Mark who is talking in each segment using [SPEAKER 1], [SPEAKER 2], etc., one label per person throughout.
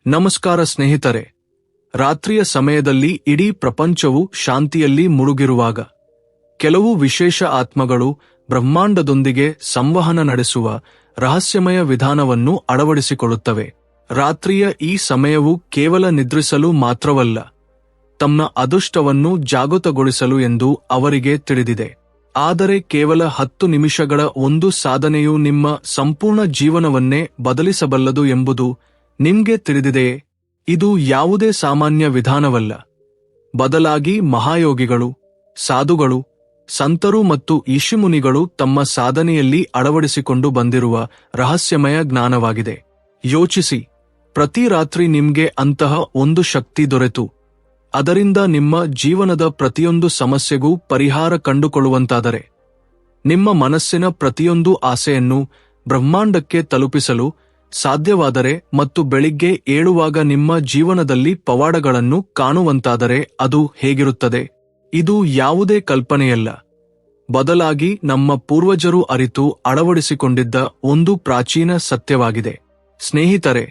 [SPEAKER 1] ನಮಸ್ಕಾರ ಸ್ನೇಹಿತರೆ. ರಾತ್ರಿಯ ಸಮಯದಲ್ಲಿ ಇಡೀ ಪ್ರಪಂಚವು ಶಾಂತಿಯಲ್ಲಿ ಮುಳುಗಿರುವಾಗ ಕೆಲವು ವಿಶೇಷ ಆತ್ಮಗಳು ಬ್ರಹ್ಮಾಂಡದೊಂದಿಗೆ ಸಂವಹನ ನಡೆಸುವ ರಹಸ್ಯಮಯ ವಿಧಾನವನ್ನು ಅಳವಡಿಸಿಕೊಳ್ಳುತ್ತವೆ. ರಾತ್ರಿಯ ಈ ಸಮಯವು ಕೇವಲ ನಿದ್ರಿಸಲು ಮಾತ್ರವಲ್ಲ, ತಮ್ಮ ಅದೃಷ್ಟವನ್ನು ಜಾಗೃತಗೊಳಿಸಲು ಎಂದು ಅವರಿಗೆ ತಿಳಿದಿದೆ. ಆದರೆ ಕೇವಲ 10 ನಿಮಿಷಗಳ ಒಂದು ಸಾಧನೆಯು ನಿಮ್ಮ ಸಂಪೂರ್ಣ ಜೀವನವನ್ನೇ ಬದಲಿಸಬಲ್ಲದು ಎಂಬುದು ನಿಮ್ಗೆ ತಿಳಿದಿದೆಯೇ? ಇದು ಯಾವುದೇ ಸಾಮಾನ್ಯ ವಿಧಾನವಲ್ಲ. ಬದಲಾಗಿ ಮಹಾಯೋಗಿಗಳು, ಸಾಧುಗಳು, ಸಂತರು ಮತ್ತು ಋಷಿಮುನಿಗಳು ತಮ್ಮ ಸಾಧನೆಯಲ್ಲಿ ಅಳವಡಿಸಿಕೊಂಡು ಬಂದಿರುವ ರಹಸ್ಯಮಯ ಜ್ಞಾನವಾಗಿದೆ. ಯೋಚಿಸಿ, ಪ್ರತಿ ರಾತ್ರಿ ನಿಮ್ಗೆ ಅಂತಹ ಒಂದು ಶಕ್ತಿ ದೊರೆತು ಅದರಿಂದ ನಿಮ್ಮ ಜೀವನದ ಪ್ರತಿಯೊಂದು ಸಮಸ್ಯೆಗೂ ಪರಿಹಾರ ಕಂಡುಕೊಳ್ಳುವಂತಾದರೆ, ನಿಮ್ಮ ಮನಸ್ಸಿನ ಪ್ರತಿಯೊಂದು ಆಸೆಯನ್ನು ಬ್ರಹ್ಮಾಂಡಕ್ಕೆ ತಲುಪಿಸಲು ಸಾಧ್ಯವಾದರೆ ಮತ್ತು ಬೆಳಿಗ್ಗೆ ಏಳುವಾಗ ನಿಮ್ಮ ಜೀವನದಲ್ಲಿ ಪವಾಡಗಳನ್ನು ಕಾಣುವಂತಾದರೆ ಅದು ಹೇಗಿರುತ್ತದೆ? ಇದು ಯಾವುದೇ ಕಲ್ಪನೆಯಲ್ಲ, ಬದಲಾಗಿ ನಮ್ಮ ಪೂರ್ವಜರು ಅರಿತು ಅಳವಡಿಸಿಕೊಂಡಿದ್ದ ಒಂದು ಪ್ರಾಚೀನ ಸತ್ಯವಾಗಿದೆ. ಸ್ನೇಹಿತರೆ,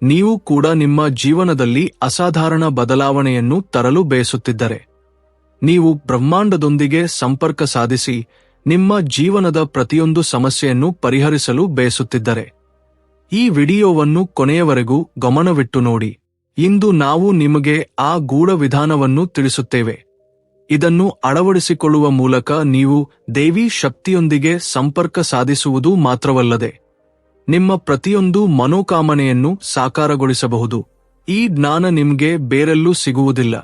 [SPEAKER 1] ನೀವು ಕೂಡ ನಿಮ್ಮ ಜೀವನದಲ್ಲಿ ಅಸಾಧಾರಣ ಬದಲಾವಣೆಯನ್ನು ತರಲು ಬಯಸುತ್ತಿದ್ದರೆ, ನೀವು ಬ್ರಹ್ಮಾಂಡದೊಂದಿಗೆ ಸಂಪರ್ಕ ಸಾಧಿಸಿ ನಿಮ್ಮ ಜೀವನದ ಪ್ರತಿಯೊಂದು ಸಮಸ್ಯೆಯನ್ನು ಪರಿಹರಿಸಲು ಬಯಸುತ್ತಿದ್ದರೆ, ಈ ವಿಡಿಯೋವನ್ನು ಕೊನೆಯವರೆಗೂ ಗಮನವಿಟ್ಟು ನೋಡಿ. ಇಂದು ನಾವು ನಿಮಗೆ ಆ ಗೂಢ ವಿಧಾನವನ್ನು ತಿಳಿಸುತ್ತೇವೆ. ಇದನ್ನು ಅಳವಡಿಸಿಕೊಳ್ಳುವ ಮೂಲಕ ನೀವು ದೈವಿ ಶಕ್ತಿಯೊಂದಿಗೆ ಸಂಪರ್ಕ ಸಾಧಿಸುವುದು ಮಾತ್ರವಲ್ಲದೆ ನಿಮ್ಮ ಪ್ರತಿಯೊಂದು ಮನೋಕಾಮನೆಯನ್ನು ಸಾಕಾರಗೊಳಿಸಬಹುದು. ಈ ಜ್ಞಾನ ನಿಮ್ಗೆ ಬೇರೆಲ್ಲೂ ಸಿಗುವುದಿಲ್ಲ,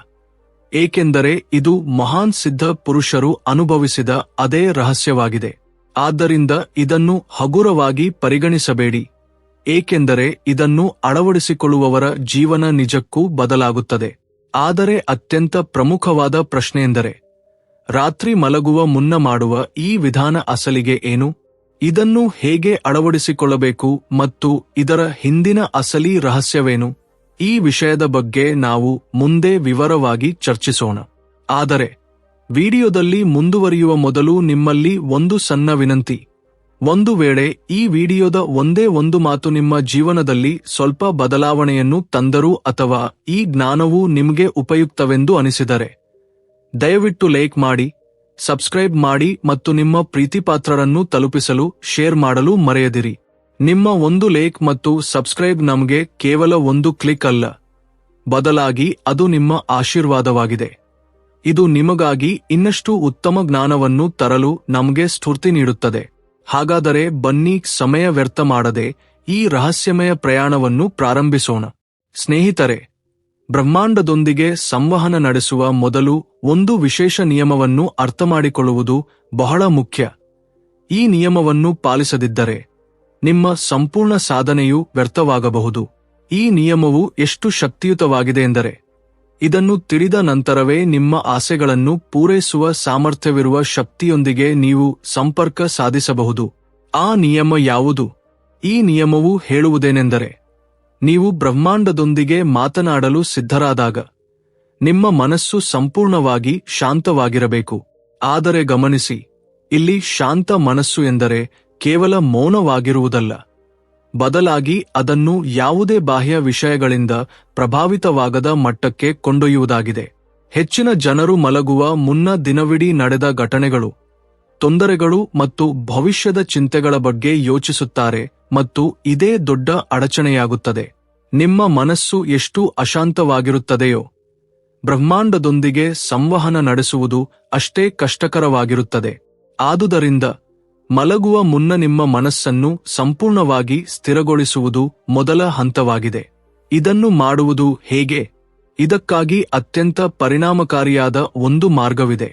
[SPEAKER 1] ಏಕೆಂದರೆ ಇದು ಮಹಾನ್ ಸಿದ್ಧ ಪುರುಷರು ಅನುಭವಿಸಿದ ಅದೇ ರಹಸ್ಯವಾಗಿದೆ. ಆದ್ದರಿಂದ ಇದನ್ನು ಹಗುರವಾಗಿ ಪರಿಗಣಿಸಬೇಡಿ, ಏಕೆಂದರೆ ಇದನ್ನು ಅಳವಡಿಸಿಕೊಳ್ಳುವವರ ಜೀವನ ನಿಜಕ್ಕೂ ಬದಲಾಗುತ್ತದೆ. ಆದರೆ ಅತ್ಯಂತ ಪ್ರಮುಖವಾದ ಪ್ರಶ್ನೆಯೆಂದರೆ, ರಾತ್ರಿ ಮಲಗುವ ಮುನ್ನ ಮಾಡುವ ಈ ವಿಧಾನ ಅಸಲಿಗೆ ಏನು? ಇದನ್ನು ಹೇಗೆ ಅಳವಡಿಸಿಕೊಳ್ಳಬೇಕು ಮತ್ತು ಇದರ ಹಿಂದಿನ ಅಸಲಿ ರಹಸ್ಯವೇನು? ಈ ವಿಷಯದ ಬಗ್ಗೆ ನಾವು ಮುಂದೆ ವಿವರವಾಗಿ ಚರ್ಚಿಸೋಣ. ಆದರೆ ವಿಡಿಯೋದಲ್ಲಿ ಮುಂದುವರಿಯುವ ಮೊದಲು ನಿಮ್ಮಲ್ಲಿ ಒಂದು ಸಣ್ಣ ವಿನಂತಿ. ಒಂದು ವೇಳೆ ಈ ವಿಡಿಯೋದ ಒಂದೇ ಒಂದು ಮಾತು ನಿಮ್ಮ ಜೀವನದಲ್ಲಿ ಸ್ವಲ್ಪ ಬದಲಾವಣೆಯನ್ನು ತಂದರೂ ಅಥವಾ ಈ ಜ್ಞಾನವು ನಿಮಗೆ ಉಪಯುಕ್ತವೆಂದು ಅನಿಸಿದರೆ, ದಯವಿಟ್ಟು ಲೈಕ್ ಮಾಡಿ, ಸಬ್ಸ್ಕ್ರೈಬ್ ಮಾಡಿ ಮತ್ತು ನಿಮ್ಮ ಪ್ರೀತಿಪಾತ್ರರನ್ನು ತಲುಪಿಸಲು ಶೇರ್ ಮಾಡಲು ಮರೆಯದಿರಿ. ನಿಮ್ಮ ಒಂದು ಲೈಕ್ ಮತ್ತು ಸಬ್ಸ್ಕ್ರೈಬ್ ನಮಗೆ ಕೇವಲ ಒಂದು ಕ್ಲಿಕ್ ಅಲ್ಲ, ಬದಲಾಗಿ ಅದು ನಿಮ್ಮ ಆಶೀರ್ವಾದವಾಗಿದೆ. ಇದು ನಿಮಗಾಗಿ ಇನ್ನಷ್ಟು ಉತ್ತಮ ಜ್ಞಾನವನ್ನು ತರಲು ನಮಗೆ ಸ್ಫೂರ್ತಿ ನೀಡುತ್ತದೆ. ಹಾಗಾದರೆ ಬನ್ನಿ, ಸಮಯ ವ್ಯರ್ಥ ಮಾಡದೆ ಈ ರಹಸ್ಯಮಯ ಪ್ರಯಾಣವನ್ನು ಪ್ರಾರಂಭಿಸೋಣ. ಸ್ನೇಹಿತರೆ, ಬ್ರಹ್ಮಾಂಡದೊಂದಿಗೆ ಸಂವಹನ ನಡೆಸುವ ಮೊದಲು ಒಂದು ವಿಶೇಷ ನಿಯಮವನ್ನು ಅರ್ಥಮಾಡಿಕೊಳ್ಳುವುದು ಬಹಳ ಮುಖ್ಯ. ಈ ನಿಯಮವನ್ನು ಪಾಲಿಸದಿದ್ದರೆ ನಿಮ್ಮ ಸಂಪೂರ್ಣ ಸಾಧನೆಯು ವ್ಯರ್ಥವಾಗಬಹುದು. ಈ ನಿಯಮವು ಎಷ್ಟು ಶಕ್ತಿಯುತವಾಗಿದೆ ಎಂದರೆ, ಇದನ್ನು ತಿಳಿದ ನಂತರವೇ ನಿಮ್ಮ ಆಸೆಗಳನ್ನು ಪೂರೈಸುವ ಸಾಮರ್ಥ್ಯವಿರುವ ಶಕ್ತಿಯೊಂದಿಗೆ ನೀವು ಸಂಪರ್ಕ ಸಾಧಿಸಬಹುದು. ಆ ನಿಯಮ ಯಾವುದು? ಈ ನಿಯಮವು ಹೇಳುವುದೇನೆಂದರೆ, ನೀವು ಬ್ರಹ್ಮಾಂಡದೊಂದಿಗೆ ಮಾತನಾಡಲು ಸಿದ್ಧರಾದಾಗ ನಿಮ್ಮ ಮನಸ್ಸು ಸಂಪೂರ್ಣವಾಗಿ ಶಾಂತವಾಗಿರಬೇಕು. ಆದರೆ ಗಮನಿಸಿ, ಇಲ್ಲಿ ಶಾಂತ ಮನಸ್ಸು ಎಂದರೆ ಕೇವಲ ಮೌನವಾಗಿರುವುದಲ್ಲ, ಬದಲಾಗಿ ಅದನ್ನು ಯಾವುದೇ ಬಾಹ್ಯ ವಿಷಯಗಳಿಂದ ಪ್ರಭಾವಿತವಾಗದ ಮಟ್ಟಕ್ಕೆ ಕೊಂಡೊಯ್ಯುವುದಾಗಿದೆ. ಹೆಚ್ಚಿನ ಜನರು ಮಲಗುವ ಮುನ್ನ ದಿನವಿಡೀ ನಡೆದ ಘಟನೆಗಳು, ತೊಂದರೆಗಳು ಮತ್ತು ಭವಿಷ್ಯದ ಚಿಂತೆಗಳ ಬಗ್ಗೆ ಯೋಚಿಸುತ್ತಾರೆ ಮತ್ತು ಇದೇ ದೊಡ್ಡ ಅಡಚಣೆಯಾಗುತ್ತದೆ. ನಿಮ್ಮ ಮನಸ್ಸು ಎಷ್ಟು ಅಶಾಂತವಾಗಿರುತ್ತದೆಯೋ, ಬ್ರಹ್ಮಾಂಡದೊಂದಿಗೆ ಸಂವಹನ ನಡೆಸುವುದು ಅಷ್ಟೇ ಕಷ್ಟಕರವಾಗಿರುತ್ತದೆ. ಆದುದರಿಂದ ಮಲಗುವ ಮುನ್ನ ನಿಮ್ಮ ಮನಸ್ಸನ್ನು ಸಂಪೂರ್ಣವಾಗಿ ಸ್ಥಿರಗೊಳಿಸುವುದು ಮೊದಲ ಹಂತವಾಗಿದೆ. ಇದನ್ನು ಮಾಡುವುದು ಹೇಗೆ? ಇದಕ್ಕಾಗಿ ಅತ್ಯಂತ ಪರಿಣಾಮಕಾರಿಯಾದ ಒಂದು ಮಾರ್ಗವಿದೆ.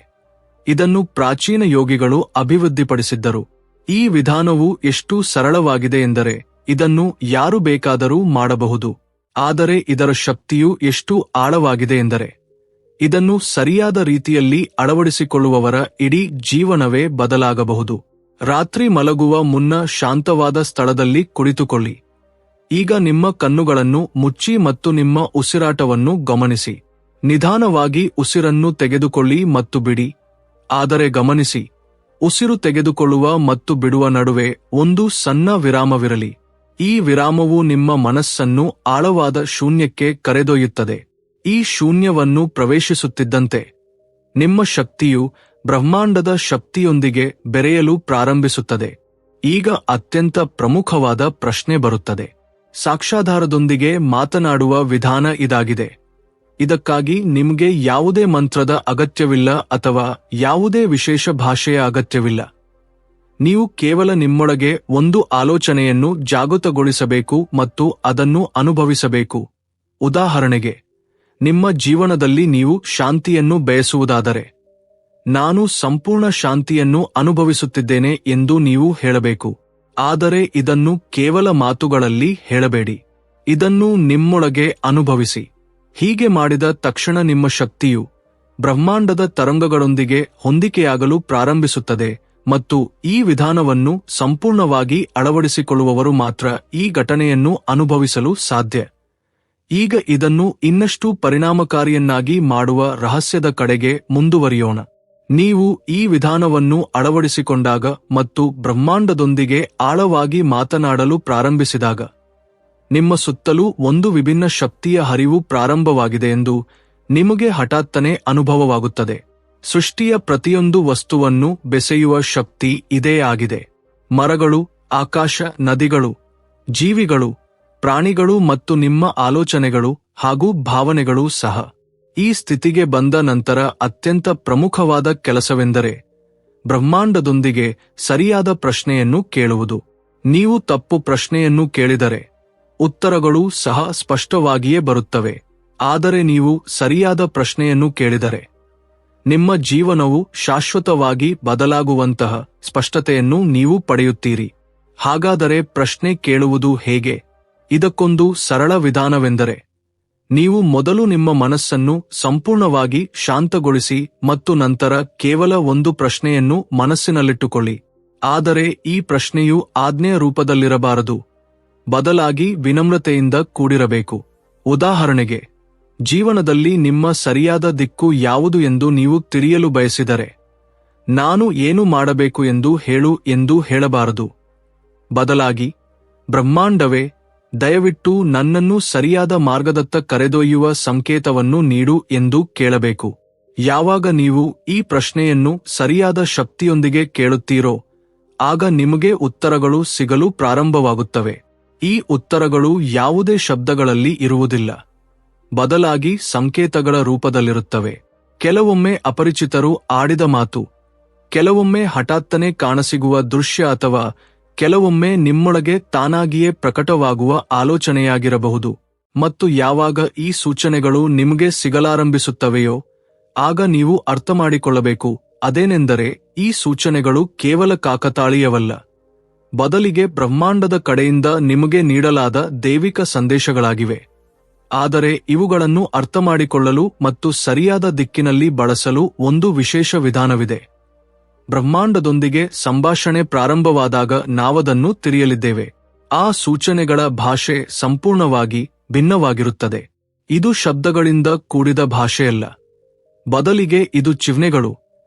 [SPEAKER 1] ಇದನ್ನು ಪ್ರಾಚೀನ ಯೋಗಿಗಳು ಅಭಿವೃದ್ಧಿಪಡಿಸಿದ್ದರು. ಈ ವಿಧಾನವು ಎಷ್ಟು ಸರಳವಾಗಿದೆ ಎಂದರೆ ಇದನ್ನು ಯಾರು ಬೇಕಾದರೂ ಮಾಡಬಹುದು. ಆದರೆ ಇದರ ಶಕ್ತಿಯು ಎಷ್ಟು ಆಳವಾಗಿದೆ ಎಂದರೆ ಇದನ್ನು ಸರಿಯಾದ ರೀತಿಯಲ್ಲಿ ಅಳವಡಿಸಿಕೊಳ್ಳುವವರ ಇಡೀ ಜೀವನವೇ ಬದಲಾಗಬಹುದು. ರಾತ್ರಿ ಮಲಗುವ ಮುನ್ನ ಶಾಂತವಾದ ಸ್ಥಳದಲ್ಲಿ ಕುಳಿತುಕೊಳ್ಳಿ. ಈಗ ನಿಮ್ಮ ಕಣ್ಣುಗಳನ್ನು ಮುಚ್ಚಿ ಮತ್ತು ನಿಮ್ಮ ಉಸಿರಾಟವನ್ನು ಗಮನಿಸಿ. ನಿಧಾನವಾಗಿ ಉಸಿರನ್ನು ತೆಗೆದುಕೊಳ್ಳಿ ಮತ್ತು ಬಿಡಿ. ಆದರೆ ಗಮನಿಸಿ, ಉಸಿರು ತೆಗೆದುಕೊಳ್ಳುವ ಮತ್ತು ಬಿಡುವ ನಡುವೆ ಒಂದು ಸಣ್ಣ ವಿರಾಮವಿರಲಿ. ಈ ವಿರಾಮವು ನಿಮ್ಮ ಮನಸ್ಸನ್ನು ಆಳವಾದ ಶೂನ್ಯಕ್ಕೆ ಕರೆದೊಯ್ಯುತ್ತದೆ. ಈ ಶೂನ್ಯವನ್ನು ಪ್ರವೇಶಿಸುತ್ತಿದ್ದಂತೆ ನಿಮ್ಮ ಶಕ್ತಿಯು ಬ್ರಹ್ಮಾಂಡದ ಶಕ್ತಿಯೊಂದಿಗೆ ಬೆರೆಯಲು ಪ್ರಾರಂಭಿಸುತ್ತದೆ. ಈಗ ಅತ್ಯಂತ ಪ್ರಮುಖವಾದ ಪ್ರಶ್ನೆ ಬರುತ್ತದೆ. ಸಾಕ್ಷಾಧಾರದೊಂದಿಗೆ ಮಾತನಾಡುವ ವಿಧಾನ ಇದಾಗಿದೆ. ಇದಕ್ಕಾಗಿ ನಿಮಗೆ ಯಾವುದೇ ಮಂತ್ರದ ಅಗತ್ಯವಿಲ್ಲ ಅಥವಾ ಯಾವುದೇ ವಿಶೇಷ ಭಾಷೆಯ ಅಗತ್ಯವಿಲ್ಲ. ನೀವು ಕೇವಲ ನಿಮ್ಮೊಳಗೆ ಒಂದು ಆಲೋಚನೆಯನ್ನು ಜಾಗೃತಗೊಳಿಸಬೇಕು ಮತ್ತು ಅದನ್ನು ಅನುಭವಿಸಬೇಕು. ಉದಾಹರಣೆಗೆ, ನಿಮ್ಮ ಜೀವನದಲ್ಲಿ ನೀವು ಶಾಂತಿಯನ್ನು ಬಯಸುವುದಾದರೆ, ನಾನು ಸಂಪೂರ್ಣ ಶಾಂತಿಯನ್ನು ಅನುಭವಿಸುತ್ತಿದ್ದೇನೆ ಎಂದು ನೀವು ಹೇಳಬೇಕು. ಆದರೆ ಇದನ್ನು ಕೇವಲ ಮಾತುಗಳಲ್ಲಿ ಹೇಳಬೇಡಿ. ಇದನ್ನು ನಿಮ್ಮೊಳಗೆ ಅನುಭವಿಸಿ. ಹೀಗೆ ಮಾಡಿದ ತಕ್ಷಣ ನಿಮ್ಮ ಶಕ್ತಿಯು ಬ್ರಹ್ಮಾಂಡದ ತರಂಗಗಳೊಂದಿಗೆ ಹೊಂದಿಕೆಯಾಗಲು ಪ್ರಾರಂಭಿಸುತ್ತದೆ ಮತ್ತು ಈ ವಿಧಾನವನ್ನು ಸಂಪೂರ್ಣವಾಗಿ ಅಳವಡಿಸಿಕೊಳ್ಳುವವರು ಮಾತ್ರ ಈ ಘಟನೆಯನ್ನು ಅನುಭವಿಸಲು ಸಾಧ್ಯ. ಈಗ ಇದನ್ನು ಇನ್ನಷ್ಟು ಪರಿಣಾಮಕಾರಿಯನ್ನಾಗಿ ಮಾಡುವ ರಹಸ್ಯದ ಕಡೆಗೆ ಮುಂದುವರಿಯೋಣ. ನೀವು ಈ ವಿಧಾನವನ್ನು ಅಳವಡಿಸಿಕೊಂಡಾಗ ಮತ್ತು ಬ್ರಹ್ಮಾಂಡದೊಂದಿಗೆ ಆಳವಾಗಿ ಮಾತನಾಡಲು ಪ್ರಾರಂಭಿಸಿದಾಗ ನಿಮ್ಮ ಸುತ್ತಲೂ ಒಂದು ವಿಭಿನ್ನ ಶಕ್ತಿಯ ಹರಿವು ಪ್ರಾರಂಭವಾಗಿದೆ ಎಂದು ನಿಮಗೆ ಹಠಾತ್ತನೆ ಅನುಭವವಾಗುತ್ತದೆ. ಸೃಷ್ಟಿಯ ಪ್ರತಿಯೊಂದು ವಸ್ತುವನ್ನು ಬೆಸೆಯುವ ಶಕ್ತಿ ಇದೇ ಆಗಿದೆ. ಮರಗಳು, ಆಕಾಶ, ನದಿಗಳು, ಜೀವಿಗಳು, ಪ್ರಾಣಿಗಳು ಮತ್ತು ನಿಮ್ಮ ಆಲೋಚನೆಗಳು ಹಾಗೂ ಭಾವನೆಗಳು ಸಹ. ಈ ಸ್ಥಿತಿಗೆ ಬಂದ ನಂತರ ಅತ್ಯಂತ ಪ್ರಮುಖವಾದ ಕೆಲಸವೆಂದರೆ ಬ್ರಹ್ಮಾಂಡದೊಂದಿಗೆ ಸರಿಯಾದ ಪ್ರಶ್ನೆಯನ್ನು ಕೇಳುವುದು. ನೀವು ತಪ್ಪು ಪ್ರಶ್ನೆಯನ್ನು ಕೇಳಿದರೆ ಉತ್ತರಗಳು ಸಹ ಸ್ಪಷ್ಟವಾಗಿಯೇ ಬರುತ್ತವೆ. ಆದರೆ ನೀವು ಸರಿಯಾದ ಪ್ರಶ್ನೆಯನ್ನು ಕೇಳಿದರೆ ನಿಮ್ಮ ಜೀವನವು ಶಾಶ್ವತವಾಗಿ ಬದಲಾಗುವಂತಹ ಸ್ಪಷ್ಟತೆಯನ್ನು ನೀವು ಪಡೆಯುತ್ತೀರಿ. ಹಾಗಾದರೆ ಪ್ರಶ್ನೆ ಕೇಳುವುದು ಹೇಗೆ? ಇದಕ್ಕೊಂದು ಸರಳ ವಿಧಾನವೆಂದರೆ, ನೀವು ಮೊದಲು ನಿಮ್ಮ ಮನಸ್ಸನ್ನು ಸಂಪೂರ್ಣವಾಗಿ ಶಾಂತಗೊಳಿಸಿ ಮತ್ತು ನಂತರ ಕೇವಲ ಒಂದು ಪ್ರಶ್ನೆಯನ್ನು ಮನಸ್ಸಿನಲ್ಲಿಟ್ಟುಕೊಳ್ಳಿ. ಆದರೆ ಈ ಪ್ರಶ್ನೆಯು ಆಜ್ಞೆಯ ರೂಪದಲ್ಲಿರಬಾರದು, ಬದಲಾಗಿ ವಿನಮ್ರತೆಯಿಂದ ಕೂಡಿರಬೇಕು. ಉದಾಹರಣೆಗೆ, ಜೀವನದಲ್ಲಿ ನಿಮ್ಮ ಸರಿಯಾದ ದಿಕ್ಕು ಯಾವುದು ಎಂದು ನೀವು ತಿಳಿಯಲು ಬಯಸಿದರೆ, ನಾನು ಏನು ಮಾಡಬೇಕು ಎಂದು ಹೇಳು ಎಂದು ಹೇಳಬಾರದು. ಬದಲಾಗಿ, ಬ್ರಹ್ಮಾಂಡವೇ, ದಯವಿಟ್ಟು ನನ್ನನ್ನು ಸರಿಯಾದ ಮಾರ್ಗದತ್ತ ಕರೆದೊಯ್ಯುವ ಸಂಕೇತವನ್ನು ನೀಡು ಎಂದು ಕೇಳಬೇಕು. ಯಾವಾಗ ನೀವು ಈ ಪ್ರಶ್ನೆಯನ್ನು ಸರಿಯಾದ ಶಕ್ತಿಯೊಂದಿಗೆ ಕೇಳುತ್ತೀರೋ, ಆಗ ನಿಮಗೆ ಉತ್ತರಗಳು ಸಿಗಲು ಪ್ರಾರಂಭವಾಗುತ್ತವೆ. ಈ ಉತ್ತರಗಳು ಯಾವುದೇ ಶಬ್ದಗಳಲ್ಲಿ ಇರುವುದಿಲ್ಲ, ಬದಲಾಗಿ ಸಂಕೇತಗಳ ರೂಪದಲ್ಲಿರುತ್ತವೆ. ಕೆಲವೊಮ್ಮೆ ಅಪರಿಚಿತರು ಆಡಿದ ಮಾತು, ಕೆಲವೊಮ್ಮೆ ಹಠಾತ್ತನೆ ಕಾಣಸಿಗುವ ದೃಶ್ಯ ಅಥವಾ ಕೆಲವೊಮ್ಮೆ ನಿಮ್ಮೊಳಗೆ ತಾನಾಗಿಯೇ ಪ್ರಕಟವಾಗುವ ಆಲೋಚನೆಯಾಗಿರಬಹುದು. ಮತ್ತು ಯಾವಾಗ ಈ ಸೂಚನೆಗಳು ನಿಮಗೆ ಸಿಗಲಾರಂಭಿಸುತ್ತವೆಯೋ, ಆಗ ನೀವು ಅರ್ಥಮಾಡಿಕೊಳ್ಳಬೇಕು, ಅದೇನೆಂದರೆ ಈ ಸೂಚನೆಗಳು ಕೇವಲ ಕಾಕತಾಳೀಯವಲ್ಲ, ಬದಲಿಗೆ ಬ್ರಹ್ಮಾಂಡದ ಕಡೆಯಿಂದ ನಿಮಗೆ ನೀಡಲಾದ ದೈವಿಕ ಸಂದೇಶಗಳಾಗಿವೆ. ಆದರೆ ಇವುಗಳನ್ನು ಅರ್ಥಮಾಡಿಕೊಳ್ಳಲು ಮತ್ತು ಸರಿಯಾದ ದಿಕ್ಕಿನಲ್ಲಿ ಬಳಸಲು ಒಂದು ವಿಶೇಷ ವಿಧಾನವಿದೆ. ಬ್ರಹ್ಮಾಂಡದೊಂದಿಗೆ ಸಂಭಾಷಣೆ ಪ್ರಾರಂಭವಾದಾಗ ನಾವದನ್ನು ತಿಳಿಯಲಿದ್ದೇವೆ. ಆ ಸೂಚನೆಗಳ ಭಾಷೆ ಸಂಪೂರ್ಣವಾಗಿ ಭಿನ್ನವಾಗಿರುತ್ತದೆ. ಇದು ಶಬ್ದಗಳಿಂದ ಕೂಡಿದ ಭಾಷೆಯಲ್ಲ, ಬದಲಿಗೆ ಇದು ಚಿಹ್ನೆಗಳು,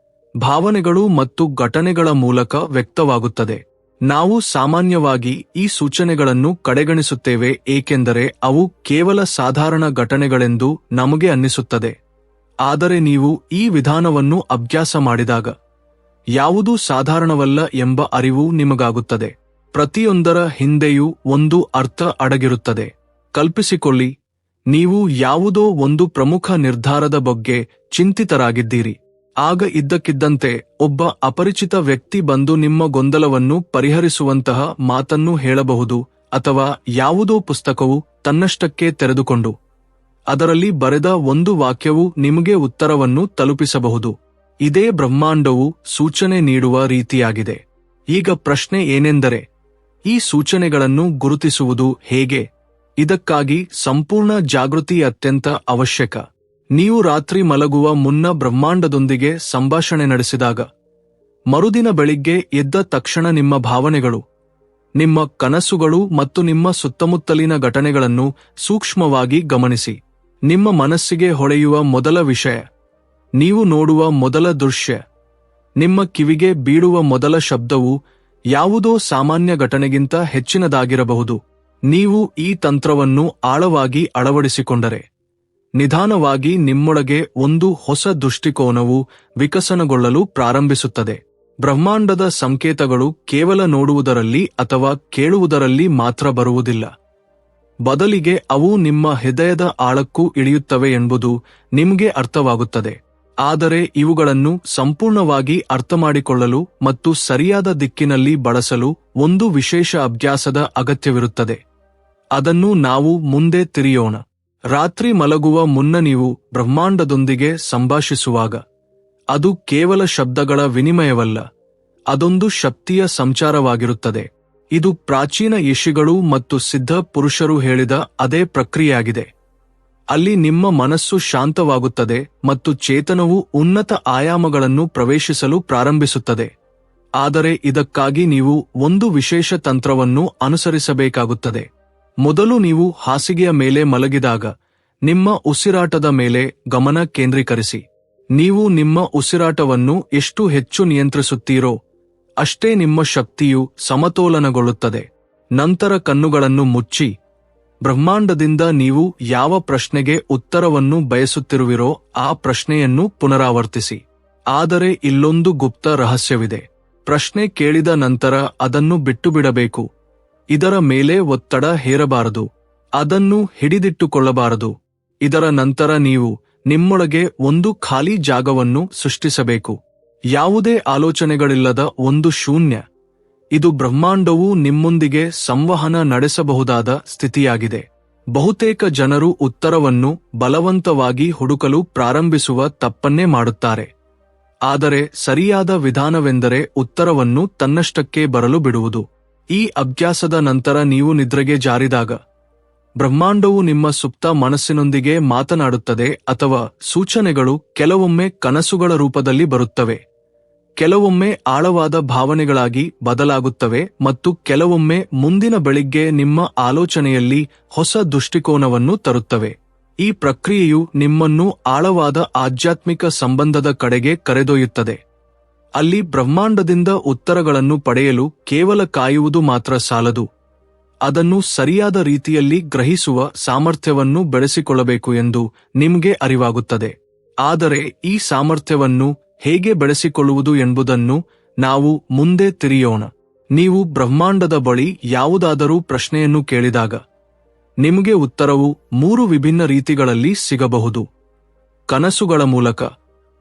[SPEAKER 1] ಭಾವನೆಗಳು ಮತ್ತು ಘಟನೆಗಳ ಮೂಲಕ ವ್ಯಕ್ತವಾಗುತ್ತದೆ. ನಾವು ಸಾಮಾನ್ಯವಾಗಿ ಈ ಸೂಚನೆಗಳನ್ನು ಕಡೆಗಣಿಸುತ್ತೇವೆ ಏಕೆಂದರೆ ಅವು ಕೇವಲ ಸಾಧಾರಣ ಘಟನೆಗಳೆಂದು ನಮಗೆ ಅನ್ನಿಸುತ್ತದೆ. ಆದರೆ ನೀವು ಈ ವಿಧಾನವನ್ನು ಅಭ್ಯಾಸ ಮಾಡಿದಾಗ ಯಾವುದೂ ಸಾಧಾರಣವಲ್ಲ ಎಂಬ ಅರಿವು ನಿಮಗಾಗುತ್ತದೆ. ಪ್ರತಿಯೊಂದರ ಹಿಂದೆಯೂ ಒಂದು ಅರ್ಥ ಅಡಗಿರುತ್ತದೆ. ಕಲ್ಪಿಸಿಕೊಳ್ಳಿ, ನೀವು ಯಾವುದೋ ಒಂದು ಪ್ರಮುಖ ನಿರ್ಧಾರದ ಬಗ್ಗೆ ಚಿಂತಿತರಾಗಿದ್ದೀರಿ. ಆಗ ಇದ್ದಕ್ಕಿದ್ದಂತೆ ಒಬ್ಬ ಅಪರಿಚಿತ ವ್ಯಕ್ತಿ ಬಂದು ನಿಮ್ಮ ಗೊಂದಲವನ್ನು ಪರಿಹರಿಸುವಂತಹ ಮಾತನ್ನು ಹೇಳಬಹುದು, ಅಥವಾ ಯಾವುದೋ ಪುಸ್ತಕವು ತನ್ನಷ್ಟಕ್ಕೆ ತೆರೆದುಕೊಂಡು ಅದರಲ್ಲಿ ಬರೆದ ಒಂದು ವಾಕ್ಯವು ನಿಮಗೆ ಉತ್ತರವನ್ನು ತಲುಪಿಸಬಹುದು. ಇದೇ ಬ್ರಹ್ಮಾಂಡವು ಸೂಚನೆ ನೀಡುವ ರೀತಿಯಾಗಿದೆ. ಈಗ ಪ್ರಶ್ನೆ ಏನೆಂದರೆ, ಈ ಸೂಚನೆಗಳನ್ನು ಗುರುತಿಸುವುದು ಹೇಗೆ? ಇದಕ್ಕಾಗಿ ಸಂಪೂರ್ಣ ಜಾಗೃತಿ ಅತ್ಯಂತ ಅವಶ್ಯಕ. ನೀವು ರಾತ್ರಿ ಮಲಗುವ ಮುನ್ನ ಬ್ರಹ್ಮಾಂಡದೊಂದಿಗೆ ಸಂಭಾಷಣೆ ನಡೆಸಿದಾಗ, ಮರುದಿನ ಬೆಳಿಗ್ಗೆ ಎದ್ದ ತಕ್ಷಣ ನಿಮ್ಮ ಭಾವನೆಗಳು, ನಿಮ್ಮ ಕನಸುಗಳು ಮತ್ತು ನಿಮ್ಮ ಸುತ್ತಮುತ್ತಲಿನ ಘಟನೆಗಳನ್ನು ಸೂಕ್ಷ್ಮವಾಗಿ ಗಮನಿಸಿ. ನಿಮ್ಮ ಮನಸ್ಸಿಗೆ ಹೊಳೆಯುವ ಮೊದಲ ವಿಷಯ, ನೀವು ನೋಡುವ ಮೊದಲ ದೃಶ್ಯ, ನಿಮ್ಮ ಕಿವಿಗೆ ಬೀಳುವ ಮೊದಲ ಶಬ್ದವು ಯಾವುದೋ ಸಾಮಾನ್ಯ ಘಟನೆಗಿಂತ ಹೆಚ್ಚಿನದಾಗಿರಬಹುದು. ನೀವು ಈ ತಂತ್ರವನ್ನು ಆಳವಾಗಿ ಅಳವಡಿಸಿಕೊಂಡರೆ ನಿಧಾನವಾಗಿ ನಿಮ್ಮೊಳಗೆ ಒಂದು ಹೊಸ ದೃಷ್ಟಿಕೋನವು ವಿಕಸನಗೊಳ್ಳಲು ಪ್ರಾರಂಭಿಸುತ್ತದೆ. ಬ್ರಹ್ಮಾಂಡದ ಸಂಕೇತಗಳು ಕೇವಲ ನೋಡುವುದರಲ್ಲಿ ಅಥವಾ ಕೇಳುವುದರಲ್ಲಿ ಮಾತ್ರ ಬರುವುದಿಲ್ಲ. ಬದಲಿಗೆ ಅವು ನಿಮ್ಮ ಹೃದಯದ ಆಳಕ್ಕೂ ಇಳಿಯುತ್ತವೆ ಎಂಬುದು ನಿಮಗೆ ಅರ್ಥವಾಗುತ್ತದೆ. ಆದರೆ ಇವುಗಳನ್ನು ಸಂಪೂರ್ಣವಾಗಿ ಅರ್ಥಮಾಡಿಕೊಳ್ಳಲು ಮತ್ತು ಸರಿಯಾದ ದಿಕ್ಕಿನಲ್ಲಿ ಬಳಸಲು ಒಂದು ವಿಶೇಷ ಅಭ್ಯಾಸದ ಅಗತ್ಯವಿರುತ್ತದೆ. ಅದನ್ನು ನಾವು ಮುಂದೆ ತಿಳಿಯೋಣ. ರಾತ್ರಿ ಮಲಗುವ ಮುನ್ನ ನೀವು ಬ್ರಹ್ಮಾಂಡದೊಂದಿಗೆ ಸಂಭಾಷಿಸುವಾಗ ಅದು ಕೇವಲ ಶಬ್ದಗಳ ವಿನಿಮಯವಲ್ಲ, ಅದೊಂದು ಶಕ್ತಿಯ ಸಂಚಾರವಾಗಿರುತ್ತದೆ. ಇದು ಪ್ರಾಚೀನ ಋಷಿಗಳು ಮತ್ತು ಸಿದ್ಧ ಪುರುಷರು ಹೇಳಿದ ಅದೇ ಪ್ರಕ್ರಿಯೆಯಾಗಿದೆ. ಅಲ್ಲಿ ನಿಮ್ಮ ಮನಸ್ಸು ಶಾಂತವಾಗುತ್ತದೆ ಮತ್ತು ಚೇತನವು ಉನ್ನತ ಆಯಾಮಗಳನ್ನು ಪ್ರವೇಶಿಸಲು ಪ್ರಾರಂಭಿಸುತ್ತದೆ. ಆದರೆ ಇದಕ್ಕಾಗಿ ನೀವು ಒಂದು ವಿಶೇಷ ತಂತ್ರವನ್ನು ಅನುಸರಿಸಬೇಕಾಗುತ್ತದೆ. ಮೊದಲು ನೀವು ಹಾಸಿಗೆಯ ಮೇಲೆ ಮಲಗಿದಾಗ ನಿಮ್ಮ ಉಸಿರಾಟದ ಮೇಲೆ ಗಮನ ಕೇಂದ್ರೀಕರಿಸಿ. ನೀವು ನಿಮ್ಮ ಉಸಿರಾಟವನ್ನು ಎಷ್ಟು ಹೆಚ್ಚು ನಿಯಂತ್ರಿಸುತ್ತೀರೋ ಅಷ್ಟೇ ನಿಮ್ಮ ಶಕ್ತಿಯು ಸಮತೋಲನಗೊಳ್ಳುತ್ತದೆ. ನಂತರ ಕಣ್ಣುಗಳನ್ನು ಮುಚ್ಚಿ ಬ್ರಹ್ಮಾಂಡದಿಂದ ನೀವು ಯಾವ ಪ್ರಶ್ನೆಗೆ ಉತ್ತರವನ್ನು ಬಯಸುತ್ತಿರುವಿರೋ ಆ ಪ್ರಶ್ನೆಯನ್ನು ಪುನರಾವರ್ತಿಸಿ. ಆದರೆ ಇಲ್ಲೊಂದು ಗುಪ್ತ ರಹಸ್ಯವಿದೆ. ಪ್ರಶ್ನೆ ಕೇಳಿದ ನಂತರ ಅದನ್ನು ಬಿಟ್ಟುಬಿಡಬೇಕು. ಇದರ ಮೇಲೆ ಒತ್ತಡ ಹೇರಬಾರದು, ಅದನ್ನು ಹಿಡಿದಿಟ್ಟುಕೊಳ್ಳಬಾರದು. ಇದರ ನಂತರ ನೀವು ನಿಮ್ಮೊಳಗೆ ಒಂದು ಖಾಲಿ ಜಾಗವನ್ನು ಸೃಷ್ಟಿಸಬೇಕು. ಯಾವುದೇ ಆಲೋಚನೆಗಳಿಲ್ಲದ ಒಂದು ಶೂನ್ಯ. ಇದು ಬ್ರಹ್ಮಾಂಡವು ನಿಮ್ಮೊಂದಿಗೆ ಸಂವಹನ ನಡೆಸಬಹುದಾದ ಸ್ಥಿತಿಯಾಗಿದೆ. ಬಹುತೇಕ ಜನರು ಉತ್ತರವನ್ನು ಬಲವಂತವಾಗಿ ಹುಡುಕಲು ಪ್ರಾರಂಭಿಸುವ ತಪ್ಪನ್ನೇ ಮಾಡುತ್ತಾರೆ. ಆದರೆ ಸರಿಯಾದ ವಿಧಾನವೆಂದರೆ ಉತ್ತರವನ್ನು ತನ್ನಷ್ಟಕ್ಕೆ ಬರಲು ಬಿಡುವುದು. ಈ ಅಭ್ಯಾಸದ ನಂತರ ನೀವು ನಿದ್ರೆಗೆ ಜಾರಿದಾಗ ಬ್ರಹ್ಮಾಂಡವು ನಿಮ್ಮ ಸುಪ್ತ ಮನಸ್ಸಿನೊಂದಿಗೆ ಮಾತನಾಡುತ್ತದೆ, ಅಥವಾ ಸೂಚನೆಗಳು ಕೆಲವೊಮ್ಮೆ ಕನಸುಗಳ ರೂಪದಲ್ಲಿ ಬರುತ್ತವೆ, ಕೆಲವೊಮ್ಮೆ ಆಳವಾದ ಭಾವನೆಗಳಾಗಿ ಬದಲಾಗುತ್ತವೆ ಮತ್ತು ಕೆಲವೊಮ್ಮೆ ಮುಂದಿನ ಬೆಳಿಗ್ಗೆ ನಿಮ್ಮ ಆಲೋಚನೆಯಲ್ಲಿ ಹೊಸ ದೃಷ್ಟಿಕೋನವನ್ನು ತರುತ್ತವೆ. ಈ ಪ್ರಕ್ರಿಯೆಯು ನಿಮ್ಮನ್ನು ಆಳವಾದ ಆಧ್ಯಾತ್ಮಿಕ ಸಂಬಂಧದ ಕಡೆಗೆ ಕರೆದೊಯ್ಯುತ್ತದೆ. ಅಲ್ಲಿ ಬ್ರಹ್ಮಾಂಡದಿಂದ ಉತ್ತರಗಳನ್ನು ಪಡೆಯಲು ಕೇವಲ ಕಾಯುವುದು ಮಾತ್ರ ಸಾಲದು, ಅದನ್ನು ಸರಿಯಾದ ರೀತಿಯಲ್ಲಿ ಗ್ರಹಿಸುವ ಸಾಮರ್ಥ್ಯವನ್ನು ಬೆಳೆಸಿಕೊಳ್ಳಬೇಕು ಎಂದು ನಿಮಗೆ ಅರಿವಾಗುತ್ತದೆ. ಆದರೆ ಈ ಸಾಮರ್ಥ್ಯವನ್ನು ಹೇಗೆ ಬೆಳೆಸಿಕೊಳ್ಳುವುದು ಎಂಬುದನ್ನು ನಾವು ಮುಂದೆ ತಿಳಿಯೋಣ. ನೀವು ಬ್ರಹ್ಮಾಂಡದ ಬಳಿ ಯಾವುದಾದರೂ ಪ್ರಶ್ನೆಯನ್ನು ಕೇಳಿದಾಗ ನಿಮಗೆ ಉತ್ತರವು 3 ವಿಭಿನ್ನ ರೀತಿಗಳಲ್ಲಿ ಸಿಗಬಹುದು: ಕನಸುಗಳ ಮೂಲಕ,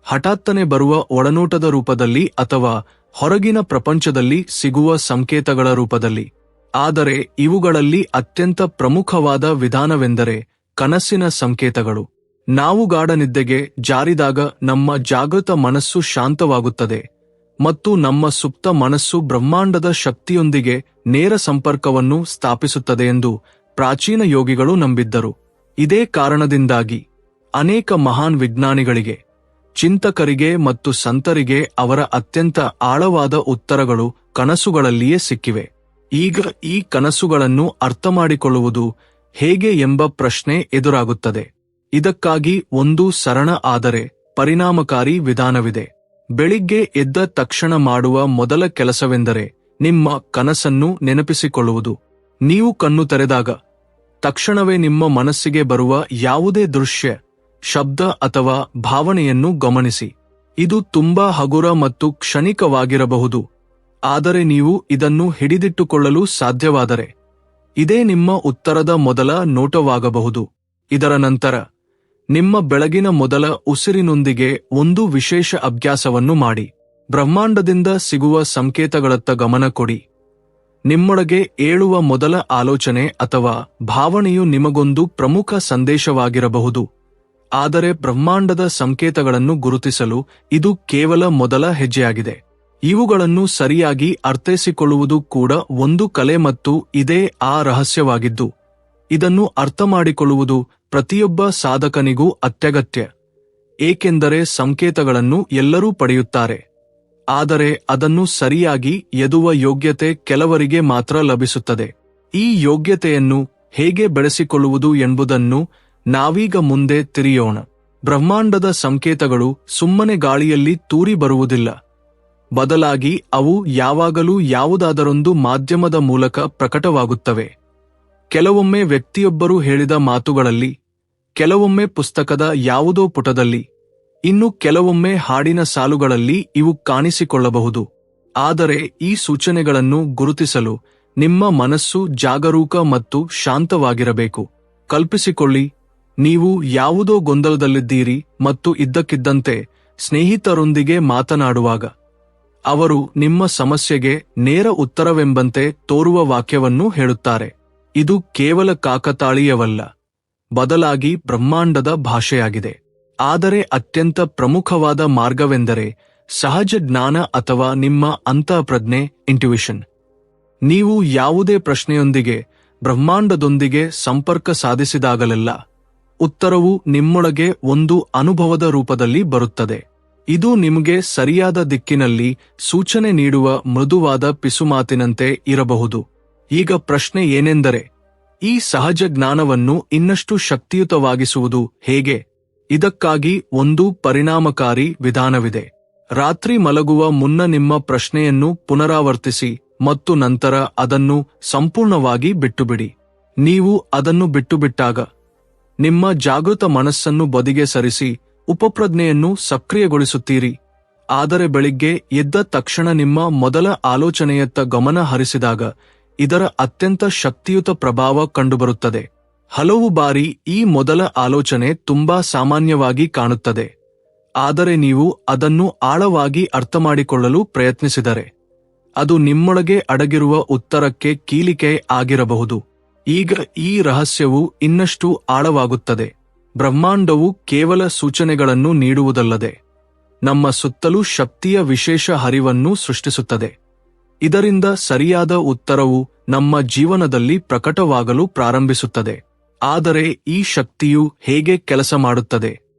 [SPEAKER 1] ಹಠಾತ್ತನೆ ಬರುವ ಒಳನೋಟದ ರೂಪದಲ್ಲಿ, ಅಥವಾ ಹೊರಗಿನ ಪ್ರಪಂಚದಲ್ಲಿ ಸಿಗುವ ಸಂಕೇತಗಳ ರೂಪದಲ್ಲಿ. ಆದರೆ ಇವುಗಳಲ್ಲಿ ಅತ್ಯಂತ ಪ್ರಮುಖವಾದ ವಿಧಾನವೆಂದರೆ ಕನಸಿನ ಸಂಕೇತಗಳು. ನಾವು ಗಾಢನಿದ್ದೆಗೆ ಜಾರಿದಾಗ ನಮ್ಮ ಜಾಗೃತ ಮನಸ್ಸು ಶಾಂತವಾಗುತ್ತದೆ ಮತ್ತು ನಮ್ಮ ಸುಪ್ತ ಮನಸ್ಸು ಬ್ರಹ್ಮಾಂಡದ ಶಕ್ತಿಯೊಂದಿಗೆ ನೇರ ಸಂಪರ್ಕವನ್ನು ಸ್ಥಾಪಿಸುತ್ತದೆ ಎಂದು ಪ್ರಾಚೀನ ಯೋಗಿಗಳು ನಂಬಿದ್ದರು. ಇದೇ ಕಾರಣದಿಂದಾಗಿ ಅನೇಕ ಮಹಾನ್ ವಿಜ್ಞಾನಿಗಳಿಗೆ, ಚಿಂತಕರಿಗೆ ಮತ್ತು ಸಂತರಿಗೆ ಅವರ ಅತ್ಯಂತ ಆಳವಾದ ಉತ್ತರಗಳು ಕನಸುಗಳಲ್ಲಿಯೇ ಸಿಕ್ಕಿವೆ. ಈಗ ಈ ಕನಸುಗಳನ್ನು ಅರ್ಥಮಾಡಿಕೊಳ್ಳುವುದು ಹೇಗೆ ಎಂಬ ಪ್ರಶ್ನೆ ಎದುರಾಗುತ್ತದೆ. ಇದಕ್ಕಾಗಿ ಒಂದು ಸರಳ ಆದರೆ ಪರಿಣಾಮಕಾರಿ ವಿಧಾನವಿದೆ. ಬೆಳಿಗ್ಗೆ ಎದ್ದ ತಕ್ಷಣ ಮಾಡುವ ಮೊದಲ ಕೆಲಸವೆಂದರೆ ನಿಮ್ಮ ಕನಸನ್ನು ನೆನಪಿಸಿಕೊಳ್ಳುವುದು. ನೀವು ಕಣ್ಣು ತೆರೆದಾಗ ತಕ್ಷಣವೇ ನಿಮ್ಮ ಮನಸ್ಸಿಗೆ ಬರುವ ಯಾವುದೇ ದೃಶ್ಯ, ಶಬ್ದ ಅಥವಾ ಭಾವನೆಯನ್ನು ಗಮನಿಸಿ. ಇದು ತುಂಬಾ ಹಗುರ ಮತ್ತು ಕ್ಷಣಿಕವಾಗಿರಬಹುದು, ಆದರೆ ನೀವು ಇದನ್ನು ಹಿಡಿದಿಟ್ಟುಕೊಳ್ಳಲು ಸಾಧ್ಯವಾದರೆ ಇದೇ ನಿಮ್ಮ ಉತ್ತರದ ಮೊದಲ ನೋಟವಾಗಬಹುದು. ಇದರ ನಂತರ ನಿಮ್ಮ ಬೆಳಗಿನ ಮೊದಲ ಉಸಿರಿನೊಂದಿಗೆ ಒಂದು ವಿಶೇಷ ಅಭ್ಯಾಸವನ್ನು ಮಾಡಿ. ಬ್ರಹ್ಮಾಂಡದಿಂದ ಸಿಗುವ ಸಂಕೇತಗಳತ್ತ ಗಮನ ಕೊಡಿ. ನಿಮ್ಮೊಳಗೆ ಏಳುವ ಮೊದಲ ಆಲೋಚನೆ ಅಥವಾ ಭಾವನೆಯು ನಿಮಗೊಂದು ಪ್ರಮುಖ ಸಂದೇಶವಾಗಿರಬಹುದು, ಆದರೆ ಬ್ರಹ್ಮಾಂಡದ ಸಂಕೇತಗಳನ್ನು ಗುರುತಿಸಲು ಇದು ಕೇವಲ ಮೊದಲ ಹೆಜ್ಜೆಯಾಗಿದೆ. ಇವುಗಳನ್ನು ಸರಿಯಾಗಿ ಅರ್ಥೈಸಿಕೊಳ್ಳುವುದು ಕೂಡ ಒಂದು ಕಲೆ ಮತ್ತು ಇದೇ ಆ ರಹಸ್ಯವಾಗಿದ್ದು, ಇದನ್ನು ಅರ್ಥಮಾಡಿಕೊಳ್ಳುವುದು ಪ್ರತಿಯೊಬ್ಬ ಸಾಧಕನಿಗೂ ಅತ್ಯಗತ್ಯ. ಏಕೆಂದರೆ ಸಂಕೇತಗಳನ್ನು ಎಲ್ಲರೂ ಪಡೆಯುತ್ತಾರೆ, ಆದರೆ ಅದನ್ನು ಸರಿಯಾಗಿ ಎದುವ ಯೋಗ್ಯತೆ ಕೆಲವರಿಗೆ ಮಾತ್ರ ಲಭಿಸುತ್ತದೆ. ಈ ಯೋಗ್ಯತೆಯನ್ನು ಹೇಗೆ ಬೆಳೆಸಿಕೊಳ್ಳುವುದು ಎಂಬುದನ್ನು ನಾವೀಗ ಮುಂದೆ ತಿಳಿಯೋಣ. ಬ್ರಹ್ಮಾಂಡದ ಸಂಕೇತಗಳು ಸುಮ್ಮನೆ ಗಾಳಿಯಲ್ಲಿ ತೂರಿ ಬರುವುದಿಲ್ಲ. ಬದಲಾಗಿ ಅವು ಯಾವಾಗಲೂ ಯಾವುದಾದರೊಂದು ಮಾಧ್ಯಮದ ಮೂಲಕ ಪ್ರಕಟವಾಗುತ್ತವೆ. ಕೆಲವೊಮ್ಮೆ ವ್ಯಕ್ತಿಯೊಬ್ಬರು ಹೇಳಿದ ಮಾತುಗಳಲ್ಲಿ, ಕೆಲವೊಮ್ಮೆ ಪುಸ್ತಕದ ಯಾವುದೋ ಪುಟದಲ್ಲಿ, ಇನ್ನು ಕೆಲವೊಮ್ಮೆ ಹಾಡಿನ ಸಾಲುಗಳಲ್ಲಿ ಇವು ಕಾಣಿಸಿಕೊಳ್ಳಬಹುದು. ಆದರೆ ಈ ಸೂಚನೆಗಳನ್ನು ಗುರುತಿಸಲು ನಿಮ್ಮ ಮನಸ್ಸು ಜಾಗರೂಕ ಮತ್ತು ಶಾಂತವಾಗಿರಬೇಕು. ಕಲ್ಪಿಸಿಕೊಳ್ಳಿ, ನೀವು ಯಾವುದೋ ಗೊಂದಲದಲ್ಲಿದ್ದೀರಿ ಮತ್ತು ಇದ್ದಕ್ಕಿದ್ದಂತೆ ಸ್ನೇಹಿತರೊಂದಿಗೆ ಮಾತನಾಡುವಾಗ ಅವರು ನಿಮ್ಮ ಸಮಸ್ಯೆಗೆ ನೇರ ಉತ್ತರವೆಂಬಂತೆ ತೋರುವ ವಾಕ್ಯವನ್ನು ಹೇಳುತ್ತಾರೆ. ಇದು ಕೇವಲ ಕಾಕತಾಳೀಯವಲ್ಲ, ಬದಲಾಗಿ ಬ್ರಹ್ಮಾಂಡದ ಭಾಷೆಯಾಗಿದೆ. ಆದರೆ ಅತ್ಯಂತ ಪ್ರಮುಖವಾದ ಮಾರ್ಗವೆಂದರೆ ಸಹಜ ಜ್ಞಾನ ಅಥವಾ ನಿಮ್ಮ ಅಂತಃಪ್ರಜ್ಞೆ, ಇಂಟ್ಯೂಷನ್. ನೀವು ಯಾವುದೇ ಪ್ರಶ್ನೆಯೊಂದಿಗೆ ಬ್ರಹ್ಮಾಂಡದೊಂದಿಗೆ ಸಂಪರ್ಕ ಸಾಧಿಸಿದಾಗಲೆಲ್ಲ ಉತ್ತರವು ನಿಮ್ಮೊಳಗೆ ಒಂದು ಅನುಭವದ ರೂಪದಲ್ಲಿ ಬರುತ್ತದೆ. ಇದು ನಿಮಗೆ ಸರಿಯಾದ ದಿಕ್ಕಿನಲ್ಲಿ ಸೂಚನೆ ನೀಡುವ ಮೃದುವಾದ ಪಿಸುಮಾತಿನಂತೆ ಇರಬಹುದು. ಈಗ ಪ್ರಶ್ನೆ ಏನೆಂದರೆ, ಈ ಸಹಜ ಜ್ಞಾನವನ್ನು ಇನ್ನಷ್ಟು ಶಕ್ತಿಯುತವಾಗಿಸುವುದು ಹೇಗೆ? ಇದಕ್ಕಾಗಿ ಒಂದು ಪರಿಣಾಮಕಾರಿ ವಿಧಾನವಿದೆ. ರಾತ್ರಿ ಮಲಗುವ ಮುನ್ನ ನಿಮ್ಮ ಪ್ರಶ್ನೆಯನ್ನು ಪುನರಾವರ್ತಿಸಿ ಮತ್ತು ನಂತರ ಅದನ್ನು ಸಂಪೂರ್ಣವಾಗಿ ಬಿಟ್ಟುಬಿಡಿ. ನೀವು ಅದನ್ನು ಬಿಟ್ಟುಬಿಟ್ಟಾಗ ನಿಮ್ಮ ಜಾಗೃತ ಮನಸ್ಸನ್ನು ಬದಿಗೆ ಸರಿಸಿ ಉಪಪ್ರಜ್ಞೆಯನ್ನು ಸಕ್ರಿಯಗೊಳಿಸುತ್ತೀರಿ. ಆದರೆ ಬೆಳಿಗ್ಗೆ ಎದ್ದ ತಕ್ಷಣ ನಿಮ್ಮ ಮೊದಲ ಆಲೋಚನೆಯತ್ತ ಗಮನ ಹರಿಸಿದಾಗ ಇದರ ಅತ್ಯಂತ ಶಕ್ತಿಯುತ ಪ್ರಭಾವ ಕಂಡುಬರುತ್ತದೆ. ಹಲವು ಬಾರಿ ಈ ಮೊದಲ ಆಲೋಚನೆ ತುಂಬಾ ಸಾಮಾನ್ಯವಾಗಿ ಕಾಣುತ್ತದೆ, ಆದರೆ ನೀವು ಅದನ್ನು ಆಳವಾಗಿ ಅರ್ಥಮಾಡಿಕೊಳ್ಳಲು ಪ್ರಯತ್ನಿಸಿದರೆ ಅದು ನಿಮ್ಮೊಳಗೆ ಅಡಗಿರುವ ಉತ್ತರಕ್ಕೆ ಕೀಲಿಕೆ ಆಗಿರಬಹುದು. ಈಗ ಈ ರಹಸ್ಯವು ಇನ್ನಷ್ಟು ಆಳವಾಗುತ್ತದೆ. ಬ್ರಹ್ಮಾಂಡವು ಕೇವಲ ಸೂಚನೆಗಳನ್ನು ನೀಡುವುದಲ್ಲದೆ ನಮ್ಮ ಸುತ್ತಲೂ ಶಕ್ತಿಯ ವಿಶೇಷ ಹರಿವನ್ನು ಸೃಷ್ಟಿಸುತ್ತದೆ. ಇದರಿಂದ ಸರಿಯಾದ ಉತ್ತರವು ನಮ್ಮ ಜೀವನದಲ್ಲಿ ಪ್ರಕಟವಾಗಲು ಪ್ರಾರಂಭಿಸುತ್ತದೆ. ಆದರೆ ಈ ಶಕ್ತಿಯು ಹೇಗೆ ಕೆಲಸ ಮಾಡುತ್ತದೆ?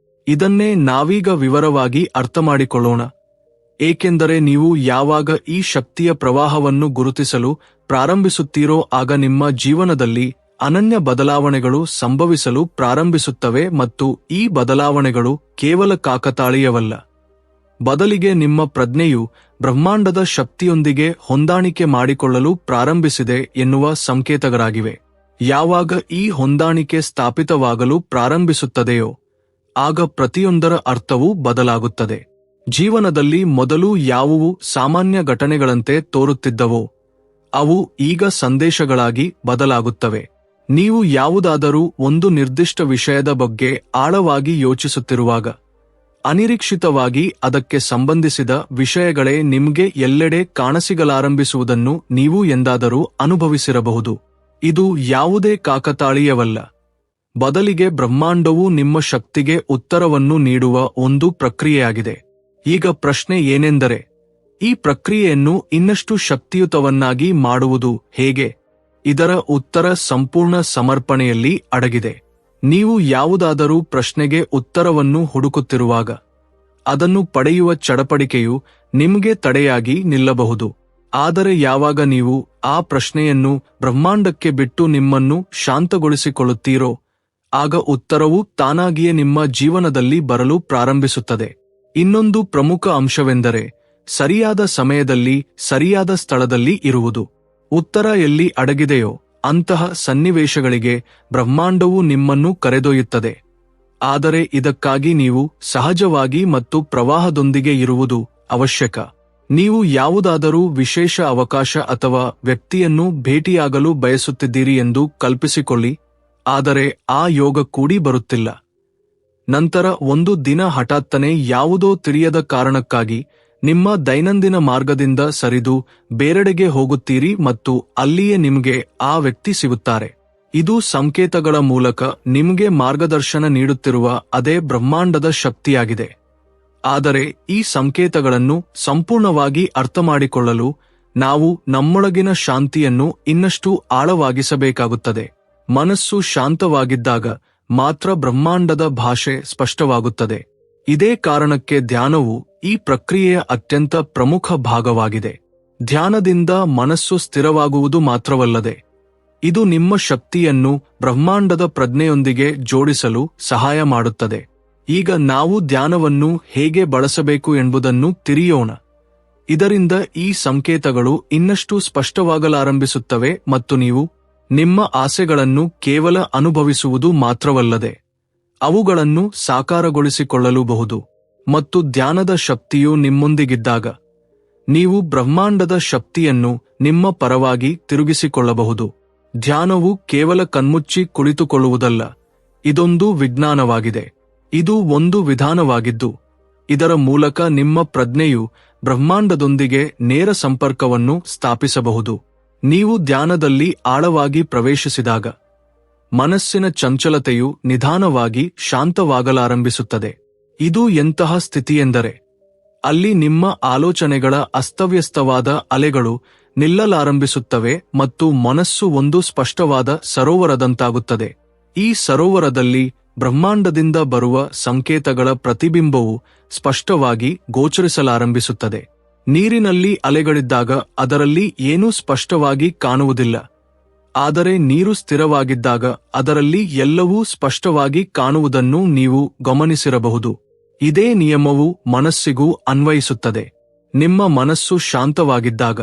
[SPEAKER 1] ಇದನ್ನೇ ನಾವೀಗ ವಿವರವಾಗಿ ಅರ್ಥಮಾಡಿಕೊಳ್ಳೋಣ. ಏಕೆಂದರೆ ನೀವು ಯಾವಾಗ ಈ ಶಕ್ತಿಯ ಪ್ರವಾಹವನ್ನು ಗುರುತಿಸಲು ಪ್ರಾರಂಭಿಸುತ್ತೀರೋ ಆಗ ನಿಮ್ಮ ಜೀವನದಲ್ಲಿ ಅನನ್ಯ ಬದಲಾವಣೆಗಳು ಸಂಭವಿಸಲು ಪ್ರಾರಂಭಿಸುತ್ತವೆ. ಮತ್ತು ಈ ಬದಲಾವಣೆಗಳು ಕೇವಲ ಕಾಕತಾಳೀಯವಲ್ಲ, ಬದಲಿಗೆ ನಿಮ್ಮ ಪ್ರಜ್ಞೆಯು ಬ್ರಹ್ಮಾಂಡದ ಶಕ್ತಿಯೊಂದಿಗೆ ಹೊಂದಾಣಿಕೆ ಮಾಡಿಕೊಳ್ಳಲು ಪ್ರಾರಂಭಿಸಿದೆ ಎನ್ನುವ ಸಂಕೇತಗಳಾಗಿವೆ. ಯಾವಾಗ ಈ ಹೊಂದಾಣಿಕೆ ಸ್ಥಾಪಿತವಾಗಲು ಪ್ರಾರಂಭಿಸುತ್ತದೆಯೋ ಆಗ ಪ್ರತಿಯೊಂದರ ಅರ್ಥವೂ ಬದಲಾಗುತ್ತದೆ. ಜೀವನದಲ್ಲಿ ಮೊದಲು ಯಾವುವು ಸಾಮಾನ್ಯ ಘಟನೆಗಳಂತೆ ತೋರುತ್ತಿದ್ದವೋ ಅವು ಈಗ ಸಂದೇಶಗಳಾಗಿ ಬದಲಾಗುತ್ತವೆ. ನೀವು ಯಾವುದಾದರೂ ಒಂದು ನಿರ್ದಿಷ್ಟ ವಿಷಯದ ಬಗ್ಗೆ ಆಳವಾಗಿ ಯೋಚಿಸುತ್ತಿರುವಾಗ ಅನಿರೀಕ್ಷಿತವಾಗಿ ಅದಕ್ಕೆ ಸಂಬಂಧಿಸಿದ ವಿಷಯಗಳೇ ನಿಮಗೆ ಎಲ್ಲೆಡೆ ಕಾಣಸಿಗಲಾರಂಭಿಸುವುದನ್ನು ನೀವು ಎಂದಾದರೂ ಅನುಭವಿಸಿರಬಹುದು. ಇದು ಯಾವುದೇ ಕಾಕತಾಳೀಯವಲ್ಲ, ಬದಲಿಗೆ ಬ್ರಹ್ಮಾಂಡವು ನಿಮ್ಮ ಶಕ್ತಿಗೆ ಉತ್ತರವನ್ನು ನೀಡುವ ಒಂದು ಪ್ರಕ್ರಿಯೆಯಾಗಿದೆ. ಈಗ ಪ್ರಶ್ನೆ ಏನೆಂದರೆ, ಈ ಪ್ರಕ್ರಿಯೆಯನ್ನು ಇನ್ನಷ್ಟು ಶಕ್ತಿಯುತವನ್ನಾಗಿ ಮಾಡುವುದು ಹೇಗೆ? ಇದರ ಉತ್ತರ ಸಂಪೂರ್ಣ ಸಮರ್ಪಣೆಯಲ್ಲಿ ಅಡಗಿದೆ. ನೀವು ಯಾವುದಾದರೂ ಪ್ರಶ್ನೆಗೆ ಉತ್ತರವನ್ನು ಹುಡುಕುತ್ತಿರುವಾಗ ಅದನ್ನು ಪಡೆಯುವ ಚಡಪಡಿಕೆಯು ನಿಮಗೆ ತಡೆಯಾಗಿ ನಿಲ್ಲಬಹುದು. ಆದರೆ ಯಾವಾಗ ನೀವು ಆ ಪ್ರಶ್ನೆಯನ್ನು ಬ್ರಹ್ಮಾಂಡಕ್ಕೆ ಬಿಟ್ಟು ನಿಮ್ಮನ್ನು ಶಾಂತಗೊಳಿಸಿಕೊಳ್ಳುತ್ತೀರೋ ಆಗ ಉತ್ತರವು ತಾನಾಗಿಯೇ ನಿಮ್ಮ ಜೀವನದಲ್ಲಿ ಬರಲು ಪ್ರಾರಂಭಿಸುತ್ತದೆ. ಇನ್ನೊಂದು ಪ್ರಮುಖ ಅಂಶವೆಂದರೆ ಸರಿಯಾದ ಸಮಯದಲ್ಲಿ ಸರಿಯಾದ ಸ್ಥಳದಲ್ಲಿ ಇರುವುದು. ಉತ್ತರ ಎಲ್ಲಿ ಅಡಗಿದೆಯೋ ಅಂತಹ ಸನ್ನಿವೇಶಗಳಿಗೆ ಬ್ರಹ್ಮಾಂಡವು ನಿಮ್ಮನ್ನು ಕರೆದೊಯ್ಯುತ್ತದೆ. ಆದರೆ ಇದಕ್ಕಾಗಿ ನೀವು ಸಹಜವಾಗಿ ಮತ್ತು ಪ್ರವಾಹದೊಂದಿಗೆ ಇರುವುದು ಅವಶ್ಯಕ. ನೀವು ಯಾವುದಾದರೂ ವಿಶೇಷ ಅವಕಾಶ ಅಥವಾ ವ್ಯಕ್ತಿಯನ್ನು ಭೇಟಿಯಾಗಲು ಬಯಸುತ್ತಿದ್ದೀರಿ ಎಂದು ಕಲ್ಪಿಸಿಕೊಳ್ಳಿ, ಆದರೆ ಆ ಯೋಗ ಕೂಡಿ ಬರುತ್ತಿಲ್ಲ. ನಂತರ ಒಂದು ದಿನ ಹಠಾತ್ತನೆ ಯಾವುದೋ ತಿಳಿಯದ ಕಾರಣಕ್ಕಾಗಿ ನಿಮ್ಮ ದೈನಂದಿನ ಮಾರ್ಗದಿಂದ ಸರಿದು ಬೇರೆಡೆಗೆ ಹೋಗುತ್ತೀರಿ ಮತ್ತು ಅಲ್ಲಿಯೇ ನಿಮಗೆ ಆ ವ್ಯಕ್ತಿ ಸಿಗುತ್ತಾರೆ. ಇದು ಸಂಕೇತಗಳ ಮೂಲಕ ನಿಮಗೆ ಮಾರ್ಗದರ್ಶನ ನೀಡುತ್ತಿರುವ ಅದೇ ಬ್ರಹ್ಮಾಂಡದ ಶಕ್ತಿಯಾಗಿದೆ. ಆದರೆ ಈ ಸಂಕೇತಗಳನ್ನು ಸಂಪೂರ್ಣವಾಗಿ ಅರ್ಥಮಾಡಿಕೊಳ್ಳಲು ನಾವು ನಮ್ಮೊಳಗಿನ ಶಾಂತಿಯನ್ನು ಇನ್ನಷ್ಟು ಆಳವಾಗಿಸಬೇಕಾಗುತ್ತದೆ. ಮನಸ್ಸು ಶಾಂತವಾಗಿದ್ದಾಗ ಮಾತ್ರ ಬ್ರಹ್ಮಾಂಡದ ಭಾಷೆ ಸ್ಪಷ್ಟವಾಗುತ್ತದೆ. ಇದೇ ಕಾರಣಕ್ಕೆ ಧ್ಯಾನವು ಈ ಪ್ರಕ್ರಿಯೆಯ ಅತ್ಯಂತ ಪ್ರಮುಖ ಭಾಗವಾಗಿದೆ. ಧ್ಯಾನದಿಂದ ಮನಸ್ಸು ಸ್ಥಿರವಾಗುವುದು ಮಾತ್ರವಲ್ಲದೆ ಇದು ನಿಮ್ಮ ಶಕ್ತಿಯನ್ನು ಬ್ರಹ್ಮಾಂಡದ ಪ್ರಜ್ಞೆಯೊಂದಿಗೆ ಜೋಡಿಸಲು ಸಹಾಯ ಮಾಡುತ್ತದೆ. ಈಗ ನಾವು ಧ್ಯಾನವನ್ನು ಹೇಗೆ ಬಳಸಬೇಕು ಎಂಬುದನ್ನು ತಿಳಿಯೋಣ. ಇದರಿಂದ ಈ ಸಂಕೇತಗಳು ಇನ್ನಷ್ಟು ಸ್ಪಷ್ಟವಾಗಲಾರಂಭಿಸುತ್ತವೆ ಮತ್ತು ನೀವು ನಿಮ್ಮ ಆಸೆಗಳನ್ನು ಕೇವಲ ಅನುಭವಿಸುವುದು ಮಾತ್ರವಲ್ಲದೆ ಅವುಗಳನ್ನು ಸಾಕಾರಗೊಳಿಸಿಕೊಳ್ಳಲೂಬಹುದು. ಮತ್ತು ಧ್ಯಾನದ ಶಕ್ತಿಯು ನಿಮ್ಮೊಂದಿಗಿದ್ದಾಗ ನೀವು ಬ್ರಹ್ಮಾಂಡದ ಶಕ್ತಿಯನ್ನು ನಿಮ್ಮ ಪರವಾಗಿ ತಿರುಗಿಸಿಕೊಳ್ಳಬಹುದು. ಧ್ಯಾನವು ಕೇವಲ ಕಣ್ಮುಚ್ಚಿ ಕುಳಿತುಕೊಳ್ಳುವುದಲ್ಲ, ಇದೊಂದು ವಿಜ್ಞಾನವಾಗಿದೆ. ಇದು ಒಂದು ವಿಧಾನವಾಗಿದ್ದು ಇದರ ಮೂಲಕ ನಿಮ್ಮ ಪ್ರಜ್ಞೆಯು ಬ್ರಹ್ಮಾಂಡದೊಂದಿಗೆ ನೇರ ಸಂಪರ್ಕವನ್ನು ಸ್ಥಾಪಿಸಬಹುದು. ನೀವು ಧ್ಯಾನದಲ್ಲಿ ಆಳವಾಗಿ ಪ್ರವೇಶಿಸಿದಾಗ ಮನಸ್ಸಿನ ಚಂಚಲತೆಯು ನಿಧಾನವಾಗಿ ಶಾಂತವಾಗಲಾರಂಭಿಸುತ್ತದೆ. ಇದು ಎಂತಹ ಸ್ಥಿತಿಯೆಂದರೆ ಅಲ್ಲಿ ನಿಮ್ಮ ಆಲೋಚನೆಗಳ ಅಸ್ತವ್ಯಸ್ತವಾದ ಅಲೆಗಳು ನಿಲ್ಲಲಾರಂಭಿಸುತ್ತವೆ ಮತ್ತು ಮನಸ್ಸು ಒಂದು ಸ್ಪಷ್ಟವಾದ ಸರೋವರದಂತಾಗುತ್ತದೆ. ಈ ಸರೋವರದಲ್ಲಿ ಬ್ರಹ್ಮಾಂಡದಿಂದ ಬರುವ ಸಂಕೇತಗಳ ಪ್ರತಿಬಿಂಬವು ಸ್ಪಷ್ಟವಾಗಿ ಗೋಚರಿಸಲಾರಂಭಿಸುತ್ತದೆ. ನೀರಿನಲ್ಲಿ ಅಲೆಗಳಿದ್ದಾಗ ಅದರಲ್ಲಿ ಏನೂ ಸ್ಪಷ್ಟವಾಗಿ ಕಾಣುವುದಿಲ್ಲ, ಆದರೆ ನೀರು ಸ್ಥಿರವಾಗಿದ್ದಾಗ ಅದರಲ್ಲಿ ಎಲ್ಲವೂ ಸ್ಪಷ್ಟವಾಗಿ ಕಾಣುವುದನ್ನು ನೀವು ಗಮನಿಸಿರಬಹುದು. ಇದೇ ನಿಯಮವು ಮನಸ್ಸಿಗೂ ಅನ್ವಯಿಸುತ್ತದೆ. ನಿಮ್ಮ ಮನಸ್ಸು ಶಾಂತವಾಗಿದ್ದಾಗ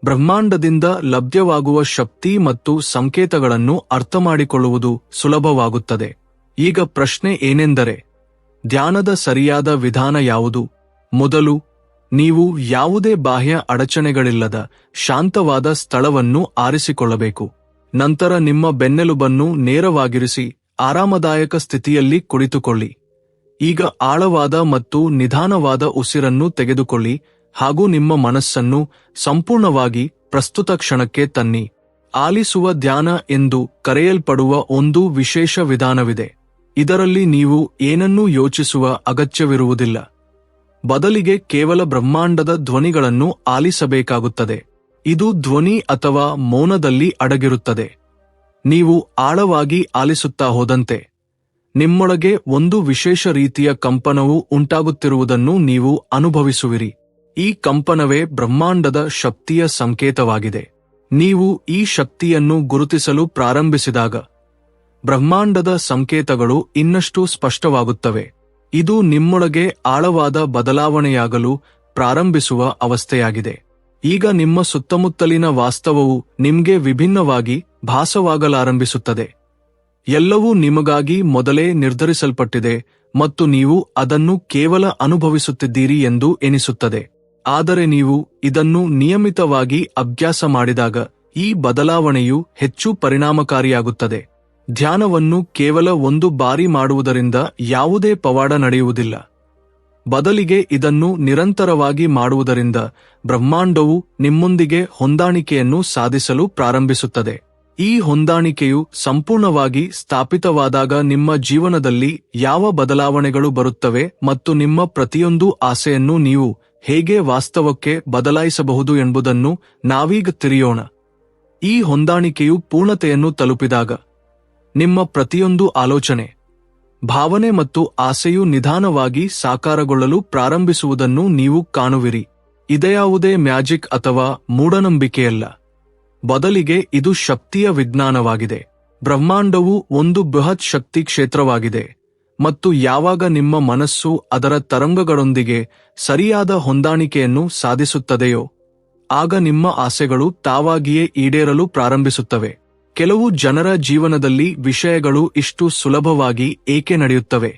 [SPEAKER 1] ಬ್ರಹ್ಮಾಂಡದಿಂದ ಲಭ್ಯವಾಗುವ ಶಕ್ತಿ ಮತ್ತು ಸಂಕೇತಗಳನ್ನು ಅರ್ಥಮಾಡಿಕೊಳ್ಳುವುದು ಸುಲಭವಾಗುತ್ತದೆ. ಈಗ ಪ್ರಶ್ನೆ ಏನೆಂದರೆ, ಧ್ಯಾನದ ಸರಿಯಾದ ವಿಧಾನ ಯಾವುದು? ಮೊದಲು ನೀವು ಯಾವುದೇ ಬಾಹ್ಯ ಅಡಚಣೆಗಳಿಲ್ಲದ ಶಾಂತವಾದ ಸ್ಥಳವನ್ನು ಆರಿಸಿಕೊಳ್ಳಬೇಕು. ನಂತರ ನಿಮ್ಮ ಬೆನ್ನೆಲುಬನ್ನು ನೇರವಾಗಿರಿಸಿ ಆರಾಮದಾಯಕ ಸ್ಥಿತಿಯಲ್ಲಿ ಕುಳಿತುಕೊಳ್ಳಿ. ಈಗ ಆಳವಾದ ಮತ್ತು ನಿಧಾನವಾದ ಉಸಿರನ್ನು ತೆಗೆದುಕೊಳ್ಳಿ ಹಾಗೂ ನಿಮ್ಮ ಮನಸ್ಸನ್ನು ಸಂಪೂರ್ಣವಾಗಿ ಪ್ರಸ್ತುತ ಕ್ಷಣಕ್ಕೆ ತನ್ನಿ. ಆಲಿಸುವ ಧ್ಯಾನ ಎಂದು ಕರೆಯಲ್ಪಡುವ ಒಂದು ವಿಶೇಷ ವಿಧಾನವಿದೆ. ಇದರಲ್ಲಿ ನೀವು ಏನನ್ನೂ ಯೋಚಿಸುವ ಅಗತ್ಯವಿರುವುದಿಲ್ಲ. ಬದಲಿಗೆ ಕೇವಲ ಬ್ರಹ್ಮಾಂಡದ ಧ್ವನಿಗಳನ್ನು ಆಲಿಸಬೇಕಾಗುತ್ತದೆ. ಇದು ಧ್ವನಿ ಅಥವಾ ಮೌನದಲ್ಲಿ ಅಡಗಿರುತ್ತದೆ. ನೀವು ಆಳವಾಗಿ ಆಲಿಸುತ್ತಾ ಹೋದಂತೆ ನಿಮ್ಮೊಳಗೆ ಒಂದು ವಿಶೇಷ ರೀತಿಯ ಕಂಪನವು ಉಂಟಾಗುತ್ತಿರುವುದನ್ನು ನೀವು ಅನುಭವಿಸುವಿರಿ. ಈ ಕಂಪನವೇ ಬ್ರಹ್ಮಾಂಡದ ಶಕ್ತಿಯ ಸಂಕೇತವಾಗಿದೆ. ನೀವು ಈ ಶಕ್ತಿಯನ್ನು ಗುರುತಿಸಲು ಪ್ರಾರಂಭಿಸಿದಾಗ ಬ್ರಹ್ಮಾಂಡದ ಸಂಕೇತಗಳು ಇನ್ನಷ್ಟು ಸ್ಪಷ್ಟವಾಗುತ್ತವೆ. ಇದು ನಿಮ್ಮೊಳಗೆ ಆಳವಾದ ಬದಲಾವಣೆಯಾಗಲು ಪ್ರಾರಂಭಿಸುವ ಅವಸ್ಥೆಯಾಗಿದೆ. ಈಗ ನಿಮ್ಮ ಸುತ್ತಮುತ್ತಲಿನ ವಾಸ್ತವವು ನಿಮಗೆ ವಿಭಿನ್ನವಾಗಿ ಭಾಸವಾಗಲಾರಂಭಿಸುತ್ತದೆ. ಎಲ್ಲವೂ ನಿಮಗಾಗಿ ಮೊದಲೇ ನಿರ್ಧರಿಸಲ್ಪಟ್ಟಿದೆ ಮತ್ತು ನೀವು ಅದನ್ನು ಕೇವಲ ಅನುಭವಿಸುತ್ತಿದ್ದೀರಿ ಎಂದು ಎನಿಸುತ್ತದೆ. ಆದರೆ ನೀವು ಇದನ್ನು ನಿಯಮಿತವಾಗಿ ಅಭ್ಯಾಸ ಮಾಡಿದಾಗ ಈ ಬದಲಾವಣೆಯು ಹೆಚ್ಚು ಪರಿಣಾಮಕಾರಿಯಾಗುತ್ತದೆ. ಧ್ಯಾನವನ್ನು ಕೇವಲ ಒಂದು ಬಾರಿ ಮಾಡುವುದರಿಂದ ಯಾವುದೇ ಪವಾಡ ನಡೆಯುವುದಿಲ್ಲ. ಬದಲಿಗೆ ಇದನ್ನು ನಿರಂತರವಾಗಿ ಮಾಡುವುದರಿಂದ ಬ್ರಹ್ಮಾಂಡವು ನಿಮ್ಮೊಂದಿಗೆ ಹೊಂದಾಣಿಕೆಯನ್ನು ಸಾಧಿಸಲು ಪ್ರಾರಂಭಿಸುತ್ತದೆ. ಈ ಹೊಂದಾಣಿಕೆಯು ಸಂಪೂರ್ಣವಾಗಿ ಸ್ಥಾಪಿತವಾದಾಗ ನಿಮ್ಮ ಜೀವನದಲ್ಲಿ ಯಾವ ಬದಲಾವಣೆಗಳು ಬರುತ್ತವೆ ಮತ್ತು ನಿಮ್ಮ ಪ್ರತಿಯೊಂದು ಆಸೆಯನ್ನು ನೀವು ಹೇಗೆ ವಾಸ್ತವಕ್ಕೆ ಬದಲಾಯಿಸಬಹುದು ಎಂಬುದನ್ನು ನಾವೀಗ ತಿಳಿಯೋಣ. ಈ ಹೊಂದಾಣಿಕೆಯು ಪೂರ್ಣತೆಯನ್ನು ತಲುಪಿದಾಗ ನಿಮ್ಮ ಪ್ರತಿಯೊಂದು ಆಲೋಚನೆ, ಭಾವನೆ ಮತ್ತು ಆಸೆಯು ನಿಧಾನವಾಗಿ ಸಾಕಾರಗೊಳ್ಳಲು ಪ್ರಾರಂಭಿಸುವುದನ್ನು ನೀವು ಕಾಣುವಿರಿ. ಇದ್ಯಾವುದೇ ಮ್ಯಾಜಿಕ್ ಅಥವಾ ಮೂಢನಂಬಿಕೆಯಲ್ಲ. ಬದಲಿಗೆ ಇದು ಶಕ್ತಿಯ ವಿಜ್ಞಾನವಾಗಿದೆ. ಬ್ರಹ್ಮಾಂಡವು ಒಂದು ಬೃಹತ್ ಶಕ್ತಿ ಕ್ಷೇತ್ರವಾಗಿದೆ ಮತ್ತು ಯಾವಾಗ ನಿಮ್ಮ ಮನಸ್ಸು ಅದರ ತರಂಗಗಳೊಂದಿಗೆ ಸರಿಯಾದ ಹೊಂದಾಣಿಕೆಯನ್ನು ಸಾಧಿಸುತ್ತದೆಯೋ ಆಗ ನಿಮ್ಮ ಆಸೆಗಳು ತಾವಾಗಿಯೇ ಈಡೇರಲು ಪ್ರಾರಂಭಿಸುತ್ತವೆ. ಕೆಲವು ಜನರ ಜೀವನದಲ್ಲಿ ವಿಷಯಗಳು ಇಷ್ಟು ಸುಲಭವಾಗಿ ಏಕೆ ನಡೆಯುತ್ತವೆ?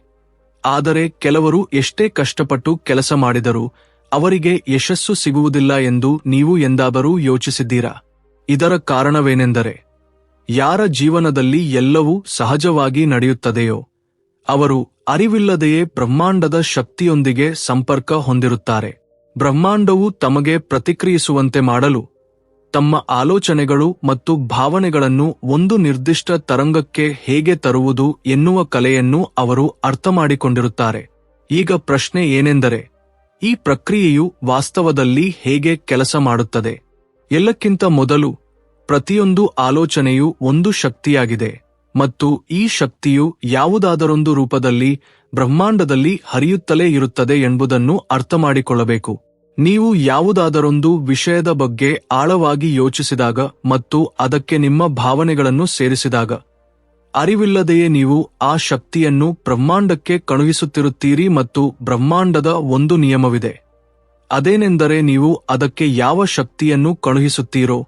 [SPEAKER 1] ಆದರೆ ಕೆಲವರು ಎಷ್ಟೇ ಕಷ್ಟಪಟ್ಟು ಕೆಲಸ ಮಾಡಿದರೂ ಅವರಿಗೆ ಯಶಸ್ಸು ಸಿಗುವುದಿಲ್ಲ ಎಂದು ನೀವು ಎಂದಾದರೂ ಯೋಚಿಸಿದ್ದೀರಾ? ಇದರ ಕಾರಣವೇನೆಂದರೆ, ಯಾರ ಜೀವನದಲ್ಲಿ ಎಲ್ಲವೂ ಸಹಜವಾಗಿ ನಡೆಯುತ್ತದೆಯೋ ಅವರು ಅರಿವಿಲ್ಲದೆಯೇ ಬ್ರಹ್ಮಾಂಡದ ಶಕ್ತಿಯೊಂದಿಗೆ ಸಂಪರ್ಕ ಹೊಂದಿರುತ್ತಾರೆ. ಬ್ರಹ್ಮಾಂಡವು ತಮಗೆ ಪ್ರತಿಕ್ರಿಯಿಸುವಂತೆ ಮಾಡಲು ತಮ್ಮ ಆಲೋಚನೆಗಳು ಮತ್ತು ಭಾವನೆಗಳನ್ನು ಒಂದು ನಿರ್ದಿಷ್ಟ ತರಂಗಕ್ಕೆ ಹೇಗೆ ತರುವುದು ಎನ್ನುವ ಕಲೆಯನ್ನು ಅವರು ಅರ್ಥಮಾಡಿಕೊಂಡಿರುತ್ತಾರೆ. ಈಗ ಪ್ರಶ್ನೆ ಏನೆಂದರೆ, ಈ ಪ್ರಕ್ರಿಯೆಯು ವಾಸ್ತವದಲ್ಲಿ ಹೇಗೆ ಕೆಲಸ ಮಾಡುತ್ತದೆ? ಎಲ್ಲಕ್ಕಿಂತ ಮೊದಲು, ಪ್ರತಿಯೊಂದು ಆಲೋಚನೆಯು ಒಂದು ಶಕ್ತಿಯಾಗಿದೆ ಮತ್ತು ಈ ಶಕ್ತಿಯು ಯಾವುದಾದರೊಂದು ರೂಪದಲ್ಲಿ ಬ್ರಹ್ಮಾಂಡದಲ್ಲಿ ಹರಿಯುತ್ತಲೇ ಇರುತ್ತದೆ ಎಂಬುದನ್ನು ಅರ್ಥಮಾಡಿಕೊಳ್ಳಬೇಕು. ನೀವು ಯಾವುದಾದರೊಂದು ವಿಷಯದ ಬಗ್ಗೆ ಆಳವಾಗಿ ಯೋಚಿಸಿದಾಗ ಮತ್ತು ಅದಕ್ಕೆ ನಿಮ್ಮ ಭಾವನೆಗಳನ್ನು ಸೇರಿಸಿದಾಗ ಅರಿವಿಲ್ಲದೆಯೇ ನೀವು ಆ ಶಕ್ತಿಯನ್ನು ಬ್ರಹ್ಮಾಂಡಕ್ಕೆ ಕಳುಹಿಸುತ್ತಿರುತ್ತೀರಿ. ಮತ್ತು ಬ್ರಹ್ಮಾಂಡದ ಒಂದು ನಿಯಮವಿದೆ. ಅದೇನೆಂದರೆ, ನೀವು ಅದಕ್ಕೆ ಯಾವ ಶಕ್ತಿಯನ್ನು ಕಳುಹಿಸುತ್ತೀರೋ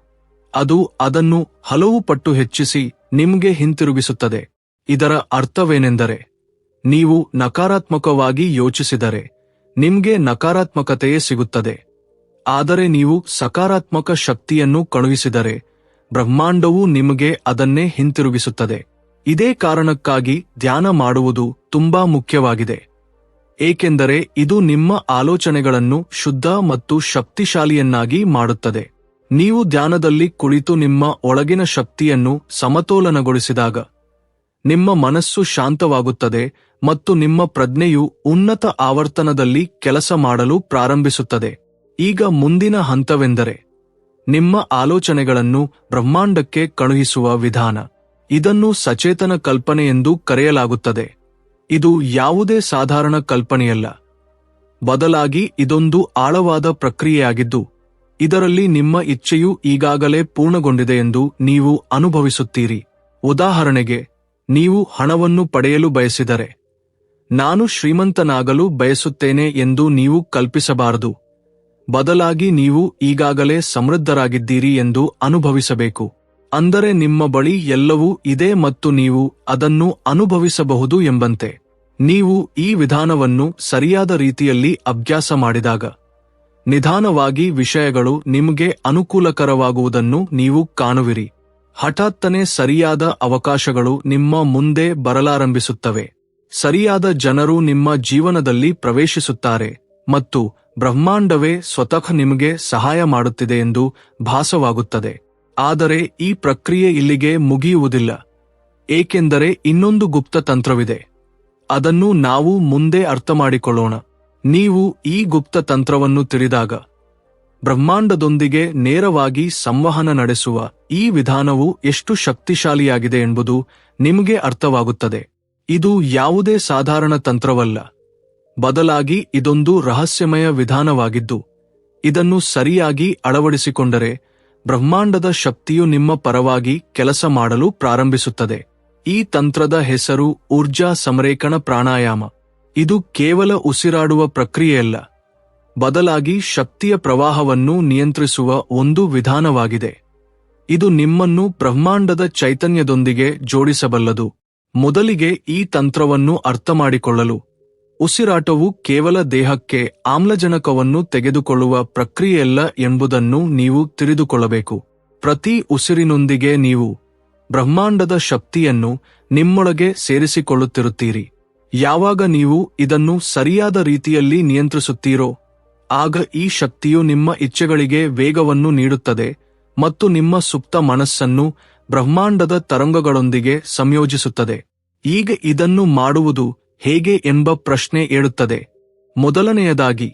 [SPEAKER 1] ಅದು ಅದನ್ನು ಹಲವು ಪಟ್ಟು ಹೆಚ್ಚಿಸಿ ನಿಮ್ಗೆ ಹಿಂತಿರುಗಿಸುತ್ತದೆ. ಇದರ ಅರ್ಥವೇನೆಂದರೆ, ನೀವು ನಕಾರಾತ್ಮಕವಾಗಿ ಯೋಚಿಸಿದರೆ ನಿಮ್ಗೆ ನಕಾರಾತ್ಮಕತೆಯೇ ಸಿಗುತ್ತದೆ. ಆದರೆ ನೀವು ಸಕಾರಾತ್ಮಕ ಶಕ್ತಿಯನ್ನು ಕಳುಹಿಸಿದರೆ ಬ್ರಹ್ಮಾಂಡವು ನಿಮಗೆ ಅದನ್ನೇ ಹಿಂತಿರುಗಿಸುತ್ತದೆ. ಇದೇ ಕಾರಣಕ್ಕಾಗಿ ಧ್ಯಾನ ಮಾಡುವುದು ತುಂಬಾ ಮುಖ್ಯವಾಗಿದೆ. ಏಕೆಂದರೆ ಇದು ನಿಮ್ಮ ಆಲೋಚನೆಗಳನ್ನು ಶುದ್ಧ ಮತ್ತು ಶಕ್ತಿಶಾಲಿಯನ್ನಾಗಿ ಮಾಡುತ್ತದೆ. ನೀವು ಧ್ಯಾನದಲ್ಲಿ ಕುಳಿತು ನಿಮ್ಮ ಒಳಗಿನ ಶಕ್ತಿಯನ್ನು ಸಮತೋಲನಗೊಳಿಸಿದಾಗ ನಿಮ್ಮ ಮನಸ್ಸು ಶಾಂತವಾಗುತ್ತದೆ ಮತ್ತು ನಿಮ್ಮ ಪ್ರಜ್ಞೆಯು ಉನ್ನತ ಆವರ್ತನದಲ್ಲಿ ಕೆಲಸ ಮಾಡಲು ಪ್ರಾರಂಭಿಸುತ್ತದೆ. ಈಗ ಮುಂದಿನ ಹಂತವೆಂದರೆ ನಿಮ್ಮ ಆಲೋಚನೆಗಳನ್ನು ಬ್ರಹ್ಮಾಂಡಕ್ಕೆ ಕಳುಹಿಸುವ ವಿಧಾನ. ಇದನ್ನು ಸಚೇತನ ಕಲ್ಪನೆ ಎಂದು ಕರೆಯಲಾಗುತ್ತದೆ. ಇದು ಯಾವುದೇ ಸಾಧಾರಣ ಕಲ್ಪನೆಯಲ್ಲ. ಬದಲಾಗಿ ಇದೊಂದು ಆಳವಾದ ಪ್ರಕ್ರಿಯೆಯಾಗಿದ್ದು, ಇದರಲ್ಲಿ ನಿಮ್ಮ ಇಚ್ಛೆಯು ಈಗಾಗಲೇ ಪೂರ್ಣಗೊಂಡಿದೆ ಎಂದು ನೀವು ಅನುಭವಿಸುತ್ತೀರಿ. ಉದಾಹರಣೆಗೆ, ನೀವು ಹಣವನ್ನು ಪಡೆಯಲು ಬಯಸಿದರೆ, ನಾನು ಶ್ರೀಮಂತನಾಗಲು ಬಯಸುತ್ತೇನೆ ಎಂದು ನೀವು ಕಲ್ಪಿಸಬಾರದು. ಬದಲಾಗಿ ನೀವು ಈಗಾಗಲೇ ಸಮೃದ್ಧರಾಗಿದ್ದೀರಿ ಎಂದು ಅನುಭವಿಸಬೇಕು. ಅಂದರೆ ನಿಮ್ಮ ಬಳಿ ಎಲ್ಲವೂ ಇದೆ ಮತ್ತು ನೀವು ಅದನ್ನು ಅನುಭವಿಸಬಹುದು ಎಂಬಂತೆ. ನೀವು ಈ ವಿಧಾನವನ್ನು ಸರಿಯಾದ ರೀತಿಯಲ್ಲಿ ಅಭ್ಯಾಸ ಮಾಡಿದಾಗ ನಿಧಾನವಾಗಿ ವಿಷಯಗಳು ನಿಮಗೆ ಅನುಕೂಲಕರವಾಗುವುದನ್ನು ನೀವು ಕಾಣುವಿರಿ. ಹಠಾತ್ತನೆ ಸರಿಯಾದ ಅವಕಾಶಗಳು ನಿಮ್ಮ ಮುಂದೆ ಬರಲಾರಂಭಿಸುತ್ತವೆ. ಸರಿಯಾದ ಜನರು ನಿಮ್ಮ ಜೀವನದಲ್ಲಿ ಪ್ರವೇಶಿಸುತ್ತಾರೆ ಮತ್ತು ಬ್ರಹ್ಮಾಂಡವೇ ಸ್ವತಃ ನಿಮಗೆ ಸಹಾಯ ಮಾಡುತ್ತಿದೆ ಎಂದು ಭಾಸವಾಗುತ್ತದೆ. ಆದರೆ ಈ ಪ್ರಕ್ರಿಯೆ ಇಲ್ಲಿಗೆ ಮುಗಿಯುವುದಿಲ್ಲ, ಏಕೆಂದರೆ ಇನ್ನೊಂದು ಗುಪ್ತ ತಂತ್ರವಿದೆ. ಅದನ್ನು ನಾವು ಮುಂದೆ ಅರ್ಥಮಾಡಿಕೊಳ್ಳೋಣ. ನೀವು ಈ ಗುಪ್ತ ತಂತ್ರವನ್ನು ತಿಳಿದಾಗ ಬ್ರಹ್ಮಾಂಡದೊಂದಿಗೆ ನೇರವಾಗಿ ಸಂವಹನ ನಡೆಸುವ ಈ ವಿಧಾನವು ಎಷ್ಟು ಶಕ್ತಿಶಾಲಿಯಾಗಿದೆ ಎಂಬುದು ನಿಮಗೆ ಅರ್ಥವಾಗುತ್ತದೆ. ಇದು ಯಾವುದೇ ಸಾಧಾರಣ ತಂತ್ರವಲ್ಲ, ಬದಲಾಗಿ ಇದೊಂದು ರಹಸ್ಯಮಯ ವಿಧಾನವಾಗಿದ್ದು, ಇದನ್ನು ಸರಿಯಾಗಿ ಅಳವಡಿಸಿಕೊಂಡರೆ ಬ್ರಹ್ಮಾಂಡದ ಶಕ್ತಿಯು ನಿಮ್ಮ ಪರವಾಗಿ ಕೆಲಸ ಮಾಡಲು ಪ್ರಾರಂಭಿಸುತ್ತದೆ. ಈ ತಂತ್ರದ ಹೆಸರು ಊರ್ಜಾ ಸಂರೇಖಣ ಪ್ರಾಣಾಯಾಮ. ಇದು ಕೇವಲ ಉಸಿರಾಡುವ ಪ್ರಕ್ರಿಯೆಯಲ್ಲ, ಬದಲಾಗಿ ಶಕ್ತಿಯ ಪ್ರವಾಹವನ್ನು ನಿಯಂತ್ರಿಸುವ ಒಂದು ವಿಧಾನವಾಗಿದೆ. ಇದು ನಿಮ್ಮನ್ನು ಬ್ರಹ್ಮಾಂಡದ ಚೈತನ್ಯದೊಂದಿಗೆ ಜೋಡಿಸಬಲ್ಲದು. ಮೊದಲಿಗೆ ಈ ತಂತ್ರವನ್ನು ಅರ್ಥಮಾಡಿಕೊಳ್ಳಲು, ಉಸಿರಾಟವು ಕೇವಲ ದೇಹಕ್ಕೆ ಆಮ್ಲಜನಕವನ್ನು ತೆಗೆದುಕೊಳ್ಳುವ ಪ್ರಕ್ರಿಯೆಯಲ್ಲ ಎಂಬುದನ್ನು ನೀವು ತಿಳಿದುಕೊಳ್ಳಬೇಕು. ಪ್ರತಿ ಉಸಿರಿನೊಂದಿಗೆ ನೀವು ಬ್ರಹ್ಮಾಂಡದ ಶಕ್ತಿಯನ್ನು ನಿಮ್ಮೊಳಗೆ ಸೇರಿಸಿಕೊಳ್ಳುತ್ತಿರುತ್ತೀರಿ. ಯಾವಾಗ ನೀವು ಇದನ್ನು ಸರಿಯಾದ ರೀತಿಯಲ್ಲಿ ನಿಯಂತ್ರಿಸುತ್ತೀರೋ, ಆಗ ಈ ಶಕ್ತಿಯು ನಿಮ್ಮ ಇಚ್ಛೆಗಳಿಗೆ ವೇಗವನ್ನು ನೀಡುತ್ತದೆ ಮತ್ತು ನಿಮ್ಮ ಸುಪ್ತ ಮನಸ್ಸನ್ನು ಬ್ರಹ್ಮಾಂಡದ ತರಂಗಗಳೊಂದಿಗೆ ಸಂಯೋಜಿಸುತ್ತದೆ. ಈಗ ಇದನ್ನು ಮಾಡುವುದು ಹೇಗೆ ಎಂಬ ಪ್ರಶ್ನೆ ಏಳುತ್ತದೆ. ಮೊದಲನೆಯದಾಗಿ,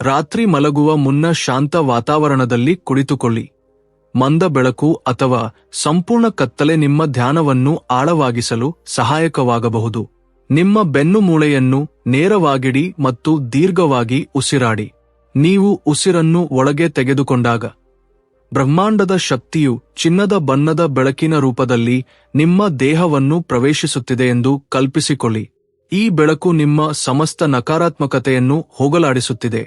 [SPEAKER 1] ರಾತ್ರಿ ಮಲಗುವ ಮುನ್ನ ಶಾಂತ ವಾತಾವರಣದಲ್ಲಿ ಕುಳಿತುಕೊಳ್ಳಿ. ಮಂದ ಬೆಳಕು ಅಥವಾ ಸಂಪೂರ್ಣ ಕತ್ತಲೆ ನಿಮ್ಮ ಧ್ಯಾನವನ್ನು ಆಳವಾಗಿಸಲು ಸಹಾಯಕವಾಗಬಹುದು. ನಿಮ್ಮ ಬೆನ್ನು ಮೂಳೆಯನ್ನು ನೇರವಾಗಿಡಿ ಮತ್ತು ದೀರ್ಘವಾಗಿ ಉಸಿರಾಡಿ. ನೀವು ಉಸಿರನ್ನು ಒಳಗೆ ತೆಗೆದುಕೊಂಡಾಗ ಬ್ರಹ್ಮಾಂಡದ ಶಕ್ತಿಯು ಚಿನ್ನದ ಬಣ್ಣದ ಬೆಳಕಿನ ರೂಪದಲ್ಲಿ ನಿಮ್ಮ ದೇಹವನ್ನು ಪ್ರವೇಶಿಸುತ್ತಿದೆ ಎಂದು ಕಲ್ಪಿಸಿಕೊಳ್ಳಿ. ಈ ಬೆಳಕು ನಿಮ್ಮ ಸಮಸ್ತ ನಕಾರಾತ್ಮಕತೆಯನ್ನು ಹೋಗಲಾಡಿಸುತ್ತಿದೆ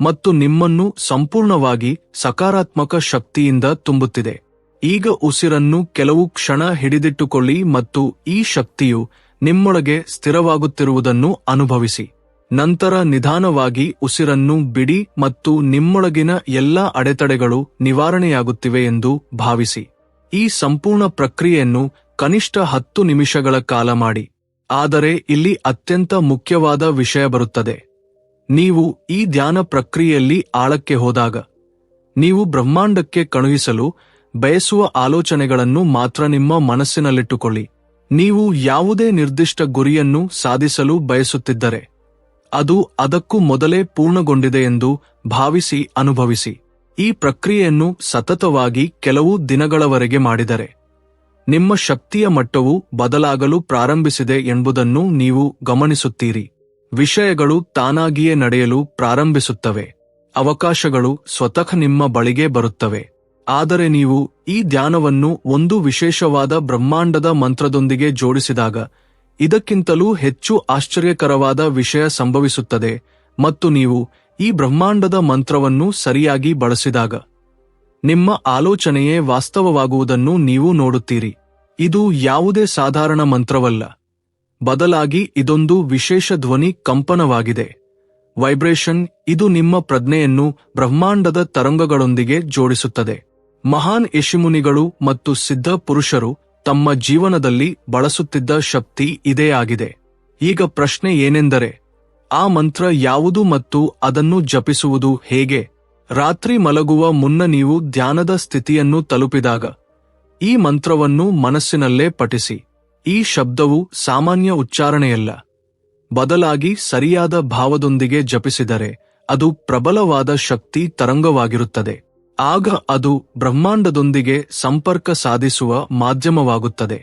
[SPEAKER 1] ಮತ್ತು ನಿಮ್ಮನ್ನು ಸಂಪೂರ್ಣವಾಗಿ ಸಕಾರಾತ್ಮಕ ಶಕ್ತಿಯಿಂದ ತುಂಬುತ್ತಿದೆ. ಈಗ ಉಸಿರನ್ನು ಕೆಲವು ಕ್ಷಣ ಹಿಡಿದಿಟ್ಟುಕೊಳ್ಳಿ ಮತ್ತು ಈ ಶಕ್ತಿಯು ನಿಮ್ಮೊಳಗೆ ಸ್ಥಿರವಾಗುತ್ತಿರುವುದನ್ನು ಅನುಭವಿಸಿ. ನಂತರ ನಿಧಾನವಾಗಿ ಉಸಿರನ್ನು ಬಿಡಿ ಮತ್ತು ನಿಮ್ಮೊಳಗಿನ ಎಲ್ಲಾ ಅಡೆತಡೆಗಳು ನಿವಾರಣೆಯಾಗುತ್ತಿವೆ ಎಂದು ಭಾವಿಸಿ. ಈ ಸಂಪೂರ್ಣ ಪ್ರಕ್ರಿಯೆಯನ್ನು ಕನಿಷ್ಠ 10 ನಿಮಿಷಗಳ ಕಾಲ ಮಾಡಿ. ಆದರೆ ಇಲ್ಲಿ ಅತ್ಯಂತ ಮುಖ್ಯವಾದ ವಿಷಯ ಬರುತ್ತದೆ. ನೀವು ಈ ಧ್ಯಾನ ಪ್ರಕ್ರಿಯೆಯಲ್ಲಿ ಆಳಕ್ಕೆ ಹೋದಾಗ, ನೀವು ಬ್ರಹ್ಮಾಂಡಕ್ಕೆ ಕಳುಹಿಸಲು ಬಯಸುವ ಆಲೋಚನೆಗಳನ್ನು ಮಾತ್ರ ನಿಮ್ಮ ಮನಸ್ಸಿನಲ್ಲಿಟ್ಟುಕೊಳ್ಳಿ. ನೀವು ಯಾವುದೇ ನಿರ್ದಿಷ್ಟ ಗುರಿಯನ್ನು ಸಾಧಿಸಲು ಬಯಸುತ್ತಿದ್ದರೆ, ಅದು ಅದಕ್ಕೂ ಮೊದಲೇ ಪೂರ್ಣಗೊಂಡಿದೆ ಎಂದು ಭಾವಿಸಿ ಅನುಭವಿಸಿ. ಈ ಪ್ರಕ್ರಿಯೆಯನ್ನು ಸತತವಾಗಿ ಕೆಲವು ದಿನಗಳವರೆಗೆ ಮಾಡಿದರೆ, ನಿಮ್ಮ ಶಕ್ತಿಯ ಮಟ್ಟವು ಬದಲಾಗಲು ಪ್ರಾರಂಭಿಸಿದೆ ಎಂಬುದನ್ನು ನೀವು ಗಮನಿಸುತ್ತೀರಿ. ವಿಷಯಗಳು ತಾನಾಗಿಯೇ ನಡೆಯಲು ಪ್ರಾರಂಭಿಸುತ್ತವೆ. ಅವಕಾಶಗಳು ಸ್ವತಃ ನಿಮ್ಮ ಬಳಿಗೆ ಬರುತ್ತವೆ. ಆದರೆ ನೀವು ಈ ಧ್ಯಾನವನ್ನು ಒಂದು ವಿಶೇಷವಾದ ಬ್ರಹ್ಮಾಂಡದ ಮಂತ್ರದೊಂದಿಗೆ ಜೋಡಿಸಿದಾಗ ಇದಕ್ಕಿಂತಲೂ ಹೆಚ್ಚು ಆಶ್ಚರ್ಯಕರವಾದ ವಿಷಯ ಸಂಭವಿಸುತ್ತದೆ. ಮತ್ತು ನೀವು ಈ ಬ್ರಹ್ಮಾಂಡದ ಮಂತ್ರವನ್ನು ಸರಿಯಾಗಿ ಬಳಸಿದಾಗ ನಿಮ್ಮ ಆಲೋಚನೆಯೇ ವಾಸ್ತವವಾಗುವುದನ್ನು ನೀವು ನೋಡುತ್ತೀರಿ. ಇದು ಯಾವುದೇ ಸಾಧಾರಣ ಮಂತ್ರವಲ್ಲ. ಬದಲಾಗಿ ಇದೊಂದು ವಿಶೇಷ ಧ್ವನಿ ಕಂಪನವಾಗಿದೆ. ವೈಬ್ರೇಷನ್. ಇದು ನಿಮ್ಮ ಪ್ರಜ್ಞೆಯನ್ನು ಬ್ರಹ್ಮಾಂಡದ ತರಂಗಗಳೊಂದಿಗೆ ಜೋಡಿಸುತ್ತದೆ. ಮಹಾನ್ ಋಷಿಮುನಿಗಳು ಮತ್ತು ಸಿದ್ಧ ಪುರುಷರು ತಮ್ಮ ಜೀವನದಲ್ಲಿ ಬಳಸುತ್ತಿದ್ದ ಶಕ್ತಿ ಇದೇ ಆಗಿದೆ. ಈಗ ಪ್ರಶ್ನೆ ಏನೆಂದರೆ, ಆ ಮಂತ್ರ ಯಾವುದು ಮತ್ತು ಅದನ್ನು ಜಪಿಸುವುದು ಹೇಗೆ? ರಾತ್ರಿ ಮಲಗುವ ಮುನ್ನ ನೀವು ಧ್ಯಾನದ ಸ್ಥಿತಿಯನ್ನು ತಲುಪಿದಾಗ ಈ ಮಂತ್ರವನ್ನು ಮನಸ್ಸಿನಲ್ಲೇ ಪಠಿಸಿ. ಈ ಶಬ್ದವು ಸಾಮಾನ್ಯ ಉಚ್ಚಾರಣೆಯಲ್ಲ. ಬದಲಾಗಿ ಸರಿಯಾದ ಭಾವದೊಂದಿಗೆ ಜಪಿಸಿದರೆ ಅದು ಪ್ರಬಲವಾದ ಶಕ್ತಿ ತರಂಗವಾಗಿರುತ್ತದೆ. ಆಗ ಅದು ಬ್ರಹ್ಮಾಂಡದೊಂದಿಗೆ ಸಂಪರ್ಕ ಸಾಧಿಸುವ ಮಾಧ್ಯಮವಾಗುತ್ತದೆ.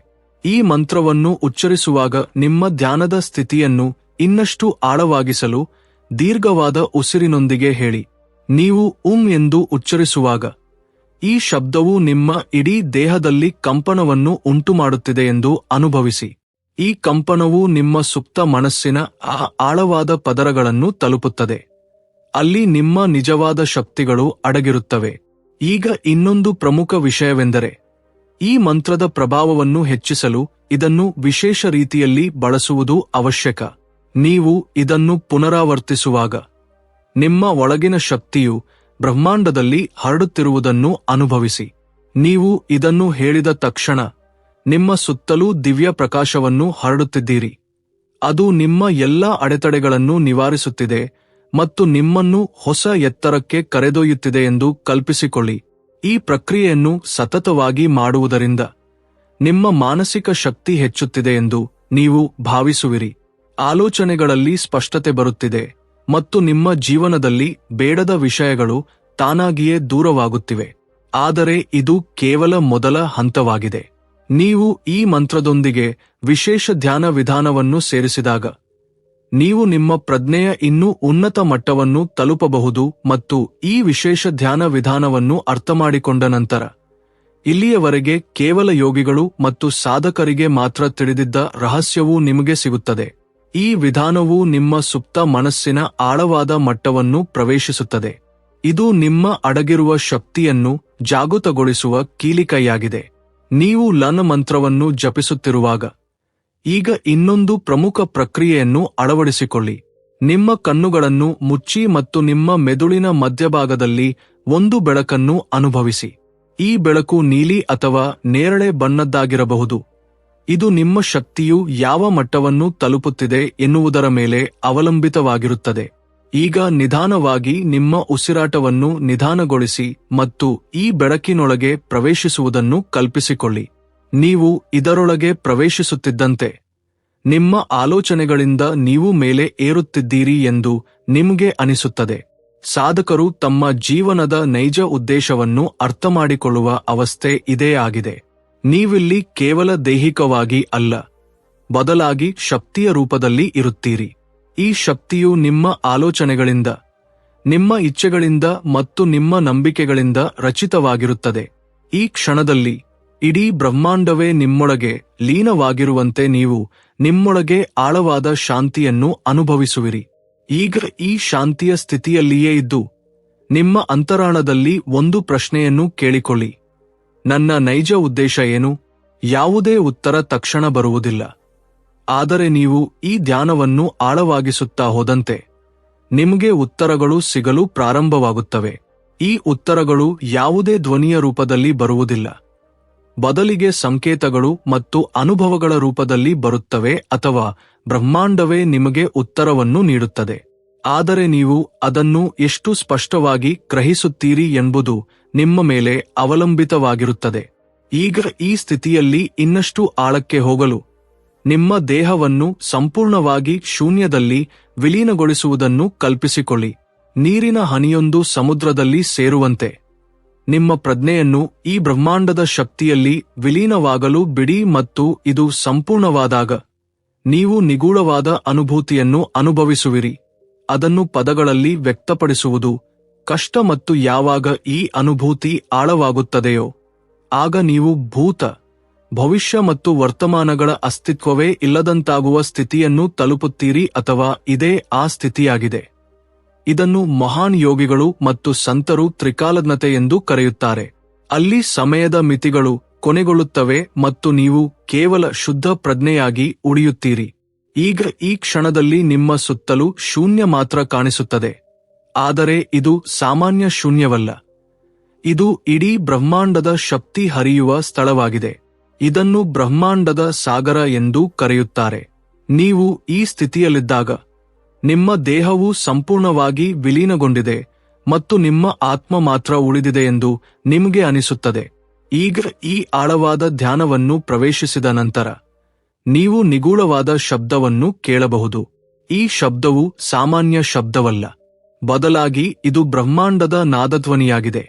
[SPEAKER 1] ಈ ಮಂತ್ರವನ್ನು ಉಚ್ಚರಿಸುವಾಗ ನಿಮ್ಮ ಧ್ಯಾನದ ಸ್ಥಿತಿಯನ್ನು ಇನ್ನಷ್ಟು ಆಳವಾಗಿಸಲು ದೀರ್ಘವಾದ ಉಸಿರಿನೊಂದಿಗೆ ಹೇಳಿ. ನೀವು ಎಂದು ಉಚ್ಚರಿಸುವಾಗ ಈ ಶಬ್ದವು ನಿಮ್ಮ ಇಡೀ ದೇಹದಲ್ಲಿ ಕಂಪನವನ್ನು ಉಂಟುಮಾಡುತ್ತಿದೆ ಎಂದು ಅನುಭವಿಸಿ. ಈ ಕಂಪನವು ನಿಮ್ಮ ಸುಪ್ತ ಮನಸ್ಸಿನ ಆ ಆಳವಾದ ಪದರಗಳನ್ನು ತಲುಪುತ್ತದೆ. ಅಲ್ಲಿ ನಿಮ್ಮ ನಿಜವಾದ ಶಕ್ತಿಗಳು ಅಡಗಿರುತ್ತವೆ. ಈಗ ಇನ್ನೊಂದು ಪ್ರಮುಖ ವಿಷಯವೆಂದರೆ, ಈ ಮಂತ್ರದ ಪ್ರಭಾವವನ್ನು ಹೆಚ್ಚಿಸಲು ಇದನ್ನು ವಿಶೇಷ ರೀತಿಯಲ್ಲಿ ಬಳಸುವುದು ಅವಶ್ಯಕ. ನೀವು ಇದನ್ನು ಪುನರಾವರ್ತಿಸುವಾಗ ನಿಮ್ಮ ಒಳಗಿನ ಶಕ್ತಿಯು ಬ್ರಹ್ಮಾಂಡದಲ್ಲಿ ಹರಡುತ್ತಿರುವುದನ್ನು ಅನುಭವಿಸಿ. ನೀವು ಇದನ್ನು ಹೇಳಿದ ತಕ್ಷಣ ನಿಮ್ಮ ಸುತ್ತಲೂ ದಿವ್ಯ ಪ್ರಕಾಶವನ್ನು ಹರಡುತ್ತಿದ್ದೀರಿ. ಅದು ನಿಮ್ಮ ಎಲ್ಲಾ ಅಡೆತಡೆಗಳನ್ನು ನಿವಾರಿಸುತ್ತಿದೆ ಮತ್ತು ನಿಮ್ಮನ್ನು ಹೊಸ ಎತ್ತರಕ್ಕೆ ಕರೆದೊಯ್ಯುತ್ತಿದೆ ಎಂದು ಕಲ್ಪಿಸಿಕೊಳ್ಳಿ. ಈ ಪ್ರಕ್ರಿಯೆಯನ್ನು ಸತತವಾಗಿ ಮಾಡುವುದರಿಂದ ನಿಮ್ಮ ಮಾನಸಿಕ ಶಕ್ತಿ ಹೆಚ್ಚುತ್ತಿದೆ ಎಂದು ನೀವು ಭಾವಿಸುವಿರಿ. ಆಲೋಚನೆಗಳಲ್ಲಿ ಸ್ಪಷ್ಟತೆ ಬರುತ್ತಿದೆ ಮತ್ತು ನಿಮ್ಮ ಜೀವನದಲ್ಲಿ ಬೇಡದ ವಿಷಯಗಳು ತಾನಾಗಿಯೇ ದೂರವಾಗುತ್ತಿವೆ. ಆದರೆ ಇದು ಕೇವಲ ಮೊದಲ ಹಂತವಾಗಿದೆ. ನೀವು ಈ ಮಂತ್ರದೊಂದಿಗೆ ವಿಶೇಷ ಧ್ಯಾನ ವಿಧಾನವನ್ನು ಸೇರಿಸಿದಾಗ ನೀವು ನಿಮ್ಮ ಪ್ರಜ್ಞೆಯ ಇನ್ನೂ ಉನ್ನತ ಮಟ್ಟವನ್ನು ತಲುಪಬಹುದು. ಮತ್ತು ಈ ವಿಶೇಷ ಧ್ಯಾನ ವಿಧಾನವನ್ನು ಅರ್ಥಮಾಡಿಕೊಂಡ ನಂತರ ಇಲ್ಲಿಯವರೆಗೆ ಕೇವಲ ಯೋಗಿಗಳು ಮತ್ತು ಸಾಧಕರಿಗೆ ಮಾತ್ರ ತಿಳಿದಿದ್ದ ರಹಸ್ಯವೂ ನಿಮಗೆ ಸಿಗುತ್ತದೆ. ಈ ವಿಧಾನವು ನಿಮ್ಮ ಸುಪ್ತ ಮನಸ್ಸಿನ ಆಳವಾದ ಮಟ್ಟವನ್ನು ಪ್ರವೇಶಿಸುತ್ತದೆ. ಇದು ನಿಮ್ಮ ಅಡಗಿರುವ ಶಕ್ತಿಯನ್ನು ಜಾಗೃತಗೊಳಿಸುವ ಕೀಲಿಕೈಯಾಗಿದೆ. ನೀವು ಲನ್ ಮಂತ್ರವನ್ನು ಜಪಿಸುತ್ತಿರುವಾಗ ಈಗ ಇನ್ನೊಂದು ಪ್ರಮುಖ ಪ್ರಕ್ರಿಯೆಯನ್ನು ಅಳವಡಿಸಿಕೊಳ್ಳಿ. ನಿಮ್ಮ ಕಣ್ಣುಗಳನ್ನು ಮುಚ್ಚಿ ಮತ್ತು ನಿಮ್ಮ ಮೆದುಳಿನ ಮಧ್ಯಭಾಗದಲ್ಲಿ ಒಂದು ಬೆಳಕನ್ನು ಅನುಭವಿಸಿ. ಈ ಬೆಳಕು ನೀಲಿ ಅಥವಾ ನೇರಳೆ ಬಣ್ಣದ್ದಾಗಿರಬಹುದು. ಇದು ನಿಮ್ಮ ಶಕ್ತಿಯು ಯಾವ ಮಟ್ಟವನ್ನು ತಲುಪುತ್ತಿದೆ ಎನ್ನುವುದರ ಮೇಲೆ ಅವಲಂಬಿತವಾಗಿರುತ್ತದೆ. ಈಗ ನಿಧಾನವಾಗಿ ನಿಮ್ಮ ಉಸಿರಾಟವನ್ನು ನಿಧಾನಗೊಳಿಸಿ ಮತ್ತು ಈ ಬೆಳಕಿನೊಳಗೆ ಪ್ರವೇಶಿಸುವುದನ್ನು ಕಲ್ಪಿಸಿಕೊಳ್ಳಿ. ನೀವು ಇದರೊಳಗೆ ಪ್ರವೇಶಿಸುತ್ತಿದ್ದಂತೆ ನಿಮ್ಮ ಆಲೋಚನೆಗಳಿಂದ ನೀವು ಮೇಲೆ ಏರುತ್ತಿದ್ದೀರಿ ಎಂದು ನಿಮಗೆ ಅನಿಸುತ್ತದೆ. ಸಾಧಕರು ತಮ್ಮ ಜೀವನದ ನೈಜ ಉದ್ದೇಶವನ್ನು ಅರ್ಥಮಾಡಿಕೊಳ್ಳುವ ಅವಸ್ಥೆ ಇದೇ ಆಗಿದೆ. ನೀವಿಲ್ಲಿ ಕೇವಲ ದೈಹಿಕವಾಗಿ ಅಲ್ಲ, ಬದಲಾಗಿ ಶಕ್ತಿಯ ರೂಪದಲ್ಲಿ ಇರುತ್ತೀರಿ. ಈ ಶಕ್ತಿಯು ನಿಮ್ಮ ಆಲೋಚನೆಗಳಿಂದ, ನಿಮ್ಮ ಇಚ್ಛೆಗಳಿಂದ ಮತ್ತು ನಿಮ್ಮ ನಂಬಿಕೆಗಳಿಂದ ರಚಿತವಾಗಿರುತ್ತದೆ. ಈ ಕ್ಷಣದಲ್ಲಿ ಇಡೀ ಬ್ರಹ್ಮಾಂಡವೇ ನಿಮ್ಮೊಳಗೆ ಲೀನವಾಗಿರುವಂತೆ ನೀವು ನಿಮ್ಮೊಳಗೆ ಆಳವಾದ ಶಾಂತಿಯನ್ನು ಅನುಭವಿಸುವಿರಿ. ಈಗ ಈ ಶಾಂತಿಯ ಸ್ಥಿತಿಯಲ್ಲಿಯೇ ಇದ್ದು ನಿಮ್ಮ ಅಂತರಾಳದಲ್ಲಿ ಒಂದು ಪ್ರಶ್ನೆಯನ್ನು ಕೇಳಿಕೊಳ್ಳಿ. ನನ್ನ ನೈಜ ಉದ್ದೇಶ ಏನು? ಯಾವುದೇ ಉತ್ತರ ತಕ್ಷಣ ಬರುವುದಿಲ್ಲ. ಆದರೆ ನೀವು ಈ ಧ್ಯಾನವನ್ನು ಆಳವಾಗಿಸುತ್ತಾ ಹೋದಂತೆ ನಿಮಗೆ ಉತ್ತರಗಳು ಸಿಗಲು ಪ್ರಾರಂಭವಾಗುತ್ತವೆ. ಈ ಉತ್ತರಗಳು ಯಾವುದೇ ಧ್ವನಿಯ ರೂಪದಲ್ಲಿ ಬರುವುದಿಲ್ಲ. ಬದಲಿಗೆ ಸಂಕೇತಗಳು ಮತ್ತು ಅನುಭವಗಳ ರೂಪದಲ್ಲಿ ಬರುತ್ತವೆ ಅಥವಾ ಬ್ರಹ್ಮಾಂಡವೇ ನಿಮಗೆ ಉತ್ತರವನ್ನು ನೀಡುತ್ತದೆ. ಆದರೆ ನೀವು ಅದನ್ನು ಎಷ್ಟು ಸ್ಪಷ್ಟವಾಗಿ ಗ್ರಹಿಸುತ್ತೀರಿ ಎಂಬುದು ನಿಮ್ಮ ಮೇಲೆ ಅವಲಂಬಿತವಾಗಿರುತ್ತದೆ. ಈಗ ಈ ಸ್ಥಿತಿಯಲ್ಲಿ ಇನ್ನಷ್ಟು ಆಳಕ್ಕೆ ಹೋಗಲು ನಿಮ್ಮ ದೇಹವನ್ನು ಸಂಪೂರ್ಣವಾಗಿ ಶೂನ್ಯದಲ್ಲಿ ವಿಲೀನಗೊಳಿಸುವುದನ್ನು ಕಲ್ಪಿಸಿಕೊಳ್ಳಿ. ನೀರಿನ ಹನಿಯೊಂದು ಸಮುದ್ರದಲ್ಲಿ ಸೇರುವಂತೆ ನಿಮ್ಮ ಪ್ರಜ್ಞೆಯನ್ನು ಈ ಬ್ರಹ್ಮಾಂಡದ ಶಕ್ತಿಯಲ್ಲಿ ವಿಲೀನವಾಗಲು ಬಿಡಿ ಮತ್ತು ಇದು ಸಂಪೂರ್ಣವಾದಾಗ ನೀವು ನಿಗೂಢವಾದ ಅನುಭೂತಿಯನ್ನು ಅನುಭವಿಸುವಿರಿ. ಅದನ್ನು ಪದಗಳಲ್ಲಿ ವ್ಯಕ್ತಪಡಿಸುವುದು ಕಷ್ಟ ಮತ್ತು ಯಾವಾಗ ಈ ಅನುಭೂತಿ ಆಳವಾಗುತ್ತದೆಯೋ ಆಗ ನೀವು ಭೂತ, ಭವಿಷ್ಯ ಮತ್ತು ವರ್ತಮಾನಗಳ ಅಸ್ತಿತ್ವವೇ ಇಲ್ಲದಂತಾಗುವ ಸ್ಥಿತಿಯನ್ನು ತಲುಪುತ್ತೀರಿ ಅಥವಾ ಇದೇ ಆ ಸ್ಥಿತಿಯಾಗಿದೆ. ಇದನ್ನು ಮಹಾನ್ ಯೋಗಿಗಳು ಮತ್ತು ಸಂತರು ತ್ರಿಕಾಲಜ್ಞತೆ ಎಂದು ಕರೆಯುತ್ತಾರೆ. ಅಲ್ಲಿ ಸಮಯದ ಮಿತಿಗಳು ಕೊನೆಗೊಳ್ಳುತ್ತವೆ ಮತ್ತು ನೀವು ಕೇವಲ ಶುದ್ಧ ಪ್ರಜ್ಞೆಯಾಗಿ ಉಳಿಯುತ್ತೀರಿ. ಈಗ ಈ ಕ್ಷಣದಲ್ಲಿ ನಿಮ್ಮ ಸುತ್ತಲೂ ಶೂನ್ಯ ಮಾತ್ರ ಕಾಣಿಸುತ್ತದೆ. ಆದರೆ ಇದು ಸಾಮಾನ್ಯ ಶೂನ್ಯವಲ್ಲ. ಇದು ಇಡೀ ಬ್ರಹ್ಮಾಂಡದ ಶಕ್ತಿ ಹರಿಯುವ ಸ್ಥಳವಾಗಿದೆ. ಇದನ್ನು ಬ್ರಹ್ಮಾಂಡದ ಸಾಗರ ಎಂದು ಕರೆಯುತ್ತಾರೆ. ನೀವು ಈ ಸ್ಥಿತಿಯಲ್ಲಿದ್ದಾಗ ನಿಮ್ಮ ದೇಹವು ಸಂಪೂರ್ಣವಾಗಿ ವಿಲೀನಗೊಂಡಿದೆ ಮತ್ತು ನಿಮ್ಮ ಆತ್ಮ ಮಾತ್ರ ಉಳಿದಿದೆ ಎಂದು ನಿಮಗೆ ಅನಿಸುತ್ತದೆ. ಈಗ ಈ ಆಳವಾದ ಧ್ಯಾನವನ್ನು ಪ್ರವೇಶಿಸಿದ ನಂತರ ನೀವು ನಿಗೂಢವಾದ ಶಬ್ದವನ್ನು ಕೇಳಬಹುದು. ಈ ಶಬ್ದವು ಸಾಮಾನ್ಯ ಶಬ್ದವಲ್ಲ, ಬದಲಾಗಿ ಇದು ಬ್ರಹ್ಮಾಂಡದ ನಾದಧ್ವನಿಯಾಗಿದೆ.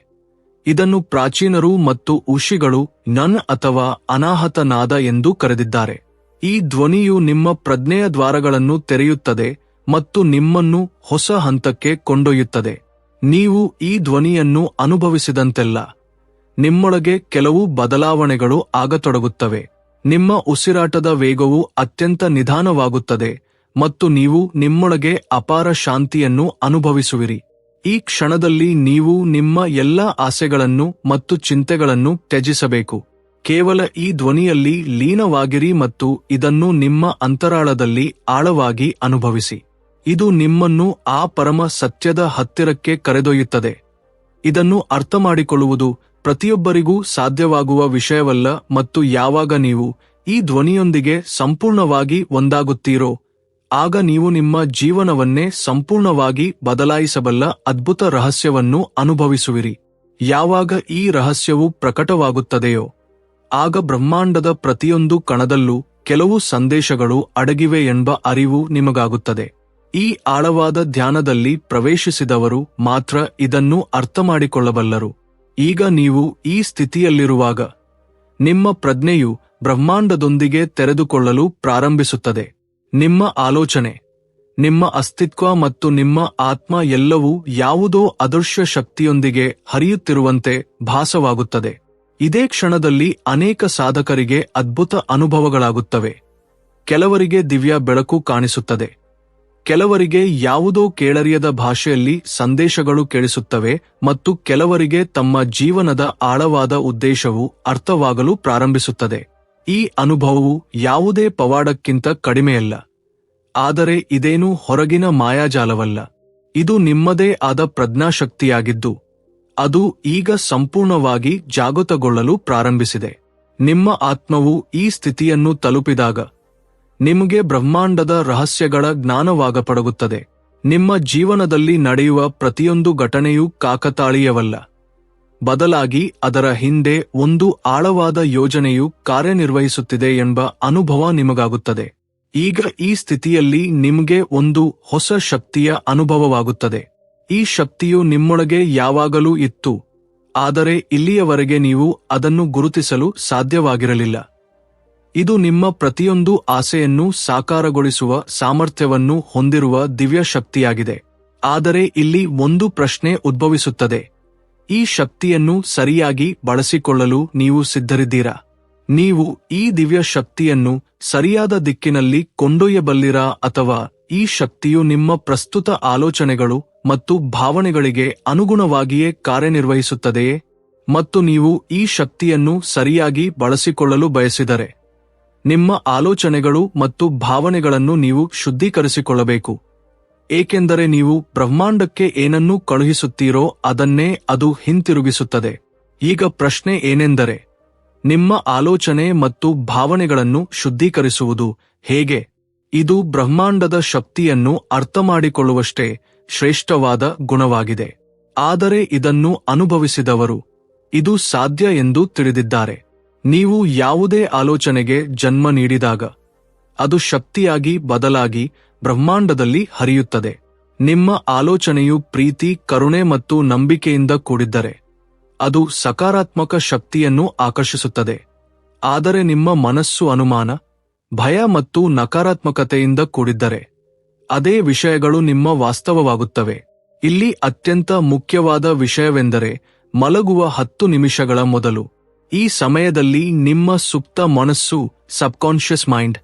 [SPEAKER 1] ಇದನ್ನು ಪ್ರಾಚೀನರು ಮತ್ತು ಋಷಿಗಳು ನನ್ ಅಥವಾ ಅನಾಹತ ನಾದ ಎಂದು ಕರೆದಿದ್ದಾರೆ. ಈ ಧ್ವನಿಯು ನಿಮ್ಮ ಪ್ರಜ್ಞೆಯ ದ್ವಾರಗಳನ್ನು ತೆರೆಯುತ್ತದೆ ಮತ್ತು ನಿಮ್ಮನ್ನು ಹೊಸ ಹಂತಕ್ಕೆ ಕೊಂಡೊಯ್ಯುತ್ತದೆ. ನೀವು ಈ ಧ್ವನಿಯನ್ನು ಅನುಭವಿಸಿದಂತೆಲ್ಲ ನಿಮ್ಮೊಳಗೆ ಕೆಲವು ಬದಲಾವಣೆಗಳು ಆಗತೊಡಗುತ್ತವೆ. ನಿಮ್ಮ ಉಸಿರಾಟದ ವೇಗವು ಅತ್ಯಂತ ನಿಧಾನವಾಗುತ್ತದೆ ಮತ್ತು ನೀವು ನಿಮ್ಮೊಳಗೆ ಅಪಾರ ಶಾಂತಿಯನ್ನು ಅನುಭವಿಸುವಿರಿ. ಈ ಕ್ಷಣದಲ್ಲಿ ನೀವು ನಿಮ್ಮ ಎಲ್ಲಾ ಆಸೆಗಳನ್ನು ಮತ್ತು ಚಿಂತೆಗಳನ್ನು ತ್ಯಜಿಸಬೇಕು. ಕೇವಲ ಈ ಧ್ವನಿಯಲ್ಲಿ ಲೀನವಾಗಿರಿ ಮತ್ತು ಇದನ್ನು ನಿಮ್ಮ ಅಂತರಾಳದಲ್ಲಿ ಆಳವಾಗಿ ಅನುಭವಿಸಿ. ಇದು ನಿಮ್ಮನ್ನು ಆ ಪರಮ ಸತ್ಯದ ಹತ್ತಿರಕ್ಕೆ ಕರೆದೊಯ್ಯುತ್ತದೆ. ಇದನ್ನು ಅರ್ಥಮಾಡಿಕೊಳ್ಳುವುದು ಪ್ರತಿಯೊಬ್ಬರಿಗೂ ಸಾಧ್ಯವಾಗುವ ವಿಷಯವಲ್ಲ ಮತ್ತು ಯಾವಾಗ ನೀವು ಈ ಧ್ವನಿಯೊಂದಿಗೆ ಸಂಪೂರ್ಣವಾಗಿ ಒಂದಾಗುತ್ತೀರೋ ಆಗ ನೀವು ನಿಮ್ಮ ಜೀವನವನ್ನೇ ಸಂಪೂರ್ಣವಾಗಿ ಬದಲಾಯಿಸಬಲ್ಲ ಅದ್ಭುತ ರಹಸ್ಯವನ್ನು ಅನುಭವಿಸುವಿರಿ. ಯಾವಾಗ ಈ ರಹಸ್ಯವು ಪ್ರಕಟವಾಗುತ್ತದೆಯೋ ಆಗ ಬ್ರಹ್ಮಾಂಡದ ಪ್ರತಿಯೊಂದು ಕಣದಲ್ಲೂ ಕೆಲವು ಸಂದೇಶಗಳು ಅಡಗಿವೆ ಎಂಬ ಅರಿವು ನಿಮಗಾಗುತ್ತದೆ. ಈ ಆಳವಾದ ಧ್ಯಾನದಲ್ಲಿ ಪ್ರವೇಶಿಸಿದವರು ಮಾತ್ರ ಇದನ್ನು ಅರ್ಥಮಾಡಿಕೊಳ್ಳಬಲ್ಲರು. ಈಗ ನೀವು ಈ ಸ್ಥಿತಿಯಲ್ಲಿರುವಾಗ ನಿಮ್ಮ ಪ್ರಜ್ಞೆಯು ಬ್ರಹ್ಮಾಂಡದೊಂದಿಗೆ ತೆರೆದುಕೊಳ್ಳಲು ಪ್ರಾರಂಭಿಸುತ್ತದೆ. ನಿಮ್ಮ ಆಲೋಚನೆ, ನಿಮ್ಮ ಅಸ್ತಿತ್ವ ಮತ್ತು ನಿಮ್ಮ ಆತ್ಮ ಎಲ್ಲವೂ ಯಾವುದೋ ಅದೃಶ್ಯ ಶಕ್ತಿಯೊಂದಿಗೆ ಹರಿಯುತ್ತಿರುವಂತೆ ಭಾಸವಾಗುತ್ತದೆ. ಇದೇ ಕ್ಷಣದಲ್ಲಿ ಅನೇಕ ಸಾಧಕರಿಗೆ ಅದ್ಭುತ ಅನುಭವಗಳಾಗುತ್ತವೆ. ಕೆಲವರಿಗೆ ದಿವ್ಯ ಬೆಳಕು ಕಾಣಿಸುತ್ತದೆ, ಕೆಲವರಿಗೆ ಯಾವುದೋ ಕೇಳರಿಯದ ಭಾಷೆಯಲ್ಲಿ ಸಂದೇಶಗಳು ಕೇಳಿಸುತ್ತವೆ ಮತ್ತು ಕೆಲವರಿಗೆ ತಮ್ಮ ಜೀವನದ ಆಳವಾದ ಉದ್ದೇಶವು ಅರ್ಥವಾಗಲು ಪ್ರಾರಂಭಿಸುತ್ತದೆ. ಈ ಅನುಭವವು ಯಾವುದೇ ಪವಾಡಕ್ಕಿಂತ ಕಡಿಮೆಯಲ್ಲ, ಆದರೆ ಇದೇನೂ ಹೊರಗಿನ ಮಾಯಾಜಾಲವಲ್ಲ. ಇದು ನಿಮ್ಮದೇ ಆದ ಪ್ರಜ್ಞಾಶಕ್ತಿಯಾಗಿದ್ದು ಅದು ಈಗ ಸಂಪೂರ್ಣವಾಗಿ ಜಾಗೃತಗೊಳ್ಳಲು ಪ್ರಾರಂಭಿಸಿದೆ. ನಿಮ್ಮ ಆತ್ಮವು ಈ ಸ್ಥಿತಿಯನ್ನು ತಲುಪಿದಾಗ ನಿಮಗೆ ಬ್ರಹ್ಮಾಂಡದ ರಹಸ್ಯಗಳ ಜ್ಞಾನವಾಗಪಡಗುತ್ತದೆ. ನಿಮ್ಮ ಜೀವನದಲ್ಲಿ ನಡೆಯುವ ಪ್ರತಿಯೊಂದು ಘಟನೆಯೂ ಕಾಕತಾಳೀಯವಲ್ಲ, ಬದಲಾಗಿ ಅದರ ಹಿಂದೆ ಒಂದು ಆಳವಾದ ಯೋಜನೆಯು ಕಾರ್ಯನಿರ್ವಹಿಸುತ್ತಿದೆ ಎಂಬ ಅನುಭವ ನಿಮಗಾಗುತ್ತದೆ. ಈಗ ಈ ಸ್ಥಿತಿಯಲ್ಲಿ ನಿಮಗೆ ಒಂದು ಹೊಸ ಶಕ್ತಿಯ ಅನುಭವವಾಗುತ್ತದೆ. ಈ ಶಕ್ತಿಯು ನಿಮ್ಮೊಳಗೆ ಯಾವಾಗಲೂ ಇತ್ತು, ಆದರೆ ಇಲ್ಲಿಯವರೆಗೆ ನೀವು ಅದನ್ನು ಗುರುತಿಸಲು ಸಾಧ್ಯವಾಗಿರಲಿಲ್ಲ. ಇದು ನಿಮ್ಮ ಪ್ರತಿಯೊಂದು ಆಸೆಯನ್ನು ಸಾಕಾರಗೊಳಿಸುವ ಸಾಮರ್ಥ್ಯವನ್ನು ಹೊಂದಿರುವ ದಿವ್ಯ ಶಕ್ತಿಯಾಗಿದೆ. ಆದರೆ ಇಲ್ಲಿ ಒಂದು ಪ್ರಶ್ನೆ ಉದ್ಭವಿಸುತ್ತದೆ: ಈ ಶಕ್ತಿಯನ್ನು ಸರಿಯಾಗಿ ಬಳಸಿಕೊಳ್ಳಲು ನೀವು ಸಿದ್ಧರಿದ್ದೀರಾ? ನೀವು ಈ ದಿವ್ಯ ಶಕ್ತಿಯನ್ನು ಸರಿಯಾದ ದಿಕ್ಕಿನಲ್ಲಿ ಕೊಂಡೊಯ್ಯಬಲ್ಲಿರಾ, ಅಥವಾ ಈ ಶಕ್ತಿಯು ನಿಮ್ಮ ಪ್ರಸ್ತುತ ಆಲೋಚನೆಗಳು ಮತ್ತು ಭಾವನೆಗಳಿಗೆ ಅನುಗುಣವಾಗಿಯೇ ಕಾರ್ಯನಿರ್ವಹಿಸುತ್ತದೆಯೇ? ಮತ್ತು ನೀವು ಈ ಶಕ್ತಿಯನ್ನು ಸರಿಯಾಗಿ ಬಳಸಿಕೊಳ್ಳಲು ಬಯಸಿದರೆ ನಿಮ್ಮ ಆಲೋಚನೆಗಳು ಮತ್ತು ಭಾವನೆಗಳನ್ನು ನೀವು ಶುದ್ಧೀಕರಿಸಿಕೊಳ್ಳಬೇಕು, ಏಕೆಂದರೆ ನೀವು ಬ್ರಹ್ಮಾಂಡಕ್ಕೆ ಏನನ್ನು ಕಳುಹಿಸುತ್ತೀರೋ ಅದನ್ನೇ ಅದು ಹಿಂತಿರುಗಿಸುತ್ತದೆ. ಈಗ ಪ್ರಶ್ನೆ ಏನೆಂದರೆ, ನಿಮ್ಮ ಆಲೋಚನೆ ಮತ್ತು ಭಾವನೆಗಳನ್ನು ಶುದ್ಧೀಕರಿಸುವುದು ಹೇಗೆ? ಇದು ಬ್ರಹ್ಮಾಂಡದ ಶಕ್ತಿಯನ್ನು ಅರ್ಥಮಾಡಿಕೊಳ್ಳುವಷ್ಟೇ ಶ್ರೇಷ್ಠವಾದ ಗುಣವಾಗಿದೆ. ಆದರೆ ಇದನ್ನು ಅನುಭವಿಸಿದವರು ಇದು ಸಾಧ್ಯ ಎಂದು ತಿಳಿದಿದ್ದಾರೆ. ನೀವು ಯಾವುದೇ ಆಲೋಚನೆಗೆ ಜನ್ಮ ನೀಡಿದಾಗ ಅದು ಶಕ್ತಿಯಾಗಿ ಬದಲಾಗಿ ಬ್ರಹ್ಮಾಂಡದಲ್ಲಿ ಹರಿಯುತ್ತದೆ. ನಿಮ್ಮ ಆಲೋಚನೆಯು ಪ್ರೀತಿ, ಕರುಣೆ ಮತ್ತು ನಂಬಿಕೆಯಿಂದ ಕೂಡಿದ್ದರೆ ಅದು ಸಕಾರಾತ್ಮಕ ಶಕ್ತಿಯನ್ನು ಆಕರ್ಷಿಸುತ್ತದೆ. ಆದರೆ ನಿಮ್ಮ ಮನಸ್ಸು ಅನುಮಾನ, ಭಯ ಮತ್ತು ನಕಾರಾತ್ಮಕತೆಯಿಂದ ಕೂಡಿದ್ದರೆ ಅದೇ ವಿಷಯಗಳು ನಿಮ್ಮ ವಾಸ್ತವವಾಗುತ್ತವೆ. ಇಲ್ಲಿ ಅತ್ಯಂತ ಮುಖ್ಯವಾದ ವಿಷಯವೆಂದರೆ ಮಲಗುವ 10 ನಿಮಿಷಗಳ ಮೊದಲು. ಈ ಸಮಯದಲ್ಲಿ ನಿಮ್ಮ ಸುಪ್ತ ಮನಸ್ಸು ಸಬ್ಕಾನ್ಷಿಯಸ್ ಮೈಂಡ್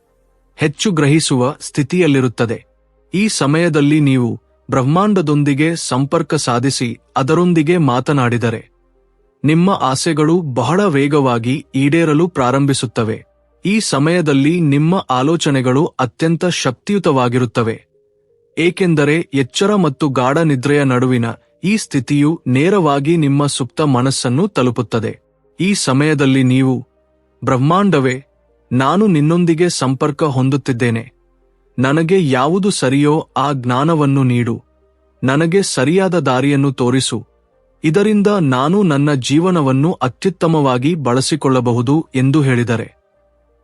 [SPEAKER 1] ಹೆಚ್ಚು ಗ್ರಹಿಸುವ ಸ್ಥಿತಿಯಲ್ಲಿರುತ್ತದೆ. ಈ ಸಮಯದಲ್ಲಿ ನೀವು ಬ್ರಹ್ಮಾಂಡದೊಂದಿಗೆ ಸಂಪರ್ಕ ಸಾಧಿಸಿ ಅದರೊಂದಿಗೆ ಮಾತನಾಡಿದರೆ ನಿಮ್ಮ ಆಸೆಗಳು ಬಹಳ ವೇಗವಾಗಿ ಈಡೇರಲು ಪ್ರಾರಂಭಿಸುತ್ತವೆ. ಈ ಸಮಯದಲ್ಲಿ ನಿಮ್ಮ ಆಲೋಚನೆಗಳು ಅತ್ಯಂತ ಶಕ್ತಿಯುತವಾಗಿರುತ್ತವೆ, ಏಕೆಂದರೆ ಎಚ್ಚರ ಮತ್ತು ಗಾಢ ನಿದ್ರೆಯ ನಡುವಿನ ಈ ಸ್ಥಿತಿಯು ನೇರವಾಗಿ ನಿಮ್ಮ ಸುಪ್ತ ಮನಸ್ಸನ್ನು ತಲುಪುತ್ತದೆ. ಈ ಸಮಯದಲ್ಲಿ ನೀವು, ಬ್ರಹ್ಮಾಂಡವೇ, ನಾನು ನಿನ್ನೊಂದಿಗೆ ಸಂಪರ್ಕ ಹೊಂದುತ್ತಿದ್ದೇನೆ, ನನಗೆ ಯಾವುದು ಸರಿಯೋ ಆ ಜ್ಞಾನವನ್ನು ನೀಡು, ನನಗೆ ಸರಿಯಾದ ದಾರಿಯನ್ನು ತೋರಿಸು, ಇದರಿಂದ ನಾನು ನನ್ನ ಜೀವನವನ್ನು ಅತ್ಯುತ್ತಮವಾಗಿ ಬಳಸಿಕೊಳ್ಳಬಹುದು ಎಂದು ಹೇಳಿದರೆ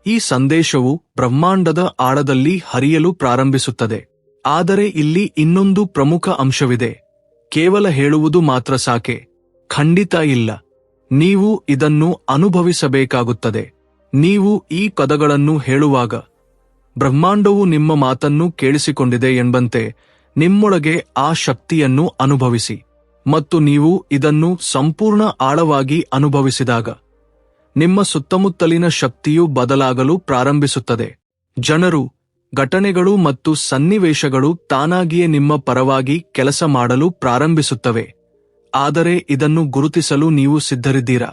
[SPEAKER 1] ಈ ಸಂದೇಶವು ಬ್ರಹ್ಮಾಂಡದ ಆಳದಲ್ಲಿ ಹರಿಯಲು ಪ್ರಾರಂಭಿಸುತ್ತದೆ. ಆದರೆ ಇಲ್ಲಿ ಇನ್ನೊಂದು ಪ್ರಮುಖ ಅಂಶವಿದೆ. ಕೇವಲ ಹೇಳುವುದು ಮಾತ್ರ ಸಾಕೆ? ಖಂಡಿತ ಇಲ್ಲ. ನೀವು ಇದನ್ನು ಅನುಭವಿಸಬೇಕಾಗುತ್ತದೆ. ನೀವು ಈ ಪದಗಳನ್ನು ಹೇಳುವಾಗ ಬ್ರಹ್ಮಾಂಡವು ನಿಮ್ಮ ಮಾತನ್ನು ಕೇಳಿಸಿಕೊಂಡಿದೆ ಎಂಬಂತೆ ನಿಮ್ಮೊಳಗೆ ಆ ಶಕ್ತಿಯನ್ನು ಅನುಭವಿಸಿ. ಮತ್ತು ನೀವು ಇದನ್ನು ಸಂಪೂರ್ಣ ಆಳವಾಗಿ ಅನುಭವಿಸಿದಾಗ ನಿಮ್ಮ ಸುತ್ತಮುತ್ತಲಿನ ಶಕ್ತಿಯು ಬದಲಾಗಲು ಪ್ರಾರಂಭಿಸುತ್ತದೆ. ಜನರು, ಘಟನೆಗಳು ಮತ್ತು ಸನ್ನಿವೇಶಗಳು ತಾನಾಗಿಯೇ ನಿಮ್ಮ ಪರವಾಗಿ ಕೆಲಸ ಮಾಡಲು ಪ್ರಾರಂಭಿಸುತ್ತವೆ. ಆದರೆ ಇದನ್ನು ಗುರುತಿಸಲು ನೀವು ಸಿದ್ಧರಿದ್ದೀರಾ?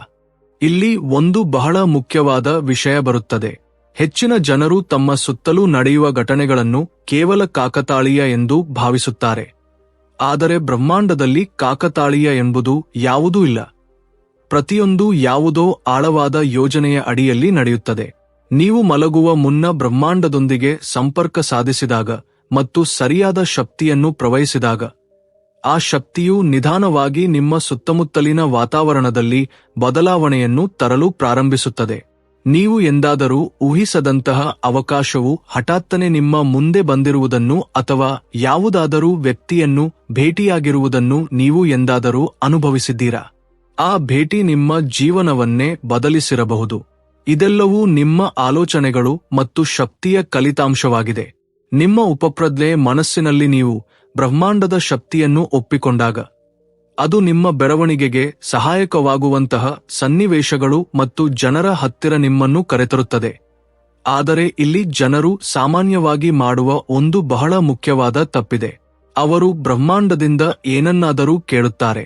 [SPEAKER 1] ಇಲ್ಲಿ ಒಂದು ಬಹಳ ಮುಖ್ಯವಾದ ವಿಷಯ ಬರುತ್ತದೆ. ಹೆಚ್ಚಿನ ಜನರು ತಮ್ಮ ಸುತ್ತಲೂ ನಡೆಯುವ ಘಟನೆಗಳನ್ನು ಕೇವಲ ಕಾಕತಾಳೀಯ ಎಂದು ಭಾವಿಸುತ್ತಾರೆ. ಆದರೆ ಬ್ರಹ್ಮಾಂಡದಲ್ಲಿ ಕಾಕತಾಳೀಯ ಎಂಬುದು ಯಾವುದೂ ಇಲ್ಲ. ಪ್ರತಿಯೊಂದು ಯಾವುದೋ ಆಳವಾದ ಯೋಜನೆಯ ಅಡಿಯಲ್ಲಿ ನಡೆಯುತ್ತದೆ. ನೀವು ಮಲಗುವ ಮುನ್ನ ಬ್ರಹ್ಮಾಂಡದೊಂದಿಗೆ ಸಂಪರ್ಕ ಸಾಧಿಸಿದಾಗ ಮತ್ತು ಸರಿಯಾದ ಶಕ್ತಿಯನ್ನು ಪ್ರವಹಿಸಿದಾಗ ಆ ಶಕ್ತಿಯು ನಿಧಾನವಾಗಿ ನಿಮ್ಮ ಸುತ್ತಮುತ್ತಲಿನ ವಾತಾವರಣದಲ್ಲಿ ಬದಲಾವಣೆಯನ್ನು ತರಲು ಪ್ರಾರಂಭಿಸುತ್ತದೆ. ನೀವು ಎಂದಾದರೂ ಊಹಿಸದಂತಹ ಅವಕಾಶವು ಹಠಾತ್ತನೆ ನಿಮ್ಮ ಮುಂದೆ ಬಂದಿರುವುದನ್ನು ಅಥವಾ ಯಾವುದಾದರೂ ವ್ಯಕ್ತಿಯನ್ನು ಭೇಟಿಯಾಗಿರುವುದನ್ನು ನೀವು ಎಂದಾದರೂ ಅನುಭವಿಸಿದ್ದೀರಾ? ಆ ಭೇಟಿ ನಿಮ್ಮ ಜೀವನವನ್ನೇ ಬದಲಿಸಿರಬಹುದು. ಇದೆಲ್ಲವೂ ನಿಮ್ಮ ಆಲೋಚನೆಗಳು ಮತ್ತು ಶಕ್ತಿಯ ಫಲಿತಾಂಶವಾಗಿದೆ. ನಿಮ್ಮ ಉಪಪ್ರಜ್ಞೆ ಮನಸ್ಸಿನಲ್ಲಿ ನೀವು ಬ್ರಹ್ಮಾಂಡದ ಶಕ್ತಿಯನ್ನು ಒಪ್ಪಿಕೊಂಡಾಗ ಅದು ನಿಮ್ಮ ಬೆಳವಣಿಗೆಗೆ ಸಹಾಯಕವಾಗುವಂತಹ ಸನ್ನಿವೇಶಗಳು ಮತ್ತು ಜನರ ಹತ್ತಿರ ನಿಮ್ಮನ್ನು ಕರೆತರುತ್ತದೆ. ಆದರೆ ಇಲ್ಲಿ ಜನರು ಸಾಮಾನ್ಯವಾಗಿ ಮಾಡುವ ಒಂದು ಬಹಳ ಮುಖ್ಯವಾದ ತಪ್ಪಿದೆ. ಅವರು ಬ್ರಹ್ಮಾಂಡದಿಂದ ಏನನ್ನಾದರೂ ಕೇಳುತ್ತಾರೆ,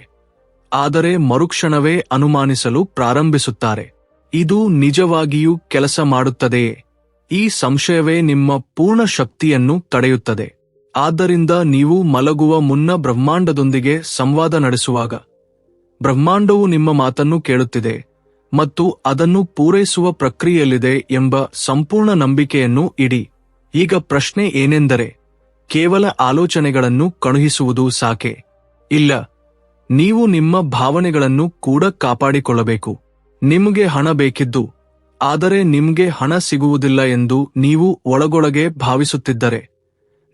[SPEAKER 1] ಆದರೆ ಮರುಕ್ಷಣವೇ ಅನುಮಾನಿಸಲು ಪ್ರಾರಂಭಿಸುತ್ತಾರೆ. ಇದು ನಿಜವಾಗಿಯೂ ಕೆಲಸ ಮಾಡುತ್ತದೆಯೇ? ಈ ಸಂಶಯವೇ ನಿಮ್ಮ ಪೂರ್ಣ ಶಕ್ತಿಯನ್ನು ತಡೆಯುತ್ತದೆ. ಆದ್ದರಿಂದ ನೀವು ಮಲಗುವ ಮುನ್ನ ಬ್ರಹ್ಮಾಂಡದೊಂದಿಗೆ ಸಂವಾದ ನಡೆಸುವಾಗ ಬ್ರಹ್ಮಾಂಡವು ನಿಮ್ಮ ಮಾತನ್ನು ಕೇಳುತ್ತಿದೆ ಮತ್ತು ಅದನ್ನು ಪೂರೈಸುವ ಪ್ರಕ್ರಿಯೆಯಲ್ಲಿದೆ ಎಂಬ ಸಂಪೂರ್ಣ ನಂಬಿಕೆಯನ್ನು ಇಡಿ. ಈಗ ಪ್ರಶ್ನೆ ಏನೆಂದರೆ, ಕೇವಲ ಆಲೋಚನೆಗಳನ್ನು ಕಳುಹಿಸುವುದು ಸಾಕೆ? ಇಲ್ಲ, ನೀವು ನಿಮ್ಮ ಭಾವನೆಗಳನ್ನು ಕೂಡ ಕಾಪಾಡಿಕೊಳ್ಳಬೇಕು. ನಿಮಗೆ ಹಣ ಬೇಕಿದ್ದು, ಆದರೆ ನಿಮಗೆ ಹಣ ಸಿಗುವುದಿಲ್ಲ ಎಂದು ನೀವು ಒಳಗೊಳಗೆ ಭಾವಿಸುತ್ತಿದ್ದರೆ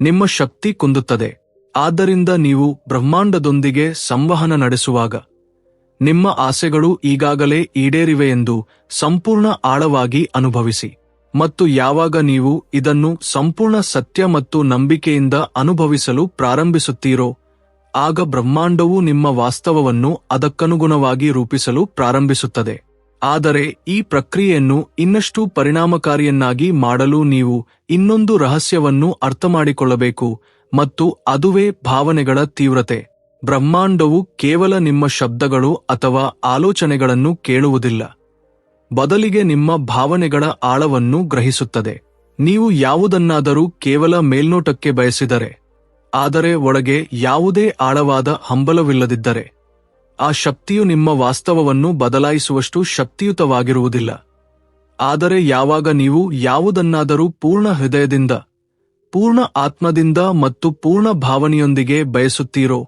[SPEAKER 1] ನಿಮ್ಮ ಶಕ್ತಿ ಕುಂದುತ್ತದೆ. ಆದ್ದರಿಂದ ನೀವು ಬ್ರಹ್ಮಾಂಡದೊಂದಿಗೆ ಸಂವಹನ ನಡೆಸುವಾಗ ನಿಮ್ಮ ಆಸೆಗಳು ಈಗಾಗಲೇ ಈಡೇರಿವೆಯೆಂದು ಸಂಪೂರ್ಣ ಆಳವಾಗಿ ಅನುಭವಿಸಿ. ಮತ್ತು ಯಾವಾಗ ನೀವು ಇದನ್ನು ಸಂಪೂರ್ಣ ಸತ್ಯ ಮತ್ತು ನಂಬಿಕೆಯಿಂದ ಅನುಭವಿಸಲು ಪ್ರಾರಂಭಿಸುತ್ತೀರೋ ಆಗ ಬ್ರಹ್ಮಾಂಡವು ನಿಮ್ಮ ವಾಸ್ತವವನ್ನು ಅದಕ್ಕನುಗುಣವಾಗಿ ರೂಪಿಸಲು ಪ್ರಾರಂಭಿಸುತ್ತದೆ. ಆದರೆ ಈ ಪ್ರಕ್ರಿಯೆಯನ್ನು ಇನ್ನಷ್ಟು ಪರಿಣಾಮಕಾರಿಯನ್ನಾಗಿ ಮಾಡಲು ನೀವು ಇನ್ನೊಂದು ರಹಸ್ಯವನ್ನು ಅರ್ಥಮಾಡಿಕೊಳ್ಳಬೇಕು, ಮತ್ತು ಅದುವೇ ಭಾವನೆಗಳ ತೀವ್ರತೆ. ಬ್ರಹ್ಮಾಂಡವು ಕೇವಲ ನಿಮ್ಮ ಶಬ್ದಗಳು ಅಥವಾ ಆಲೋಚನೆಗಳನ್ನು ಕೇಳುವುದಿಲ್ಲ, ಬದಲಿಗೆ ನಿಮ್ಮ ಭಾವನೆಗಳ ಆಳವನ್ನು ಗ್ರಹಿಸುತ್ತದೆ. ನೀವು ಯಾವುದನ್ನಾದರೂ ಕೇವಲ ಮೇಲ್ನೋಟಕ್ಕೆ ಬಯಸಿದರೆ, ಆದರೆ ಒಳಗೆ ಯಾವುದೇ ಆಳವಾದ ಹಂಬಲವಿಲ್ಲದಿದ್ದರೆ, ಆ ಶಕ್ತಿಯು ನಿಮ್ಮ ವಾಸ್ತವವನ್ನು ಬದಲಾಯಿಸುವಷ್ಟು ಶಕ್ತಿಯುತವಾಗಿರುವುದಿಲ್ಲ. ಆದರೆ ಯಾವಾಗ ನೀವು ಯಾವುದನ್ನಾದರೂ ಪೂರ್ಣ ಹೃದಯದಿಂದ, ಪೂರ್ಣ ಆತ್ಮದಿಂದ ಮತ್ತು ಪೂರ್ಣ ಭಾವನೆಯೊಂದಿಗೆ ಬಯಸುತ್ತೀರೋ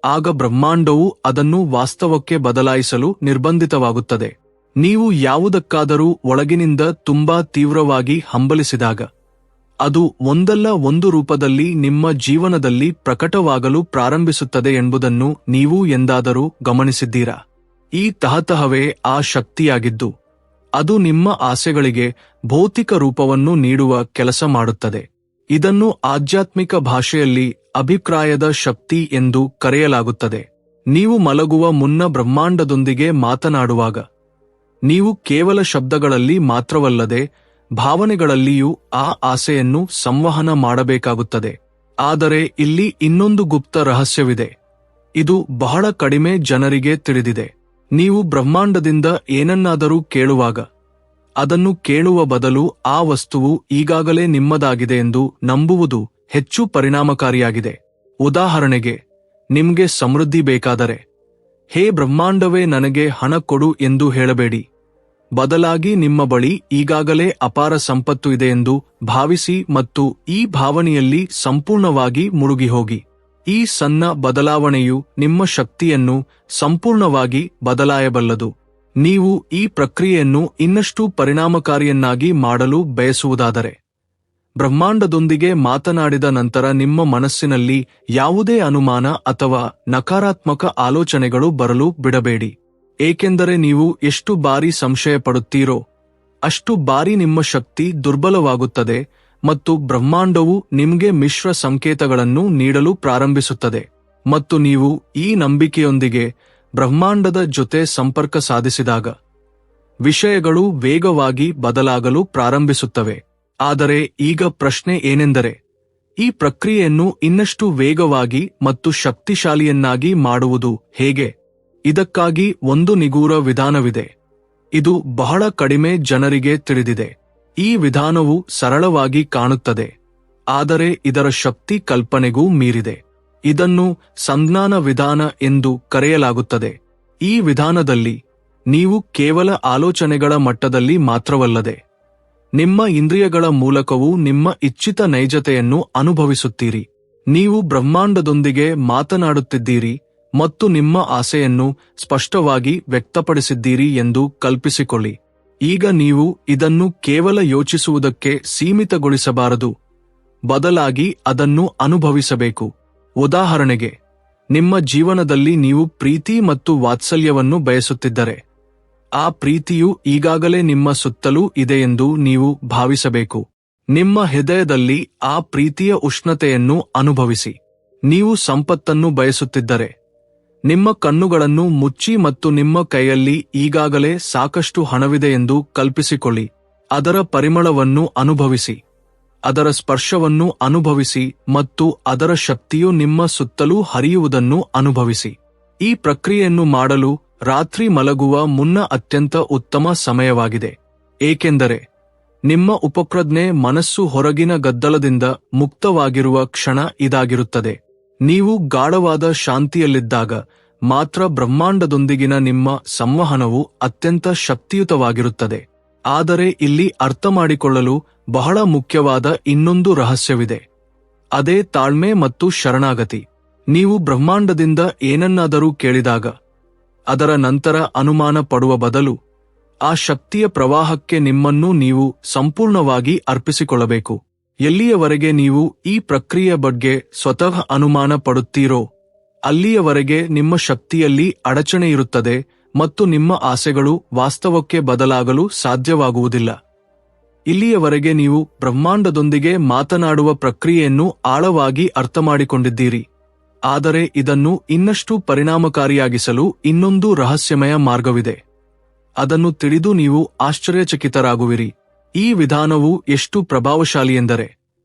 [SPEAKER 1] ಆಗ ಬ್ರಹ್ಮಾಂಡವು ಅದನ್ನು ವಾಸ್ತವಕ್ಕೆ ಬದಲಾಯಿಸಲು ನಿರ್ಬಂಧಿತವಾಗುತ್ತದೆ. ನೀವು ಯಾವುದಕ್ಕಾದರೂ ಒಳಗಿನಿಂದ ತುಂಬಾ ತೀವ್ರವಾಗಿ ಹಂಬಲಿಸಿದಾಗ ಅದು ಒಂದಲ್ಲ ಒಂದು ರೂಪದಲ್ಲಿ ನಿಮ್ಮ ಜೀವನದಲ್ಲಿ ಪ್ರಕಟವಾಗಲು ಪ್ರಾರಂಭಿಸುತ್ತದೆ ಎಂಬುದನ್ನು ನೀವು ಎಂದಾದರೂ ಗಮನಿಸಿದ್ದೀರಾ? ಈ ತಹತಹವೇ ಆ ಶಕ್ತಿಯಾಗಿದ್ದು ಅದು ನಿಮ್ಮ ಆಸೆಗಳಿಗೆ ಭೌತಿಕ ರೂಪವನ್ನು ನೀಡುವ ಕೆಲಸ ಮಾಡುತ್ತದೆ. ಇದನ್ನು ಆಧ್ಯಾತ್ಮಿಕ ಭಾಷೆಯಲ್ಲಿ ಅಭಿಪ್ರಾಯದ ಶಕ್ತಿ ಎಂದು ಕರೆಯಲಾಗುತ್ತದೆ. ನೀವು ಮಲಗುವ ಮುನ್ನ ಬ್ರಹ್ಮಾಂಡದೊಂದಿಗೆ ಮಾತನಾಡುವಾಗ ನೀವು ಕೇವಲ ಶಬ್ದಗಳಲ್ಲಿ ಮಾತ್ರವಲ್ಲದೆ ಭಾವನೆಗಳಲ್ಲಿಯೂ ಆ ಆಸೆಯನ್ನು ಸಂವಹನ ಮಾಡಬೇಕಾಗುತ್ತದೆ. ಆದರೆ ಇಲ್ಲಿ ಇನ್ನೊಂದು ಗುಪ್ತ ರಹಸ್ಯವಿದೆ. ಇದು ಬಹಳ ಕಡಿಮೆ ಜನರಿಗೆ ತಿಳಿದಿದೆ. ನೀವು ಬ್ರಹ್ಮಾಂಡದಿಂದ ಏನನ್ನಾದರೂ ಕೇಳುವಾಗ ಅದನ್ನು ಕೇಳುವ ಬದಲು ಆ ವಸ್ತುವು ಈಗಾಗಲೇ ನಿಮ್ಮದಾಗಿದೆ ಎಂದು ನಂಬುವುದು ಹೆಚ್ಚು ಪರಿಣಾಮಕಾರಿಯಾಗಿದೆ. ಉದಾಹರಣೆಗೆ, ನಿಮ್ಗೆ ಸಮೃದ್ಧಿ ಬೇಕಾದರೆ, ಹೇ ಬ್ರಹ್ಮಾಂಡವೇ ನನಗೆ ಹಣ ಕೊಡು ಎಂದು ಹೇಳಬೇಡಿ. ಬದಲಾಗಿ ನಿಮ್ಮ ಬಳಿ ಈಗಾಗಲೇ ಅಪಾರ ಸಂಪತ್ತು ಇದೆ ಎಂದು ಭಾವಿಸಿ ಮತ್ತು ಈ ಭಾವನೆಯಲ್ಲಿ ಸಂಪೂರ್ಣವಾಗಿ ಮುಳುಗಿಹೋಗಿ. ಈ ಸಣ್ಣ ಬದಲಾವಣೆಯು ನಿಮ್ಮ ಶಕ್ತಿಯನ್ನು ಸಂಪೂರ್ಣವಾಗಿ ಬದಲಾಯಬಲ್ಲದು. ನೀವು ಈ ಪ್ರಕ್ರಿಯೆಯನ್ನು ಇನ್ನಷ್ಟು ಪರಿಣಾಮಕಾರಿಯನ್ನಾಗಿ ಮಾಡಲು ಬಯಸುವುದಾದರೆ, ಬ್ರಹ್ಮಾಂಡದೊಂದಿಗೆ ಮಾತನಾಡಿದ ನಂತರ ನಿಮ್ಮ ಮನಸ್ಸಿನಲ್ಲಿ ಯಾವುದೇ ಅನುಮಾನ ಅಥವಾ ನಕಾರಾತ್ಮಕ ಆಲೋಚನೆಗಳು ಬರಲು ಬಿಡಬೇಡಿ. ಏಕೆಂದರೆ ನೀವು ಎಷ್ಟು ಬಾರಿ ಸಂಶಯ ಪಡುತ್ತೀರೋ ಅಷ್ಟು ಬಾರಿ ನಿಮ್ಮ ಶಕ್ತಿ ದುರ್ಬಲವಾಗುತ್ತದೆ ಮತ್ತು ಬ್ರಹ್ಮಾಂಡವು ನಿಮಗೆ ಮಿಶ್ರ ಸಂಕೇತಗಳನ್ನು ನೀಡಲು ಪ್ರಾರಂಭಿಸುತ್ತದೆ. ಮತ್ತು ನೀವು ಈ ನಂಬಿಕೆಯೊಂದಿಗೆ ಬ್ರಹ್ಮಾಂಡದ ಜೊತೆ ಸಂಪರ್ಕ ಸಾಧಿಸಿದಾಗ ವಿಷಯಗಳು ವೇಗವಾಗಿ ಬದಲಾಗಲು ಪ್ರಾರಂಭಿಸುತ್ತವೆ. ಆದರೆ ಈಗ ಪ್ರಶ್ನೆ ಏನೆಂದರೆ, ಈ ಪ್ರಕ್ರಿಯೆಯನ್ನು ಇನ್ನಷ್ಟು ವೇಗವಾಗಿ ಮತ್ತು ಶಕ್ತಿಶಾಲಿಯನ್ನಾಗಿ ಮಾಡುವುದು ಹೇಗೆ? ಇದಕ್ಕಾಗಿ ಒಂದು ನಿಗೂಢ ವಿಧಾನವಿದೆ. ಇದು ಬಹಳ ಕಡಿಮೆ ಜನರಿಗೆ ತಿಳಿದಿದೆ. ಈ ವಿಧಾನವು ಸರಳವಾಗಿ ಕಾಣುತ್ತದೆ, ಆದರೆ ಇದರ ಶಕ್ತಿ ಕಲ್ಪನೆಗೂ ಮೀರಿದೆ. ಇದನ್ನು ಸಂಜ್ಞಾನ ವಿಧಾನ ಎಂದು ಕರೆಯಲಾಗುತ್ತದೆ. ಈ ವಿಧಾನದಲ್ಲಿ ನೀವು ಕೇವಲ ಆಲೋಚನೆಗಳ ಮಟ್ಟದಲ್ಲಿ ಮಾತ್ರವಲ್ಲದೆ ನಿಮ್ಮ ಇಂದ್ರಿಯಗಳ ಮೂಲಕವೂ ನಿಮ್ಮ ಇಚ್ಛಿತ ನೈಜತೆಯನ್ನು ಅನುಭವಿಸುತ್ತೀರಿ. ನೀವು ಬ್ರಹ್ಮಾಂಡದೊಂದಿಗೆ ಮಾತನಾಡುತ್ತಿದ್ದೀರಿ ಮತ್ತು ನಿಮ್ಮ ಆಸೆಯನ್ನು ಸ್ಪಷ್ಟವಾಗಿ ವ್ಯಕ್ತಪಡಿಸಿದ್ದೀರಿ ಎಂದು ಕಲ್ಪಿಸಿಕೊಳ್ಳಿ. ಈಗ ನೀವು ಇದನ್ನು ಕೇವಲ ಯೋಚಿಸುವುದಕ್ಕೆ ಸೀಮಿತಗೊಳಿಸಬಾರದು, ಬದಲಾಗಿ ಅದನ್ನು ಅನುಭವಿಸಬೇಕು. ಉದಾಹರಣೆಗೆ, ನಿಮ್ಮ ಜೀವನದಲ್ಲಿ ನೀವು ಪ್ರೀತಿ ಮತ್ತು ವಾತ್ಸಲ್ಯವನ್ನು ಬಯಸುತ್ತಿದ್ದರೆ, ಆ ಪ್ರೀತಿಯು ಈಗಾಗಲೇ ನಿಮ್ಮ ಸುತ್ತಲೂ ಇದೆಯೆಂದು ನೀವು ಭಾವಿಸಬೇಕು. ನಿಮ್ಮ ಹೃದಯದಲ್ಲಿ ಆ ಪ್ರೀತಿಯ ಉಷ್ಣತೆಯನ್ನು ಅನುಭವಿಸಿ. ನೀವು ಸಂಪತ್ತನ್ನು ಬಯಸುತ್ತಿದ್ದರೆ, ನಿಮ್ಮ ಕಣ್ಣುಗಳನ್ನು ಮುಚ್ಚಿ ಮತ್ತು ನಿಮ್ಮ ಕೈಯಲ್ಲಿ ಈಗಾಗಲೇ ಸಾಕಷ್ಟು ಹಣವಿದೆ ಎಂದು ಕಲ್ಪಿಸಿಕೊಳ್ಳಿ. ಅದರ ಪರಿಮಳವನ್ನು ಅನುಭವಿಸಿ, ಅದರ ಸ್ಪರ್ಶವನ್ನು ಅನುಭವಿಸಿ ಮತ್ತು ಅದರ ಶಕ್ತಿಯು ನಿಮ್ಮ ಸುತ್ತಲೂ ಹರಿಯುವುದನ್ನು ಅನುಭವಿಸಿ. ಈ ಪ್ರಕ್ರಿಯೆಯನ್ನು ಮಾಡಲು ರಾತ್ರಿ ಮಲಗುವ ಮುನ್ನ ಅತ್ಯಂತ ಉತ್ತಮ ಸಮಯವಾಗಿದೆ. ಏಕೆಂದರೆ ನಿಮ್ಮ ಉಪಪ್ರಜ್ಞೆ ಮನಸ್ಸು ಹೊರಗಿನ ಗದ್ದಲದಿಂದ ಮುಕ್ತವಾಗಿರುವ ಕ್ಷಣ ಇದಾಗಿರುತ್ತದೆ. ನೀವು ಗಾಢವಾದ ಶಾಂತಿಯಲ್ಲಿದ್ದಾಗ ಮಾತ್ರ ಬ್ರಹ್ಮಾಂಡದೊಂದಿಗಿನ ನಿಮ್ಮ ಸಂವಹನವು ಅತ್ಯಂತ ಶಕ್ತಿಯುತವಾಗಿರುತ್ತದೆ. ಆದರೆ ಇಲ್ಲಿ ಅರ್ಥಮಾಡಿಕೊಳ್ಳಲು ಬಹಳ ಮುಖ್ಯವಾದ ಇನ್ನೊಂದು ರಹಸ್ಯವಿದೆ. ಅದೇ ತಾಳ್ಮೆ ಮತ್ತು ಶರಣಾಗತಿ. ನೀವು ಬ್ರಹ್ಮಾಂಡದಿಂದ ಏನನ್ನಾದರೂ ಕೇಳಿದಾಗ ಅದರ ನಂತರ ಅನುಮಾನ ಪಡುವ ಬದಲು ಆ ಶಕ್ತಿಯ ಪ್ರವಾಹಕ್ಕೆ ನಿಮ್ಮನ್ನು ನೀವು ಸಂಪೂರ್ಣವಾಗಿ ಅರ್ಪಿಸಿಕೊಳ್ಳಬೇಕು. ಎಲ್ಲಿಯವರೆಗೆ ನೀವು ಈ ಪ್ರಕ್ರಿಯೆಯ ಬಗ್ಗೆ ಸ್ವತಃ ಅನುಮಾನ ಪಡುತ್ತೀರೋ ಅಲ್ಲಿಯವರೆಗೆ ನಿಮ್ಮ ಶಕ್ತಿಯಲ್ಲಿ ಅಡಚಣೆಯಿರುತ್ತದೆ ಮತ್ತು ನಿಮ್ಮ ಆಸೆಗಳು ವಾಸ್ತವಕ್ಕೆ ಬದಲಾಗಲು ಸಾಧ್ಯವಾಗುವುದಿಲ್ಲ. ಇಲ್ಲಿಯವರೆಗೆ ನೀವು ಬ್ರಹ್ಮಾಂಡದೊಂದಿಗೆ ಮಾತನಾಡುವ ಪ್ರಕ್ರಿಯೆಯನ್ನು ಆಳವಾಗಿ ಅರ್ಥಮಾಡಿಕೊಂಡಿದ್ದೀರಿ. ಆದರೆ ಇದನ್ನು ಇನ್ನಷ್ಟು ಪರಿಣಾಮಕಾರಿಯಾಗಿಸಲು ಇನ್ನೊಂದು ರಹಸ್ಯಮಯ ಮಾರ್ಗವಿದೆ. ಅದನ್ನು ತಿಳಿದು ನೀವು ಆಶ್ಚರ್ಯಚಕಿತರಾಗುವಿರಿ. ಈ ವಿಧಾನವು ಎಷ್ಟು ಪ್ರಭಾವಶಾಲಿಯೆಂದರೆ,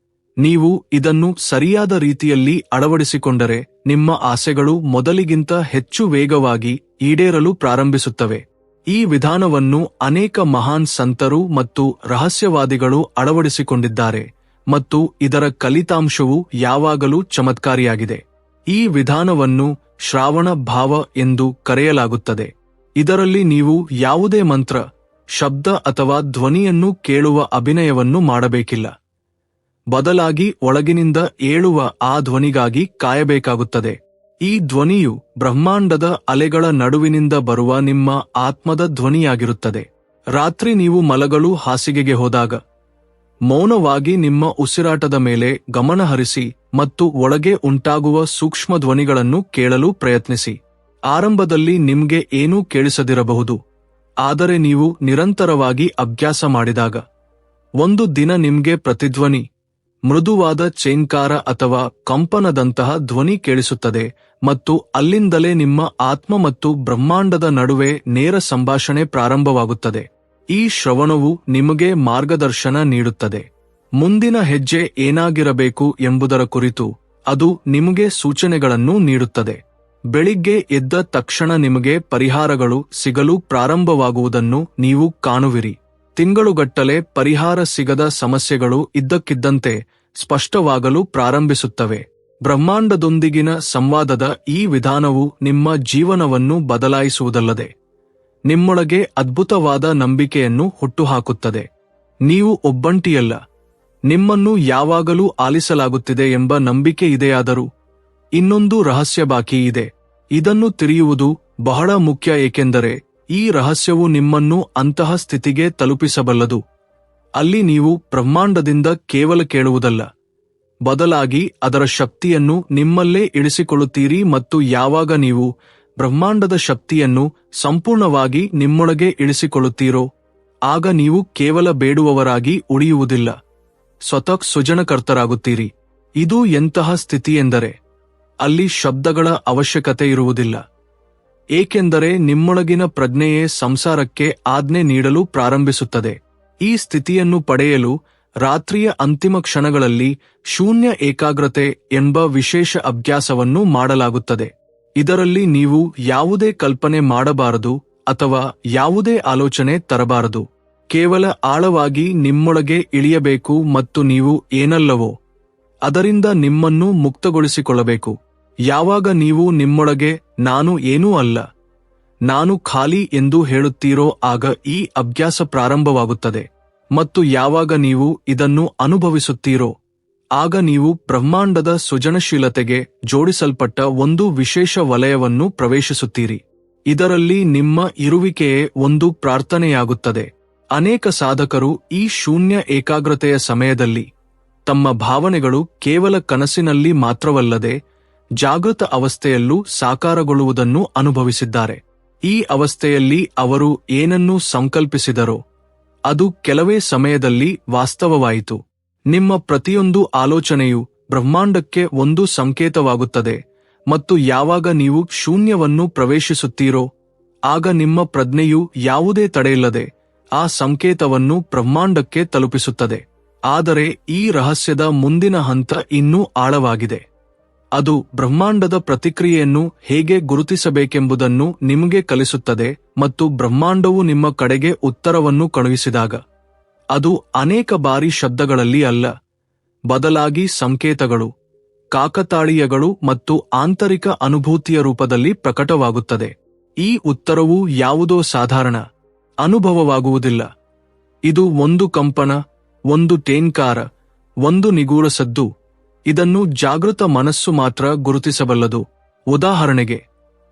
[SPEAKER 1] ನೀವು ಇದನ್ನು ಸರಿಯಾದ ರೀತಿಯಲ್ಲಿ ಅಳವಡಿಸಿಕೊಂಡರೆ ನಿಮ್ಮ ಆಸೆಗಳು ಮೊದಲಿಗಿಂತ ಹೆಚ್ಚು ವೇಗವಾಗಿ ಈಡೇರಲು ಪ್ರಾರಂಭಿಸುತ್ತವೆ. ಈ ವಿಧಾನವನ್ನು ಅನೇಕ ಮಹಾನ್ ಸಂತರು ಮತ್ತು ರಹಸ್ಯವಾದಿಗಳು ಅಳವಡಿಸಿಕೊಂಡಿದ್ದಾರೆ ಮತ್ತು ಇದರ ಫಲಿತಾಂಶವು ಯಾವಾಗಲೂ ಚಮತ್ಕಾರಿಯಾಗಿದೆ. ಈ ವಿಧಾನವನ್ನು ಶ್ರಾವಣ ಭಾವ ಎಂದು ಕರೆಯಲಾಗುತ್ತದೆ. ಇದರಲ್ಲಿ ನೀವು ಯಾವುದೇ ಮಂತ್ರ, ಶಬ್ದ ಅಥವಾ ಧ್ವನಿಯನ್ನು ಕೇಳುವ ಅಭಿನಯವನ್ನು ಮಾಡಬೇಕಿಲ್ಲ. ಬದಲಾಗಿ ಒಳಗಿನಿಂದ ಏಳುವ ಆ ಧ್ವನಿಗಾಗಿ ಕಾಯಬೇಕಾಗುತ್ತದೆ. ಈ ಧ್ವನಿಯು ಬ್ರಹ್ಮಾಂಡದ ಅಲೆಗಳ ನಡುವಿನಿಂದ ಬರುವ ನಿಮ್ಮ ಆತ್ಮದ ಧ್ವನಿಯಾಗಿರುತ್ತದೆ. ರಾತ್ರಿ ನೀವು ಮಲಗಲು ಹಾಸಿಗೆಗೆ ಹೋದಾಗ ಮೌನವಾಗಿ ನಿಮ್ಮ ಉಸಿರಾಟದ ಮೇಲೆ ಗಮನಹರಿಸಿ ಮತ್ತು ಒಳಗೆ ಉಂಟಾಗುವ ಸೂಕ್ಷ್ಮ ಧ್ವನಿಗಳನ್ನು ಕೇಳಲು ಪ್ರಯತ್ನಿಸಿ. ಆರಂಭದಲ್ಲಿ ನಿಮ್ಗೆ ಏನೂ ಕೇಳಿಸದಿರಬಹುದು, ಆದರೆ ನೀವು ನಿರಂತರವಾಗಿ ಅಭ್ಯಾಸ ಮಾಡಿದಾಗ ಒಂದು ದಿನ ನಿಮ್ಗೆ ಪ್ರತಿಧ್ವನಿ, ಮೃದುವಾದ ಚೇಂಕಾರ ಅಥವಾ ಕಂಪನದಂತಹ ಧ್ವನಿ ಕೇಳಿಸುತ್ತದೆ ಮತ್ತು ಅಲ್ಲಿಂದಲೇ ನಿಮ್ಮ ಆತ್ಮ ಮತ್ತು ಬ್ರಹ್ಮಾಂಡದ ನಡುವೆ ನೇರ ಸಂಭಾಷಣೆ ಪ್ರಾರಂಭವಾಗುತ್ತದೆ. ಈ ಶ್ರವಣವು ನಿಮಗೆ ಮಾರ್ಗದರ್ಶನ ನೀಡುತ್ತದೆ. ಮುಂದಿನ ಹೆಜ್ಜೆ ಏನಾಗಿರಬೇಕು ಎಂಬುದರ ಕುರಿತು ಅದು ನಿಮಗೆ ಸೂಚನೆಗಳನ್ನು ನೀಡುತ್ತದೆ. ಬೆಳಿಗ್ಗೆ ಎದ್ದ ತಕ್ಷಣ ನಿಮಗೆ ಪರಿಹಾರಗಳು ಸಿಗಲು ಪ್ರಾರಂಭವಾಗುವುದನ್ನು ನೀವು ಕಾಣುವಿರಿ. ತಿಂಗಳುಗಟ್ಟಲೆ ಪರಿಹಾರ ಸಿಗದ ಸಮಸ್ಯೆಗಳು ಇದ್ದಕ್ಕಿದ್ದಂತೆ ಸ್ಪಷ್ಟವಾಗಲು ಪ್ರಾರಂಭಿಸುತ್ತವೆ. ಬ್ರಹ್ಮಾಂಡದೊಂದಿಗಿನ ಸಂವಾದದ ಈ ವಿಧಾನವು ನಿಮ್ಮ ಜೀವನವನ್ನು ಬದಲಾಯಿಸುವುದಲ್ಲದೆ ನಿಮ್ಮೊಳಗೆ ಅದ್ಭುತವಾದ ನಂಬಿಕೆಯನ್ನು ಹುಟ್ಟುಹಾಕುತ್ತದೆ. ನೀವು ಒಬ್ಬಂಟಿಯಲ್ಲ, ನಿಮ್ಮನ್ನು ಯಾವಾಗಲೂ ಆಲಿಸಲಾಗುತ್ತಿದೆ ಎಂಬ ನಂಬಿಕೆ ಇದೆಯಾದರೂ ಇನ್ನೊಂದು ರಹಸ್ಯ ಬಾಕಿ ಇದೆ. ಇದನ್ನು ತಿಳಿಯುವುದು ಬಹಳ ಮುಖ್ಯ, ಏಕೆಂದರೆ ಈ ರಹಸ್ಯವು ನಿಮ್ಮನ್ನು ಅಂತಹ ಸ್ಥಿತಿಗೆ ತಲುಪಿಸಬಲ್ಲದು ಅಲ್ಲಿ ನೀವು ಬ್ರಹ್ಮಾಂಡದಿಂದ ಕೇವಲ ಕೇಳುವುದಲ್ಲ, ಬದಲಾಗಿ ಅದರ ಶಕ್ತಿಯನ್ನು ನಿಮ್ಮಲ್ಲೇ ಇಳಿಸಿಕೊಳ್ಳುತ್ತೀರಿ. ಮತ್ತು ಯಾವಾಗ ನೀವು ಬ್ರಹ್ಮಾಂಡದ ಶಕ್ತಿಯನ್ನು ಸಂಪೂರ್ಣವಾಗಿ ನಿಮ್ಮೊಳಗೆ ಇಳಿಸಿಕೊಳ್ಳುತ್ತೀರೋ ಆಗ ನೀವು ಕೇವಲ ಬೇಡುವವರಾಗಿ ಉಳಿಯುವುದಿಲ್ಲ, ಸ್ವತಃ ಸೃಜನಕರ್ತರಾಗುತ್ತೀರಿ. ಇದು ಎಂತಹ ಸ್ಥಿತಿ ಎಂದರೆ ಅಲ್ಲಿ ಶಬ್ದಗಳ ಅವಶ್ಯಕತೆ ಇರುವುದಿಲ್ಲ, ಏಕೆಂದರೆ ನಿಮ್ಮೊಳಗಿನ ಪ್ರಜ್ಞೆಯೇ ಸಂಸಾರಕ್ಕೆ ಆಜ್ಞೆ ನೀಡಲು ಪ್ರಾರಂಭಿಸುತ್ತದೆ. ಈ ಸ್ಥಿತಿಯನ್ನು ಪಡೆಯಲು ರಾತ್ರಿಯ ಅಂತಿಮ ಕ್ಷಣಗಳಲ್ಲಿ ಶೂನ್ಯ ಏಕಾಗ್ರತೆ ಎಂಬ ವಿಶೇಷ ಅಭ್ಯಾಸವನ್ನು ಮಾಡಲಾಗುತ್ತದೆ. ಇದರಲ್ಲಿ ನೀವು ಯಾವುದೇ ಕಲ್ಪನೆ ಮಾಡಬಾರದು ಅಥವಾ ಯಾವುದೇ ಆಲೋಚನೆ ತರಬಾರದು. ಕೇವಲ ಆಳವಾಗಿ ನಿಮ್ಮೊಳಗೆ ಇಳಿಯಬೇಕು ಮತ್ತು ನೀವು ಏನಲ್ಲವೋ ಅದರಿಂದ ನಿಮ್ಮನ್ನು ಮುಕ್ತಗೊಳಿಸಿಕೊಳ್ಳಬೇಕು. ಯಾವಾಗ ನೀವು ನಿಮ್ಮೊಳಗೆ ನಾನು ಏನೂ ಅಲ್ಲ, ನಾನು ಖಾಲಿ ಎಂದು ಹೇಳುತ್ತೀರೋ ಆಗ ಈ ಅಭ್ಯಾಸ ಪ್ರಾರಂಭವಾಗುತ್ತದೆ. ಮತ್ತು ಯಾವಾಗ ನೀವು ಇದನ್ನು ಅನುಭವಿಸುತ್ತೀರೋ ಆಗ ನೀವು ಬ್ರಹ್ಮಾಂಡದ ಸೃಜನಶೀಲತೆಗೆ ಜೋಡಿಸಲ್ಪಟ್ಟ ಒಂದು ವಿಶೇಷ ವಲಯವನ್ನು ಪ್ರವೇಶಿಸುತ್ತೀರಿ. ಇದರಲ್ಲಿ ನಿಮ್ಮ ಇರುವಿಕೆಯೇ ಒಂದು ಪ್ರಾರ್ಥನೆಯಾಗುತ್ತದೆ. ಅನೇಕ ಸಾಧಕರು ಈ ಶೂನ್ಯ ಏಕಾಗ್ರತೆಯ ಸಮಯದಲ್ಲಿ ತಮ್ಮ ಭಾವನೆಗಳು ಕೇವಲ ಕನಸಿನಲ್ಲಿ ಮಾತ್ರವಲ್ಲದೆ ಜಾಗೃತ ಅವಸ್ಥೆಯಲ್ಲೂ ಸಾಕಾರಗೊಳ್ಳುವುದನ್ನು ಅನುಭವಿಸಿದ್ದಾರೆ. ಈ ಅವಸ್ಥೆಯಲ್ಲಿ ಅವರು ಏನನ್ನು ಸಂಕಲ್ಪಿಸಿದರೋ ಅದು ಕೆಲವೇ ಸಮಯದಲ್ಲಿ ವಾಸ್ತವವಾಯಿತು. ನಿಮ್ಮ ಪ್ರತಿಯೊಂದು ಆಲೋಚನೆಯು ಬ್ರಹ್ಮಾಂಡಕ್ಕೆ ಒಂದು ಸಂಕೇತವಾಗುತ್ತದೆ ಮತ್ತು ಯಾವಾಗ ನೀವು ಶೂನ್ಯವನ್ನು ಪ್ರವೇಶಿಸುತ್ತೀರೋ ಆಗ ನಿಮ್ಮ ಪ್ರಜ್ಞೆಯು ಯಾವುದೇ ತಡೆಯಿಲ್ಲದೆ ಆ ಸಂಕೇತವನ್ನು ಬ್ರಹ್ಮಾಂಡಕ್ಕೆ ತಲುಪಿಸುತ್ತದೆ. ಆದರೆ ಈ ರಹಸ್ಯದ ಮುಂದಿನ ಹಂತ ಇನ್ನೂ ಆಳವಾಗಿದೆ. ಅದು ಬ್ರಹ್ಮಾಂಡದ ಪ್ರತಿಕ್ರಿಯೆಯನ್ನು ಹೇಗೆ ಗುರುತಿಸಬೇಕೆಂಬುದನ್ನು ನಿಮಗೆ ಕಲಿಸುತ್ತದೆ. ಮತ್ತು ಬ್ರಹ್ಮಾಂಡವು ನಿಮ್ಮ ಕಡೆಗೆ ಉತ್ತರವನ್ನು ಕಳುಹಿಸಿದಾಗ ಅದು ಅನೇಕ ಬಾರಿ ಶಬ್ದಗಳಲ್ಲಿ ಅಲ್ಲ, ಬದಲಾಗಿ ಸಂಕೇತಗಳು, ಕಾಕತಾಳೀಯಗಳು ಮತ್ತು ಆಂತರಿಕ ಅನುಭೂತಿಯ ರೂಪದಲ್ಲಿ ಪ್ರಕಟವಾಗುತ್ತದೆ. ಈ ಉತ್ತರವು ಯಾವುದೋ ಸಾಧಾರಣ ಅನುಭವವಾಗುವುದಿಲ್ಲ. ಇದು ಒಂದು ಕಂಪನ, ಒಂದು ಟೇನ್ಕಾರ, ಒಂದು ನಿಗೂಢ ಸದ್ದು. ಇದನ್ನು ಜಾಗೃತ ಮನಸ್ಸು ಮಾತ್ರ ಗುರುತಿಸಬಲ್ಲದು. ಉದಾಹರಣೆಗೆ,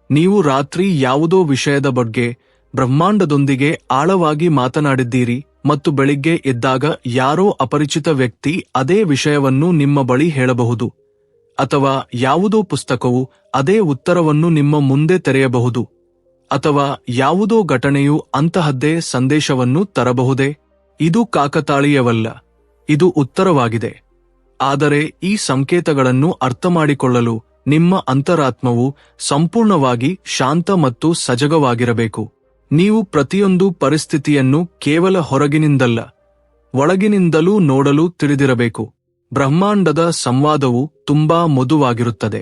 [SPEAKER 1] ನೀವು ರಾತ್ರಿ ಯಾವುದೋ ವಿಷಯದ ಬಗ್ಗೆ ಬ್ರಹ್ಮಾಂಡದೊಂದಿಗೆ ಆಳವಾಗಿ ಮಾತನಾಡಿದ್ದೀರಿ ಮತ್ತು ಬೆಳಿಗ್ಗೆ ಎದ್ದಾಗ ಯಾರೋ ಅಪರಿಚಿತ ವ್ಯಕ್ತಿ ಅದೇ ವಿಷಯವನ್ನು ನಿಮ್ಮ ಬಳಿ ಹೇಳಬಹುದು, ಅಥವಾ ಯಾವುದೋ ಪುಸ್ತಕವು ಅದೇ ಉತ್ತರವನ್ನು ನಿಮ್ಮ ಮುಂದೆ ತೆರೆಯಬಹುದು, ಅಥವಾ ಯಾವುದೋ ಘಟನೆಯು ಅಂತಹದ್ದೇ ಸಂದೇಶವನ್ನು ತರಬಹುದೇ? ಇದು ಕಾಕತಾಳೀಯವಲ್ಲ, ಇದು ಉತ್ತರವಾಗಿದೆ. ಆದರೆ ಈ ಸಂಕೇತಗಳನ್ನು ಅರ್ಥಮಾಡಿಕೊಳ್ಳಲು ನಿಮ್ಮ ಅಂತರಾತ್ಮವು ಸಂಪೂರ್ಣವಾಗಿ ಶಾಂತ ಮತ್ತು ಸಜಗವಾಗಿರಬೇಕು. ನೀವು ಪ್ರತಿಯೊಂದು ಪರಿಸ್ಥಿತಿಯನ್ನು ಕೇವಲ ಹೊರಗಿನಿಂದಲ್ಲ, ಒಳಗಿನಿಂದಲೂ ನೋಡಲು ತಿಳಿದಿರಬೇಕು. ಬ್ರಹ್ಮಾಂಡದ ಸಂವಾದವು ತುಂಬಾ ಮೃದುವಾಗಿರುತ್ತದೆ.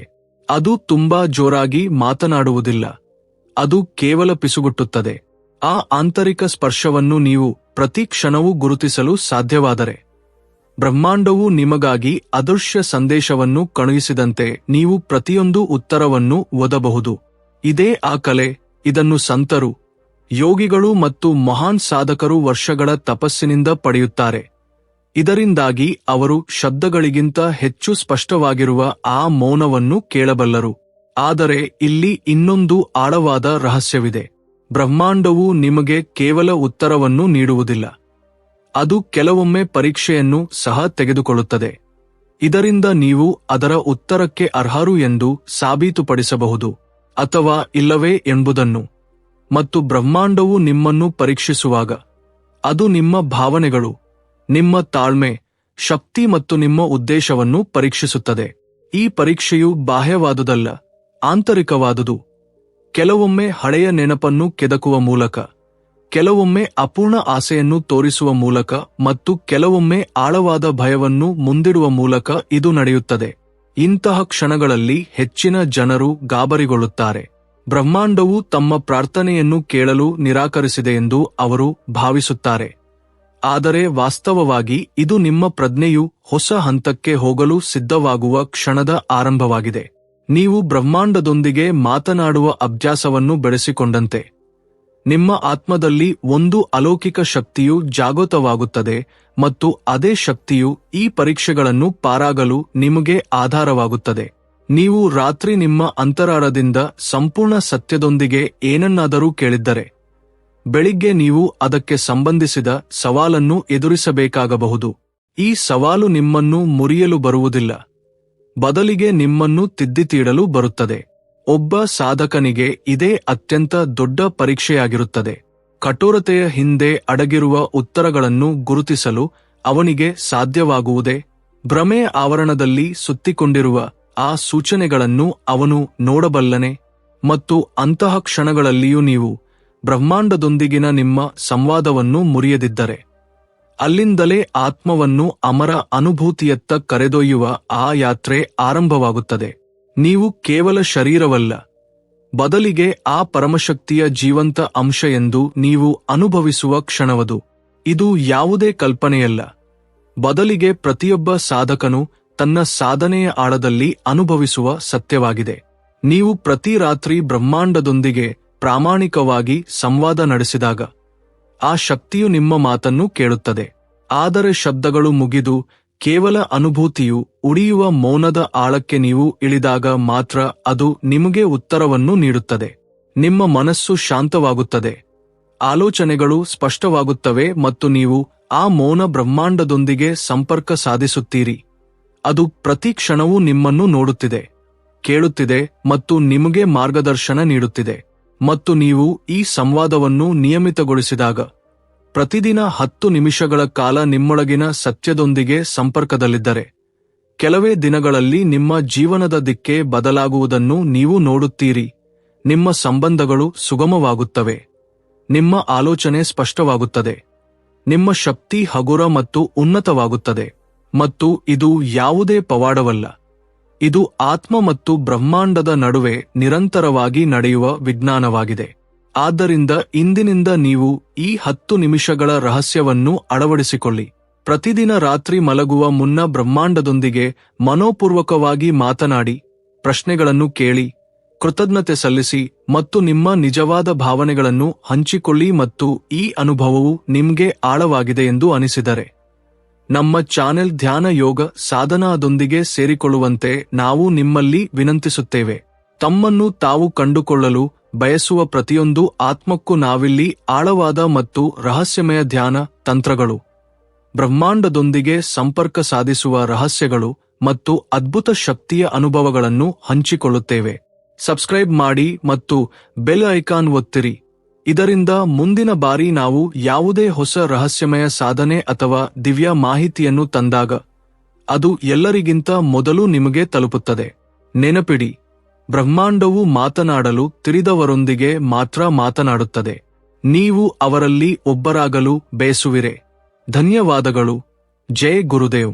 [SPEAKER 1] ಅದು ತುಂಬಾ ಜೋರಾಗಿ ಮಾತನಾಡುವುದಿಲ್ಲ, ಅದು ಕೇವಲ ಪಿಸುಗುಟ್ಟುತ್ತದೆ. ಆ ಆಂತರಿಕ ಸ್ಪರ್ಶವನ್ನು ನೀವು ಪ್ರತಿ ಕ್ಷಣವೂ ಗುರುತಿಸಲು ಸಾಧ್ಯವಾದರೆ ಬ್ರಹ್ಮಾಂಡವು ನಿಮಗಾಗಿ ಅದೃಶ್ಯ ಸಂದೇಶವನ್ನು ಕಳುಹಿಸಿದಂತೆ ನೀವು ಪ್ರತಿಯೊಂದು ಉತ್ತರವನ್ನು ಓದಬಹುದು. ಇದೇ ಆ ಕಲೆ. ಇದನ್ನು ಸಂತರು, ಯೋಗಿಗಳು ಮತ್ತು ಮಹಾನ್ ಸಾಧಕರು ವರ್ಷಗಳ ತಪಸ್ಸಿನಿಂದ ಪಡೆಯುತ್ತಾರೆ. ಇದರಿಂದಾಗಿ ಅವರು ಶಬ್ದಗಳಿಗಿಂತ ಹೆಚ್ಚು ಸ್ಪಷ್ಟವಾಗಿರುವ ಆ ಮೌನವನ್ನು ಕೇಳಬಲ್ಲರು. ಆದರೆ ಇಲ್ಲಿ ಇನ್ನೊಂದು ಆಳವಾದ ರಹಸ್ಯವಿದೆ. ಬ್ರಹ್ಮಾಂಡವು ನಿಮಗೆ ಕೇವಲ ಉತ್ತರವನ್ನು ನೀಡುವುದಿಲ್ಲ, ಅದು ಕೆಲವೊಮ್ಮೆ ಪರೀಕ್ಷೆಯನ್ನು ಸಹ ತೆಗೆದುಕೊಳ್ಳುತ್ತದೆ. ಇದರಿಂದ ನೀವು ಅದರ ಉತ್ತರಕ್ಕೆ ಅರ್ಹರು ಎಂದು ಸಾಬೀತುಪಡಿಸಬಹುದು ಅಥವಾ ಇಲ್ಲವೇ ಎಂಬುದನ್ನು. ಮತ್ತು ಬ್ರಹ್ಮಾಂಡವು ನಿಮ್ಮನ್ನು ಪರೀಕ್ಷಿಸುವಾಗ ಅದು ನಿಮ್ಮ ಭಾವನೆಗಳು, ನಿಮ್ಮ ತಾಳ್ಮೆ, ಶಕ್ತಿ ಮತ್ತು ನಿಮ್ಮ ಉದ್ದೇಶವನ್ನು ಪರೀಕ್ಷಿಸುತ್ತದೆ. ಈ ಪರೀಕ್ಷೆಯು ಬಾಹ್ಯವಾದುದಲ್ಲ, ಆಂತರಿಕವಾದುದು. ಕೆಲವೊಮ್ಮೆ ಹಳೆಯ ನೆನಪನ್ನು ಕೆದಕುವ ಮೂಲಕ, ಕೆಲವೊಮ್ಮೆ ಅಪೂರ್ಣ ಆಸೆಯನ್ನು ತೋರಿಸುವ ಮೂಲಕ ಮತ್ತು ಕೆಲವೊಮ್ಮೆ ಆಳವಾದ ಭಯವನ್ನು ಮುಂದಿಡುವ ಮೂಲಕ ಇದು ನಡೆಯುತ್ತದೆ. ಇಂತಹ ಕ್ಷಣಗಳಲ್ಲಿ ಹೆಚ್ಚಿನ ಜನರು ಗಾಬರಿಗೊಳ್ಳುತ್ತಾರೆ. ಬ್ರಹ್ಮಾಂಡವು ತಮ್ಮ ಪ್ರಾರ್ಥನೆಯನ್ನು ಕೇಳಲು ನಿರಾಕರಿಸಿದೆ ಎಂದು ಅವರು ಭಾವಿಸುತ್ತಾರೆ. ಆದರೆ ವಾಸ್ತವವಾಗಿ ಇದು ನಿಮ್ಮ ಪ್ರಜ್ಞೆಯು ಹೊಸ ಹಂತಕ್ಕೆ ಹೋಗಲು ಸಿದ್ಧವಾಗುವ ಕ್ಷಣದ ಆರಂಭವಾಗಿದೆ. ನೀವು ಬ್ರಹ್ಮಾಂಡದೊಂದಿಗೆ ಮಾತನಾಡುವ ಅಭ್ಯಾಸವನ್ನು ಬೆಳೆಸಿಕೊಂಡಂತೆ ನಿಮ್ಮ ಆತ್ಮದಲ್ಲಿ ಒಂದು ಅಲೌಕಿಕ ಶಕ್ತಿಯು ಜಾಗೃತವಾಗುತ್ತದೆ ಮತ್ತು ಅದೇ ಶಕ್ತಿಯು ಈ ಪರೀಕ್ಷೆಗಳನ್ನು ಪಾರಾಗಲು ನಿಮಗೆ ಆಧಾರವಾಗುತ್ತದೆ. ನೀವು ರಾತ್ರಿ ನಿಮ್ಮ ಅಂತರಾಳದಿಂದ ಸಂಪೂರ್ಣ ಸತ್ಯದೊಂದಿಗೆ ಏನನ್ನಾದರೂ ಕೇಳಿದ್ದರೆ ಬೆಳಿಗ್ಗೆ ನೀವು ಅದಕ್ಕೆ ಸಂಬಂಧಿಸಿದ ಸವಾಲನ್ನು ಎದುರಿಸಬೇಕಾಗಬಹುದು. ಈ ಸವಾಲು ನಿಮ್ಮನ್ನು ಮುರಿಯಲು ಬರುವುದಿಲ್ಲ, ಬದಲಿಗೆ ನಿಮ್ಮನ್ನು ತಿದ್ದಿತೀಡಲು ಬರುತ್ತದೆ. ಒಬ್ಬ ಸಾಧಕನಿಗೆ ಇದೇ ಅತ್ಯಂತ ದೊಡ್ಡ ಪರೀಕ್ಷೆಯಾಗಿರುತ್ತದೆ. ಕಠೋರತೆಯ ಹಿಂದೆ ಅಡಗಿರುವ ಉತ್ತರಗಳನ್ನು ಗುರುತಿಸಲು ಅವನಿಗೆ ಸಾಧ್ಯವಾಗುವುದೇ? ಭ್ರಮೆಯ ಆವರಣದಲ್ಲಿ ಸುತ್ತಿಕೊಂಡಿರುವ ಆ ಸೂಚನೆಗಳನ್ನು ಅವನು ನೋಡಬಲ್ಲನೆ? ಮತ್ತು ಅಂತಹ ಕ್ಷಣಗಳಲ್ಲಿಯೂ ನೀವು ಬ್ರಹ್ಮಾಂಡದೊಂದಿಗಿನ ನಿಮ್ಮ ಸಂವಾದವನ್ನು ಮುರಿಯದಿದ್ದರೆ, ಅಲ್ಲಿಂದಲೇ ಆತ್ಮವನ್ನು ಅಮರ ಅನುಭೂತಿಯತ್ತ ಕರೆದೊಯ್ಯುವ ಆ ಯಾತ್ರೆ ಆರಂಭವಾಗುತ್ತದೆ. ನೀವು ಕೇವಲ ಶರೀರವಲ್ಲ, ಬದಲಿಗೆ ಆ ಪರಮಶಕ್ತಿಯ ಜೀವಂತ ಅಂಶ ಎಂದು ನೀವು ಅನುಭವಿಸುವ ಕ್ಷಣವದು. ಇದು ಯಾವುದೇ ಕಲ್ಪನೆಯಲ್ಲ, ಬದಲಿಗೆ ಪ್ರತಿಯೊಬ್ಬ ಸಾಧಕನು ತನ್ನ ಸಾಧನೆಯ ಆಳದಲ್ಲಿ ಅನುಭವಿಸುವ ಸತ್ಯವಾಗಿದೆ. ನೀವು ಪ್ರತಿ ರಾತ್ರಿ ಬ್ರಹ್ಮಾಂಡದೊಂದಿಗೆ ಪ್ರಾಮಾಣಿಕವಾಗಿ ಸಂವಾದ ನಡೆಸಿದಾಗ ಆ ಶಕ್ತಿಯು ನಿಮ್ಮ ಮಾತನ್ನು ಕೇಳುತ್ತದೆ. ಆದರೆ ಶಬ್ದಗಳು ಮುಗಿದು ಕೇವಲ ಅನುಭೂತಿಯು ಉಳಿಯುವ ಮೌನದ ಆಳಕ್ಕೆ ನೀವು ಇಳಿದಾಗ ಮಾತ್ರ ಅದು ನಿಮಗೆ ಉತ್ತರವನ್ನು ನೀಡುತ್ತದೆ. ನಿಮ್ಮ ಮನಸ್ಸು ಶಾಂತವಾಗುತ್ತದೆ, ಆಲೋಚನೆಗಳು ಸ್ಪಷ್ಟವಾಗುತ್ತವೆ ಮತ್ತು ನೀವು ಆ ಮೌನ ಬ್ರಹ್ಮಾಂಡದೊಂದಿಗೆ ಸಂಪರ್ಕ ಸಾಧಿಸುತ್ತೀರಿ. ಅದು ಪ್ರತಿ ಕ್ಷಣವೂ ನಿಮ್ಮನ್ನು ನೋಡುತ್ತಿದೆ, ಕೇಳುತ್ತಿದೆ ಮತ್ತು ನಿಮಗೆ ಮಾರ್ಗದರ್ಶನ ನೀಡುತ್ತಿದೆ. ಮತ್ತು ನೀವು ಈ ಸಂವಾದವನ್ನು ನಿಯಮಿತಗೊಳಿಸಿದಾಗ, ಪ್ರತಿದಿನ 10 ನಿಮಿಷಗಳ ಕಾಲ ನಿಮ್ಮೊಳಗಿನ ಸತ್ಯದೊಂದಿಗೆ ಸಂಪರ್ಕದಲ್ಲಿದ್ದರೆ, ಕೆಲವೇ ದಿನಗಳಲ್ಲಿ ನಿಮ್ಮ ಜೀವನದ ದಿಕ್ಕೆ ಬದಲಾಗುವುದನ್ನು ನೀವು ನೋಡುತ್ತೀರಿ. ನಿಮ್ಮ ಸಂಬಂಧಗಳು ಸುಗಮವಾಗುತ್ತವೆ, ನಿಮ್ಮ ಆಲೋಚನೆ ಸ್ಪಷ್ಟವಾಗುತ್ತದೆ, ನಿಮ್ಮ ಶಕ್ತಿ ಹಗುರ ಮತ್ತು ಉನ್ನತವಾಗುತ್ತದೆ. ಮತ್ತು ಇದು ಯಾವುದೇ ಪವಾಡವಲ್ಲ, ಇದು ಆತ್ಮ ಮತ್ತು ಬ್ರಹ್ಮಾಂಡದ ನಡುವೆ ನಿರಂತರವಾಗಿ ನಡೆಯುವ ವಿಜ್ಞಾನವಾಗಿದೆ. ಆದ್ದರಿಂದ ಇಂದಿನಿಂದ ನೀವು ಈ 10 ನಿಮಿಷಗಳ ರಹಸ್ಯವನ್ನು ಅಳವಡಿಸಿಕೊಳ್ಳಿ. ಪ್ರತಿದಿನ ರಾತ್ರಿ ಮಲಗುವ ಮುನ್ನ ಬ್ರಹ್ಮಾಂಡದೊಂದಿಗೆ ಮನೋಪೂರ್ವಕವಾಗಿ ಮಾತನಾಡಿ, ಪ್ರಶ್ನೆಗಳನ್ನು ಕೇಳಿ, ಕೃತಜ್ಞತೆ ಸಲ್ಲಿಸಿ ಮತ್ತು ನಿಮ್ಮ ನಿಜವಾದ ಭಾವನೆಗಳನ್ನು ಹಂಚಿಕೊಳ್ಳಿ. ಮತ್ತು ಈ ಅನುಭವವು ನಿಮಗೆ ಆಳವಾಗಿದೆ ಎಂದು ಅನಿಸಿದರೆ, ನಮ್ಮ ಚಾನೆಲ್ ಧ್ಯಾನ ಯೋಗ ಸಾಧನಾದೊಂದಿಗೆ ಸೇರಿಕೊಳ್ಳುವಂತೆ ನಾವು ನಿಮ್ಮಲ್ಲಿ ವಿನಂತಿಸುತ್ತೇವೆ. ತಮ್ಮನ್ನು ತಾವು ಕಂಡುಕೊಳ್ಳಲು ಬಯಸುವ ಪ್ರತಿಯೊಂದು ಆತ್ಮಕ್ಕೂ ನಾವಿಲ್ಲಿ ಆಳವಾದ ಮತ್ತು ರಹಸ್ಯಮಯ ಧ್ಯಾನ ತಂತ್ರಗಳು, ಬ್ರಹ್ಮಾಂಡದೊಂದಿಗೆ ಸಂಪರ್ಕ ಸಾಧಿಸುವ ರಹಸ್ಯಗಳು ಮತ್ತು ಅದ್ಭುತ ಶಕ್ತಿಯ ಅನುಭವಗಳನ್ನು ಹಂಚಿಕೊಳ್ಳುತ್ತೇವೆ. ಸಬ್ಸ್ಕ್ರೈಬ್ ಮಾಡಿ ಮತ್ತು ಬೆಲ್ ಐಕಾನ್ ಒತ್ತಿರಿ. ಇದರಿಂದ ಮುಂದಿನ ಬಾರಿ ನಾವು ಯಾವುದೇ ಹೊಸ ರಹಸ್ಯಮಯ ಸಾಧನೆ ಅಥವಾ ದಿವ್ಯ ಮಾಹಿತಿಯನ್ನು ತಂದಾಗ ಅದು ಎಲ್ಲರಿಗಿಂತ ಮೊದಲು ನಿಮಗೆ ತಲುಪುತ್ತದೆ. ನೆನಪಿಡಿ, ಬ್ರಹ್ಮಾಂಡವು ಮಾತನಾಡಲು ತಿಳಿದವರೊಂದಿಗೆ ಮಾತ್ರ ಮಾತನಾಡುತ್ತದೆ. ನೀವು ಅವರಲ್ಲಿ ಒಬ್ಬರಾಗಲು ಬಯಸುವಿರೆ. ಧನ್ಯವಾದಗಳು. ಜೈ ಗುರುದೇವ್.